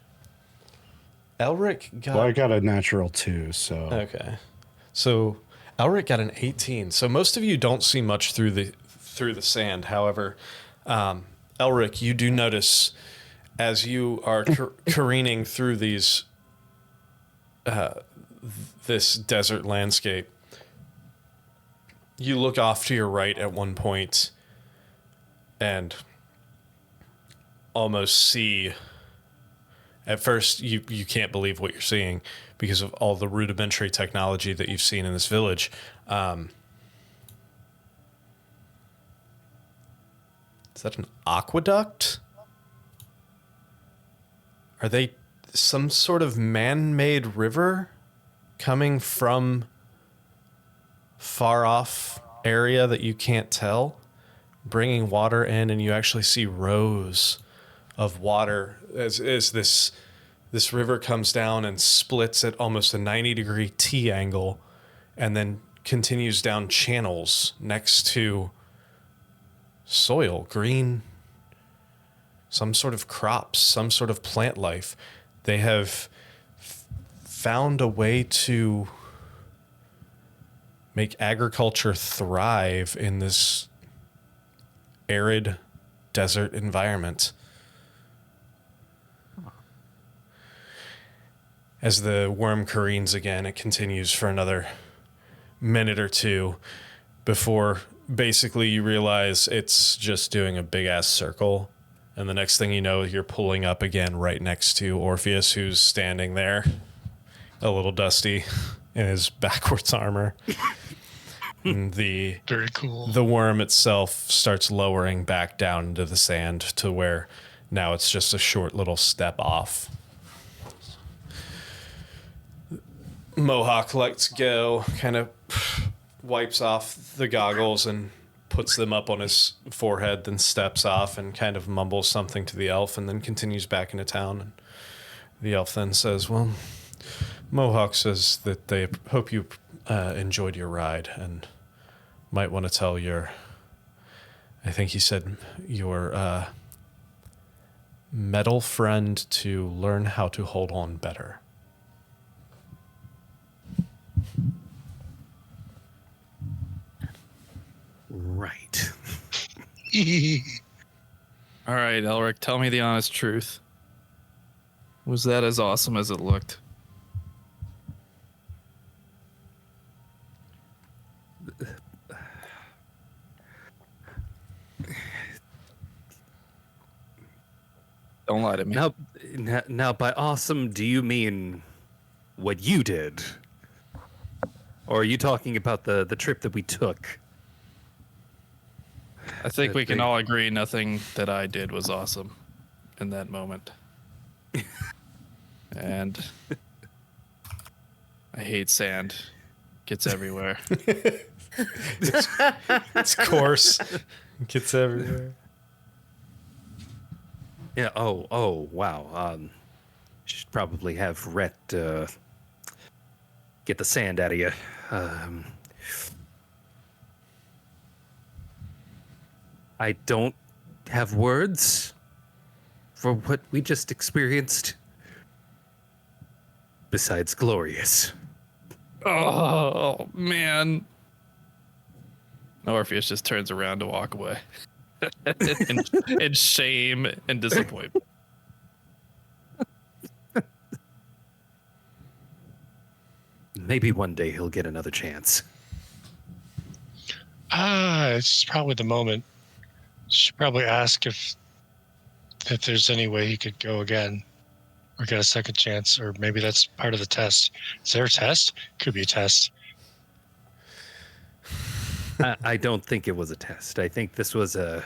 Elric got. Well, I got a natural 2, so Okay, so Elric got an 18. So most of you don't see much through the sand. However, Elric, you do notice as you are careening through these this desert landscape. You look off to your right at one point and almost see. At first, you can't believe what you're seeing because of all the rudimentary technology that you've seen in this village. Is that an aqueduct? Are they some sort of man-made river coming from far off area that you can't tell, bringing water in, and you actually see rows of water as this river comes down and splits at almost a 90-degree T angle and then continues down channels next to soil, green, some sort of crops, some sort of plant life. They have found a way to make agriculture thrive in this arid desert environment. As the worm careens again, it continues for another minute or two before basically you realize it's just doing a big ass circle. And the next thing you know, you're pulling up again right next to Orpheus, who's standing there, a little dusty in his backwards armor. And Very cool. the worm itself starts lowering back down into the sand to where now it's just a short little step off. Mohawk lets go, kind of wipes off the goggles and puts them up on his forehead, then steps off and kind of mumbles something to the elf and then continues back into town. And the elf then says, well, Mohawk says that they hope you enjoyed your ride and might want to tell I think he said, your metal friend to learn how to hold on better. Right. All right, Elric, tell me the honest truth. Was that as awesome as it looked? Don't lie to me. Now, by awesome, do you mean what you did? Or are you talking about the trip that we took? I think we can all agree nothing that I did was awesome in that moment. And I hate sand. Gets everywhere. It's coarse. Gets everywhere. Yeah. Oh, wow. Should probably have Rhett get the sand out of you. I don't have words for what we just experienced. Besides glorious. Oh, man. Orpheus just turns around to walk away. in shame and disappointment. Maybe one day he'll get another chance. It's probably the moment. Should probably ask if there's any way he could go again or get a second chance, or maybe that's part of the test. Is there a test? Could be a test. I don't think it was a test. I think this was a.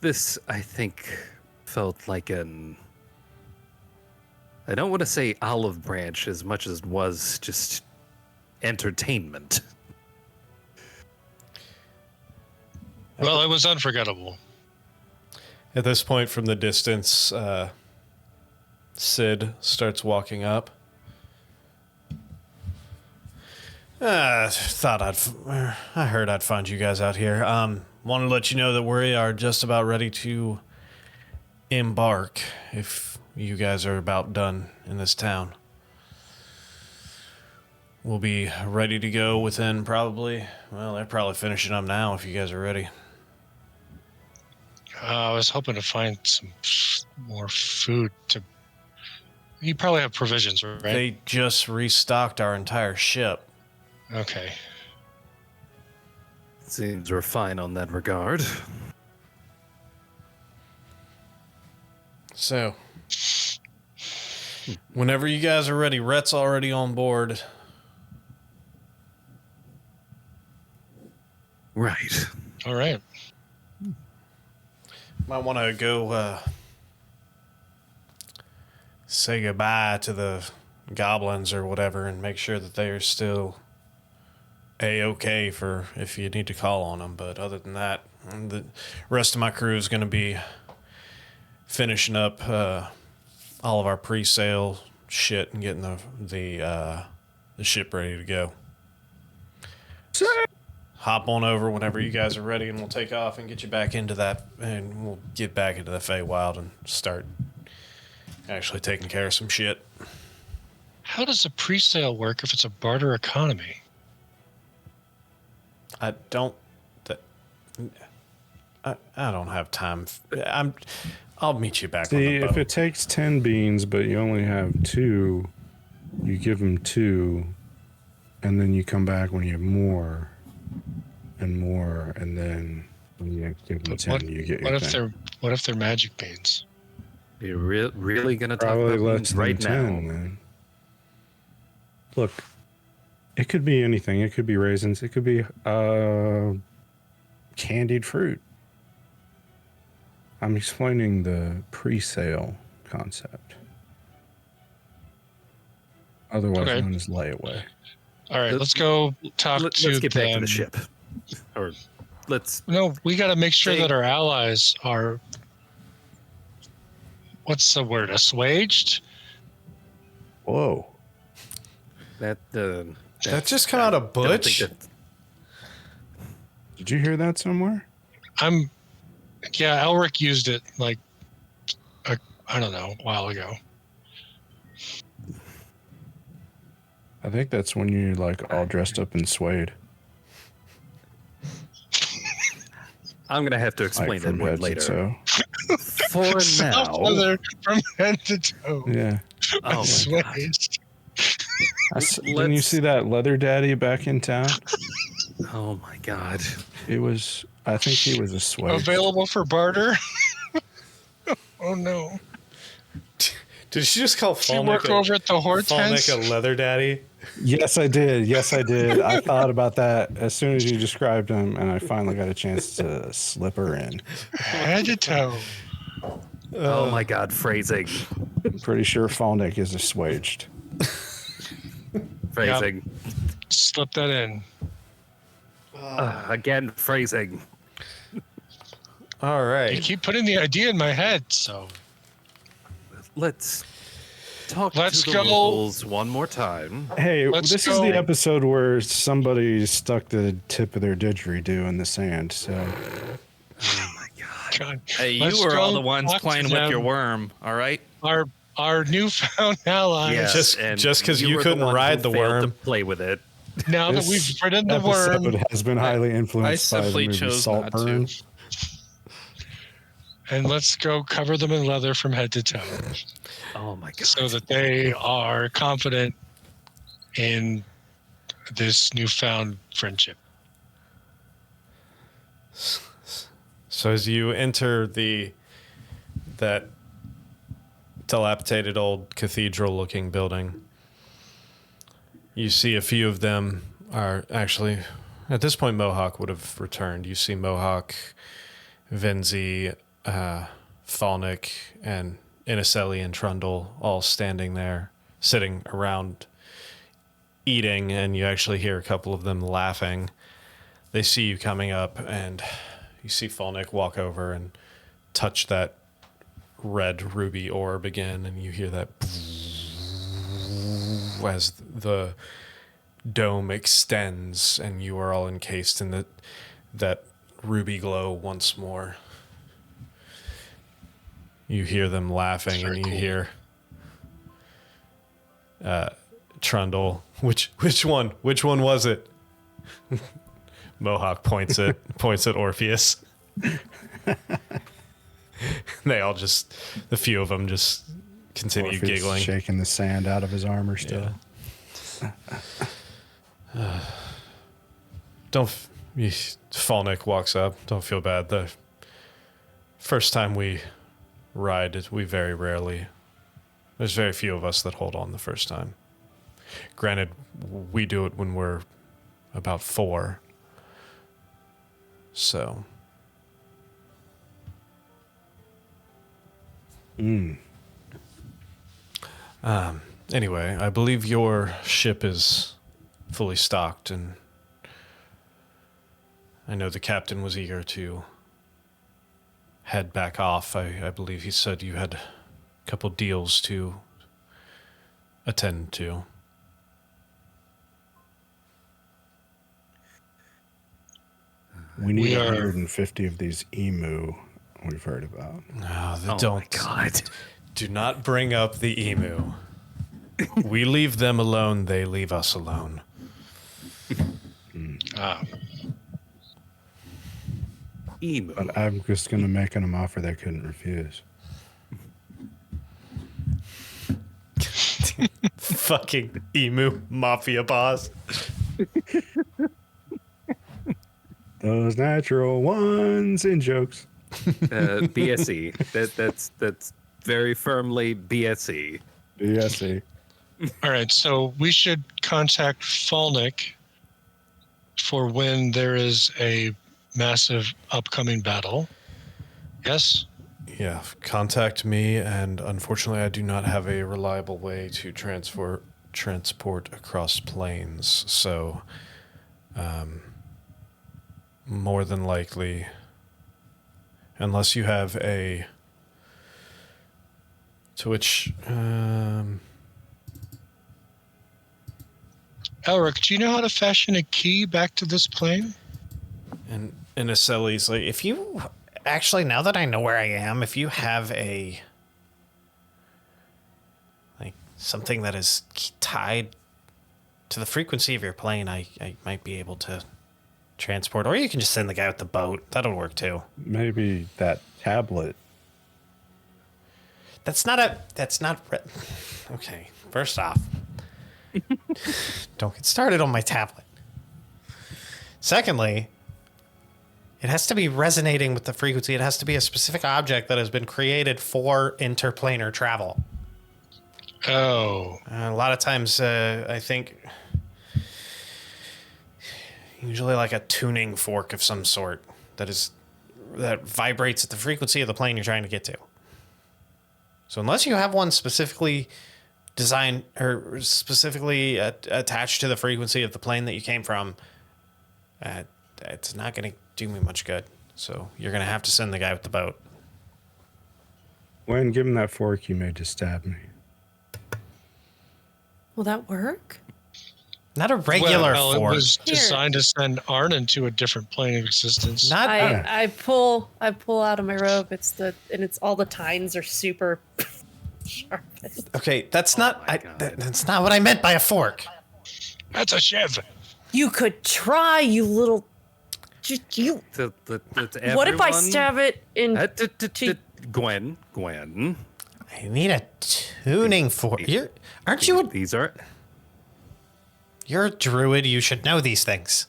This, I think, felt like an. I don't want to say olive branch as much as it was just entertainment. Well, it was unforgettable. At this point, from the distance, Sid starts walking up. I heard I'd find you guys out here. Want to let you know that we are just about ready to embark if you guys are about done in this town. We'll be ready to go within they're probably finishing up now if you guys are ready. I was hoping to find some more food to. You probably have provisions, right? They just restocked our entire ship. Okay. Seems we're fine on that regard. So, whenever you guys are ready, Rhett's already on board. Right. All right. Might want to go say goodbye to the goblins or whatever and make sure that they are still A-okay for if you need to call on them. But other than that, the rest of my crew is going to be finishing up all of our pre-sale shit and getting the ship ready to go. Hop on over whenever you guys are ready, and we'll take off and get you back into that, and we'll get back into the Feywild and start actually taking care of some shit. How does a pre-sale work if it's a barter economy? I don't have time. I'll meet you back on the See, boat. if it takes 10 beans, but you only have 2, you give them 2, and then you come back when you have more and more, and then when you give them 10, you get your thing. What if they're magic beans? You're really gonna talk Probably about less beans than right 10, now? man. Look, it could be anything. It could be raisins. It could be candied fruit. I'm explaining the pre-sale concept, otherwise Okay. known as layaway. All right, let's go talk Let's to get back to them. the ship. Or let's. No, we got to make sure They- that our allies are. What's the word? Assuaged? Whoa. That just come out of Don't think Butch? that, Did you hear that somewhere? Yeah, Elric used it like, I don't know, a while ago. I think that's when you're like all dressed up in suede. I'm gonna have to explain Like that from one head to later. toe. For Soft now. leather from head to toe. Yeah. Oh my god. Assuaged. Didn't you see that leather daddy back in town? Oh my god. It was, I think he was a suede. Available for barter? Oh no. Did she just call Did you work over at the Hortense? a leather daddy? Yes, I did. Yes, I did. I thought about that as soon as you described him, and I finally got a chance to slip her in. Head to toe. Oh my god, phrasing. I'm pretty sure Falnick is assuaged. Phrasing. Slip that in. Again, phrasing. All You right. keep putting the idea in my head, so Let's talk Let's to the go. locals one more time. Hey, Let's this is go. the episode where somebody stuck the tip of their didgeridoo in the sand. So Oh my god. God. Hey, you Let's were all go the ones talk to playing with your them. worm, all right? Our newfound allies. Yes, Just 'cause you were couldn't one ride who the failed to worm. play with it. Now that this we've ridden the worm, episode has been highly influenced by the simply movie chose not to. Saltburn. and let's go cover them in leather from head to toe, Oh my god. so that they are confident in this newfound friendship. So as you enter that dilapidated old cathedral-looking building, You see a few of them are actually, at this point, Mohawk would have returned. You see Mohawk, Venzi, Falnick, and Iniseli and Trundle all standing there, sitting around eating, and you actually hear a couple of them laughing. They see you coming up, and you see Falnick walk over and touch that red ruby orb again, and you hear that as the dome extends, and you are all encased in that ruby glow once more. You hear them laughing, and you hear Trundle. Which one? Which one was it? Mohawk points at Orpheus. They all just, the few of them just continue Orpheus giggling. shaking the sand out of his armor still. Yeah. Falnick walks up. Don't feel bad. The first time we ride, we very rarely, there's very few of us that hold on the first time. Granted, we do it when we're about 4. So. Anyway, I believe your ship is fully stocked, and I know the captain was eager to head back off. I believe he said you had a couple deals to attend to. We need We are- 150 of these emu we've heard about. No, Oh my god. Do not bring up the emu. We leave them alone, they leave us alone. Emu. But I'm just going to make them an offer they couldn't refuse. Fucking emu mafia boss. Those natural ones in jokes. BSE. That's very firmly BSE. BSE. All right, so we should contact Falnick for when there is a massive upcoming battle. Yes? Yeah, contact me, and unfortunately I do not have a reliable way to transport across planes, so more than likely, unless you have a, to which Elric, do you know how to fashion a key back to this plane? and Iseli's like, If you actually, now that I know where I am, if you have a like something that is tied to the frequency of your plane, I might be able to transport, or you can just send the guy with the boat. That'll work too. Maybe that tablet. Okay, first off, don't get started on my tablet. Secondly, it has to be resonating with the frequency. It has to be a specific object that has been created for interplanar travel. Oh, A lot of times, I think, usually like a tuning fork of some sort that vibrates at the frequency of the plane you're trying to get to. So unless you have one specifically designed or specifically attached to the frequency of the plane that you came from, it's not going to do me much good. So you're going to have to send the guy with the boat. When give him that fork you made to stab me. Will that work? Not a regular well, fork. it was Here. designed to send Arnon to a different plane of existence. Not I pull out of my robe. It's all the tines are super sharp. okay. That's not. my God. That's not what I meant by a fork. That's a shiv. You could try, you little. You. What if I stab it in? Gwen. I need a tuning fork. Aren't you? These are. You're a druid. You should know these things.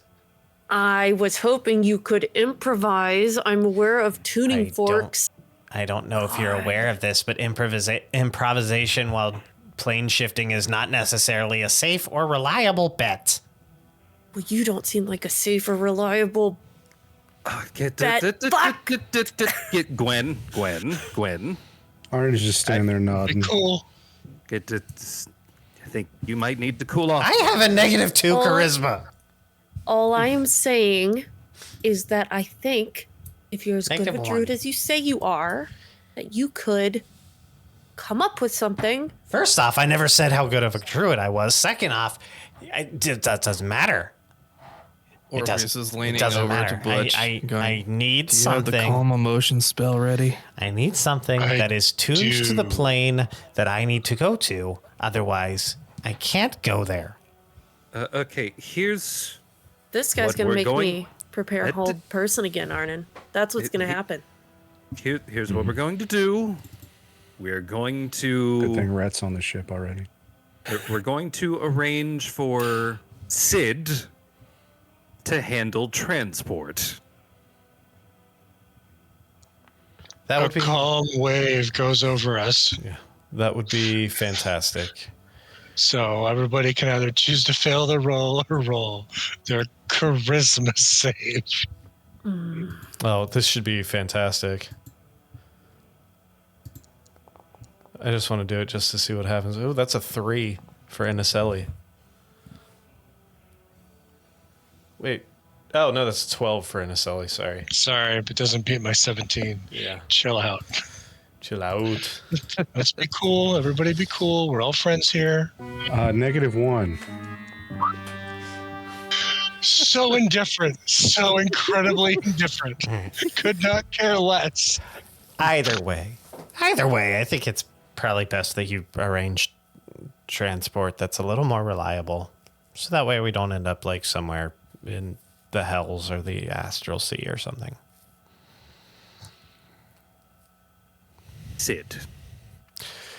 I was hoping you could improvise. I'm aware of tuning I forks. I don't know if you're aware of this, but improvisation while plane shifting is not necessarily a safe or reliable bet. Well, you don't seem like a safe or reliable. Get Gwen. Arn is just standing there Be nodding. cool. I think you might need to cool off. I have a -2 Oh. charisma. All I am saying is that I think if you're as good of a -1. druid as you say you are, that you could come up with something. First off, I never said how good of a druid I was. Second off, that doesn't matter. It Orpheus doesn't, is it leaning doesn't over matter. to Butch. I going, need "Do you have the something. calm emotion spell ready? I need something I that is tuned to the do. plane that I need to go to. Otherwise, I can't go there. Okay, here's This guy's What gonna we're make going- me prepare a whole person again, Arnon. That's what's gonna happen. here's what we're going to do. We're going Good thing to Rhett's on the ship already. we're going to arrange for Sid to handle transport. That A would be calm wave goes over us. that would be fantastic. So everybody can either choose to fail their roll or roll their charisma save. Oh, this should be fantastic. I just want to do it just to see what happens. Oh, that's a 3 for Iniselli. Wait. Oh, no, that's 12 for Iniselli. Sorry. Sorry, but it doesn't beat my 17. Yeah. Chill out. Chill out. Let's be cool. Everybody be cool. We're all friends here. -1. So indifferent. So incredibly indifferent. Could not care less. Either way, I think it's probably best that you arrange transport that's a little more reliable. So that way we don't end up like somewhere in the hells or the astral sea or something. Sid.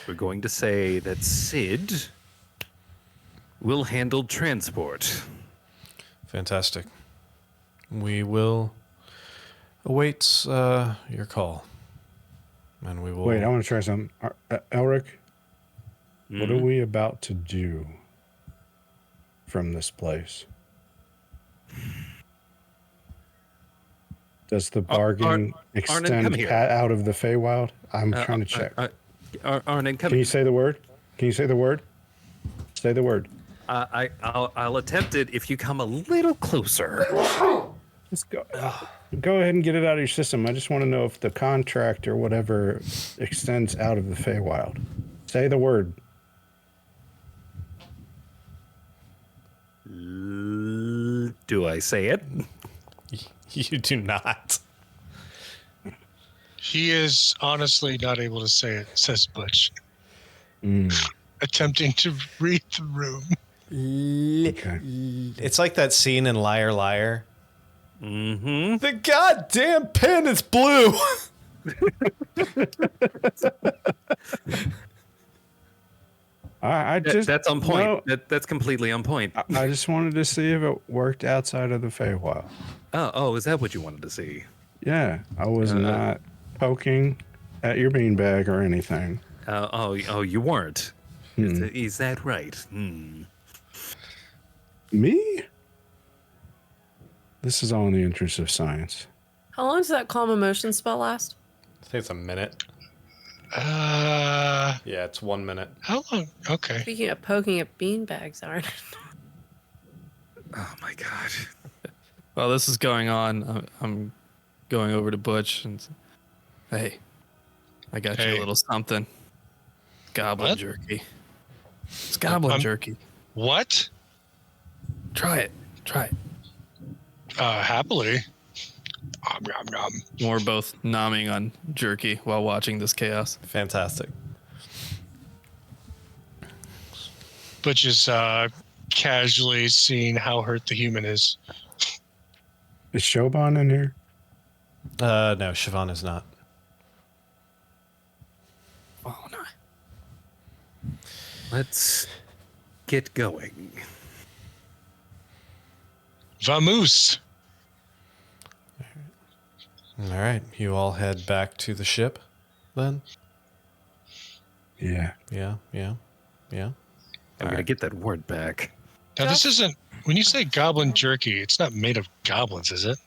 We're going to say that Sid will handle transport. Fantastic. We will await your call. And we will. Wait, I want to try something. Elric, what are we about to do from this place? Does the bargain Arnon, extend come here. out of the Feywild? I'm trying to check. Arnon, come Can you say the word? Can you say the word? Say the word. I'll attempt it if you come a little closer. Let's go. Go ahead and get it out of your system. I just want to know if the contract or whatever extends out of the Feywild. Say the word. Do I say it? You do not. He is honestly not able to say it, says Butch. Attempting to read the room. Okay. It's like that scene in Liar Liar. Mm-hmm. The goddamn pen is blue. I just That's on point. no, That's completely on point. I just wanted to see if it worked outside of the Feywild. Oh, is that what you wanted to see? Yeah, I was not poking at your beanbag or anything. Oh, you weren't. Is that right? Hmm. Me? This is all in the interest of science. How long does that calm emotion spell last? I think it's a minute. How Yeah, it's 1 minute. long? Okay. Speaking of poking at beanbags, Arnon. Oh my god. While this is going on, I'm going over to Butch and hey, I got you Hey. a little something. Goblin What? jerky. It's goblin jerky. What? Try it. Try it. Happily. Nom, nom. We're both nomming on jerky while watching this chaos. Fantastic. Butch is casually seeing how hurt the human is. Is Shoban in here? No, Siobhan is not. Oh no. Let's get going. Vamoose. All right, you all head back to the ship then? Yeah. Yeah. Yeah. I'm gonna get that word back. Now, this isn't. When you say goblin jerky, it's not made of goblins, is it?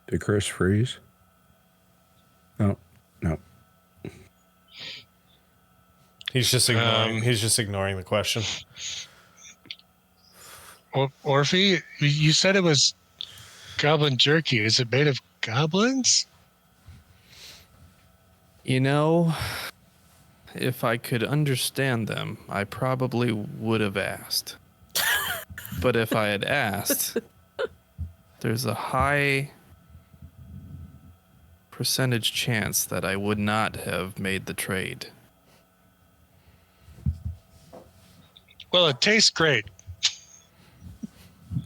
Did Chris freeze? No. He's just ignoring. He's just ignoring the question. Orphe, you said it was goblin jerky. Is it made of goblins? You know, if I could understand them, I probably would have asked. But if I had asked, there's a high percentage chance that I would not have made the trade. Well, it tastes great.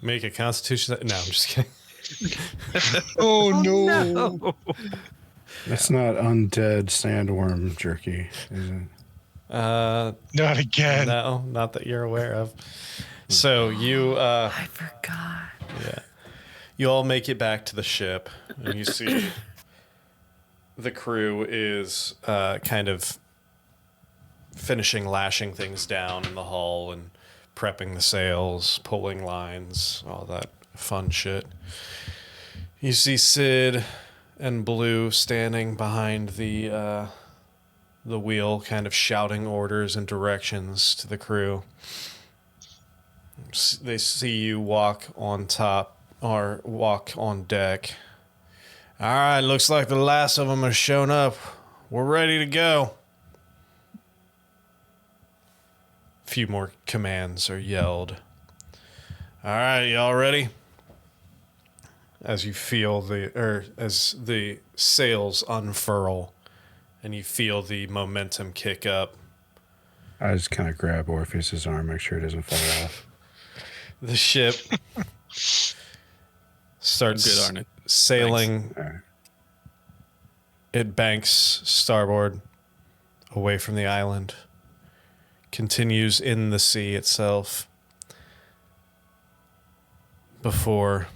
Make a constitution. No, I'm just kidding. Oh no! That's not undead sandworm jerky, is it? Not again. No, not that you're aware of. So you, I forgot. yeah, you all make it back to the ship, and you see the crew is kind of finishing lashing things down in the hull and prepping the sails, pulling lines, all that fun shit. You see Sid and Blue standing behind the wheel, kind of shouting orders and directions to the crew. They see you walk on top or walk on deck. All right, looks like the last of them have shown up. We're ready to go. A few more commands are yelled. All right, y'all ready? As you feel as the sails unfurl and you feel the momentum kick up. I just kind of grab Orpheus's arm, make sure it doesn't fall off. The ship starts Good, Arnett. sailing. All right. It banks starboard away from the island, continues in the sea itself before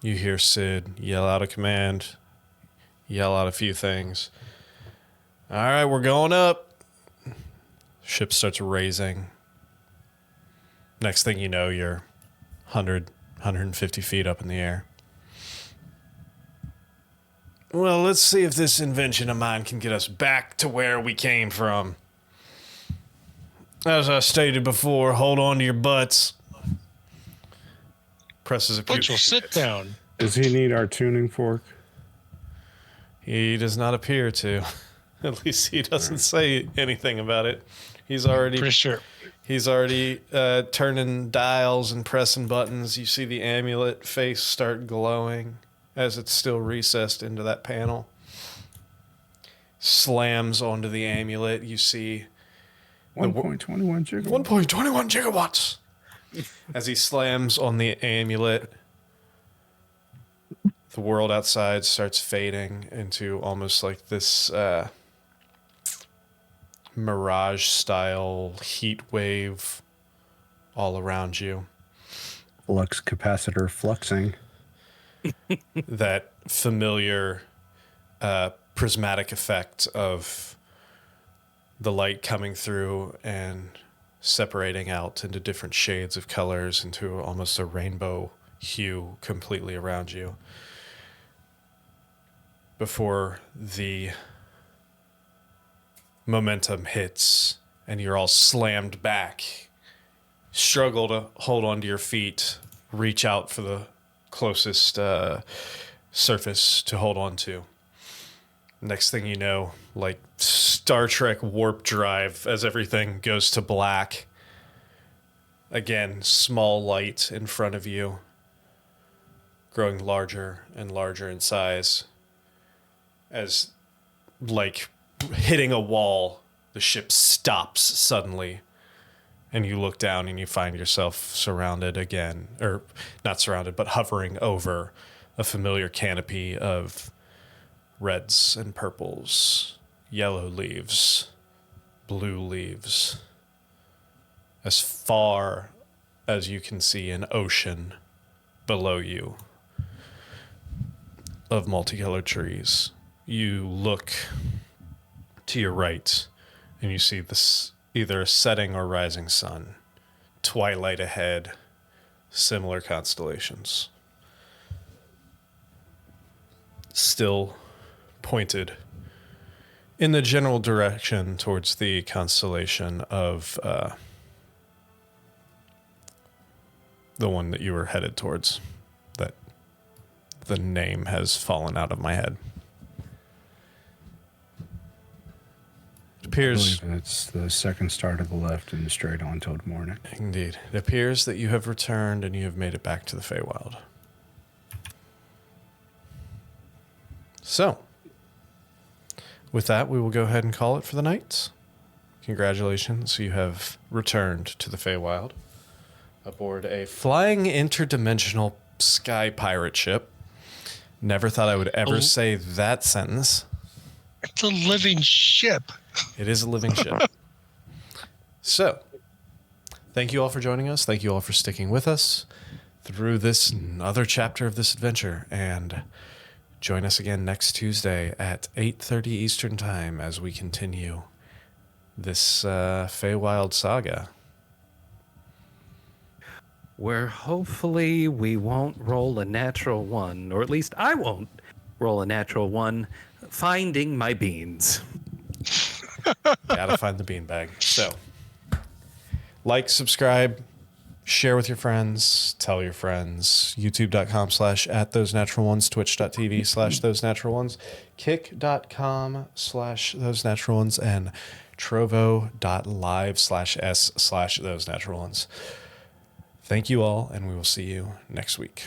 you hear Sid yell out a command, yell out a few things. All right, we're going up. Ship starts raising. Next thing you know, you're 150 feet up in the air. Well, let's see if this invention of mine can get us back to where we came from. As I stated before, hold on to your butts. Presses a Butch will sit down. Does he need our tuning fork? He does not appear to. At least he doesn't say anything about it. He's already Pretty sure. turning dials and pressing buttons. You see the amulet face start glowing as it's still recessed into that panel. Slams onto the amulet. You see 1.21 gigawatts. 1.21 gigawatts. As he slams on the amulet, the world outside starts fading into almost like this mirage-style heat wave all around you. Flux capacitor fluxing. That familiar prismatic effect of the light coming through and separating out into different shades of colors into almost a rainbow hue completely around you. Before the momentum hits and you're all slammed back, struggle to hold onto your feet, reach out for the closest surface to hold on to. Next thing you know, like Star Trek warp drive, as everything goes to black. Again, small light in front of you, growing larger and larger in size. As, like, hitting a wall, the ship stops suddenly. And you look down and you find yourself surrounded again, or not surrounded, but hovering over a familiar canopy of reds and purples, yellow leaves, blue leaves. As far as you can see, an ocean below you of multicolored trees you look to your right and you see this either a setting or rising sun, twilight ahead, similar constellations. Still pointed in the general direction towards the constellation of the one that you were headed towards. That the name has fallen out of my head. It I appears, believe it's the second star to the left and straight on toward morning. indeed, it appears that you have returned and you have made it back to the Feywild. So, with that, we will go ahead and call it for the night. Congratulations, you have returned to the Feywild aboard a flying interdimensional sky pirate ship. Never thought I would ever say that sentence. It's a living ship. It is a living ship. So, thank you all for joining us. Thank you all for sticking with us through this other chapter of this adventure. And join us again next Tuesday at 8:30 Eastern Time as we continue this Feywild saga. Where hopefully we won't roll a natural one, or at least I won't roll a natural one, finding my beans. Gotta find the beanbag. So, like, subscribe, share with your friends, tell your friends. YouTube.com/@thosenaturalones, Twitch.tv/thosenaturalones, Kick.com/thosenaturalones, and Trovo.live/s/thosenaturalones. Thank you all, and we will see you next week.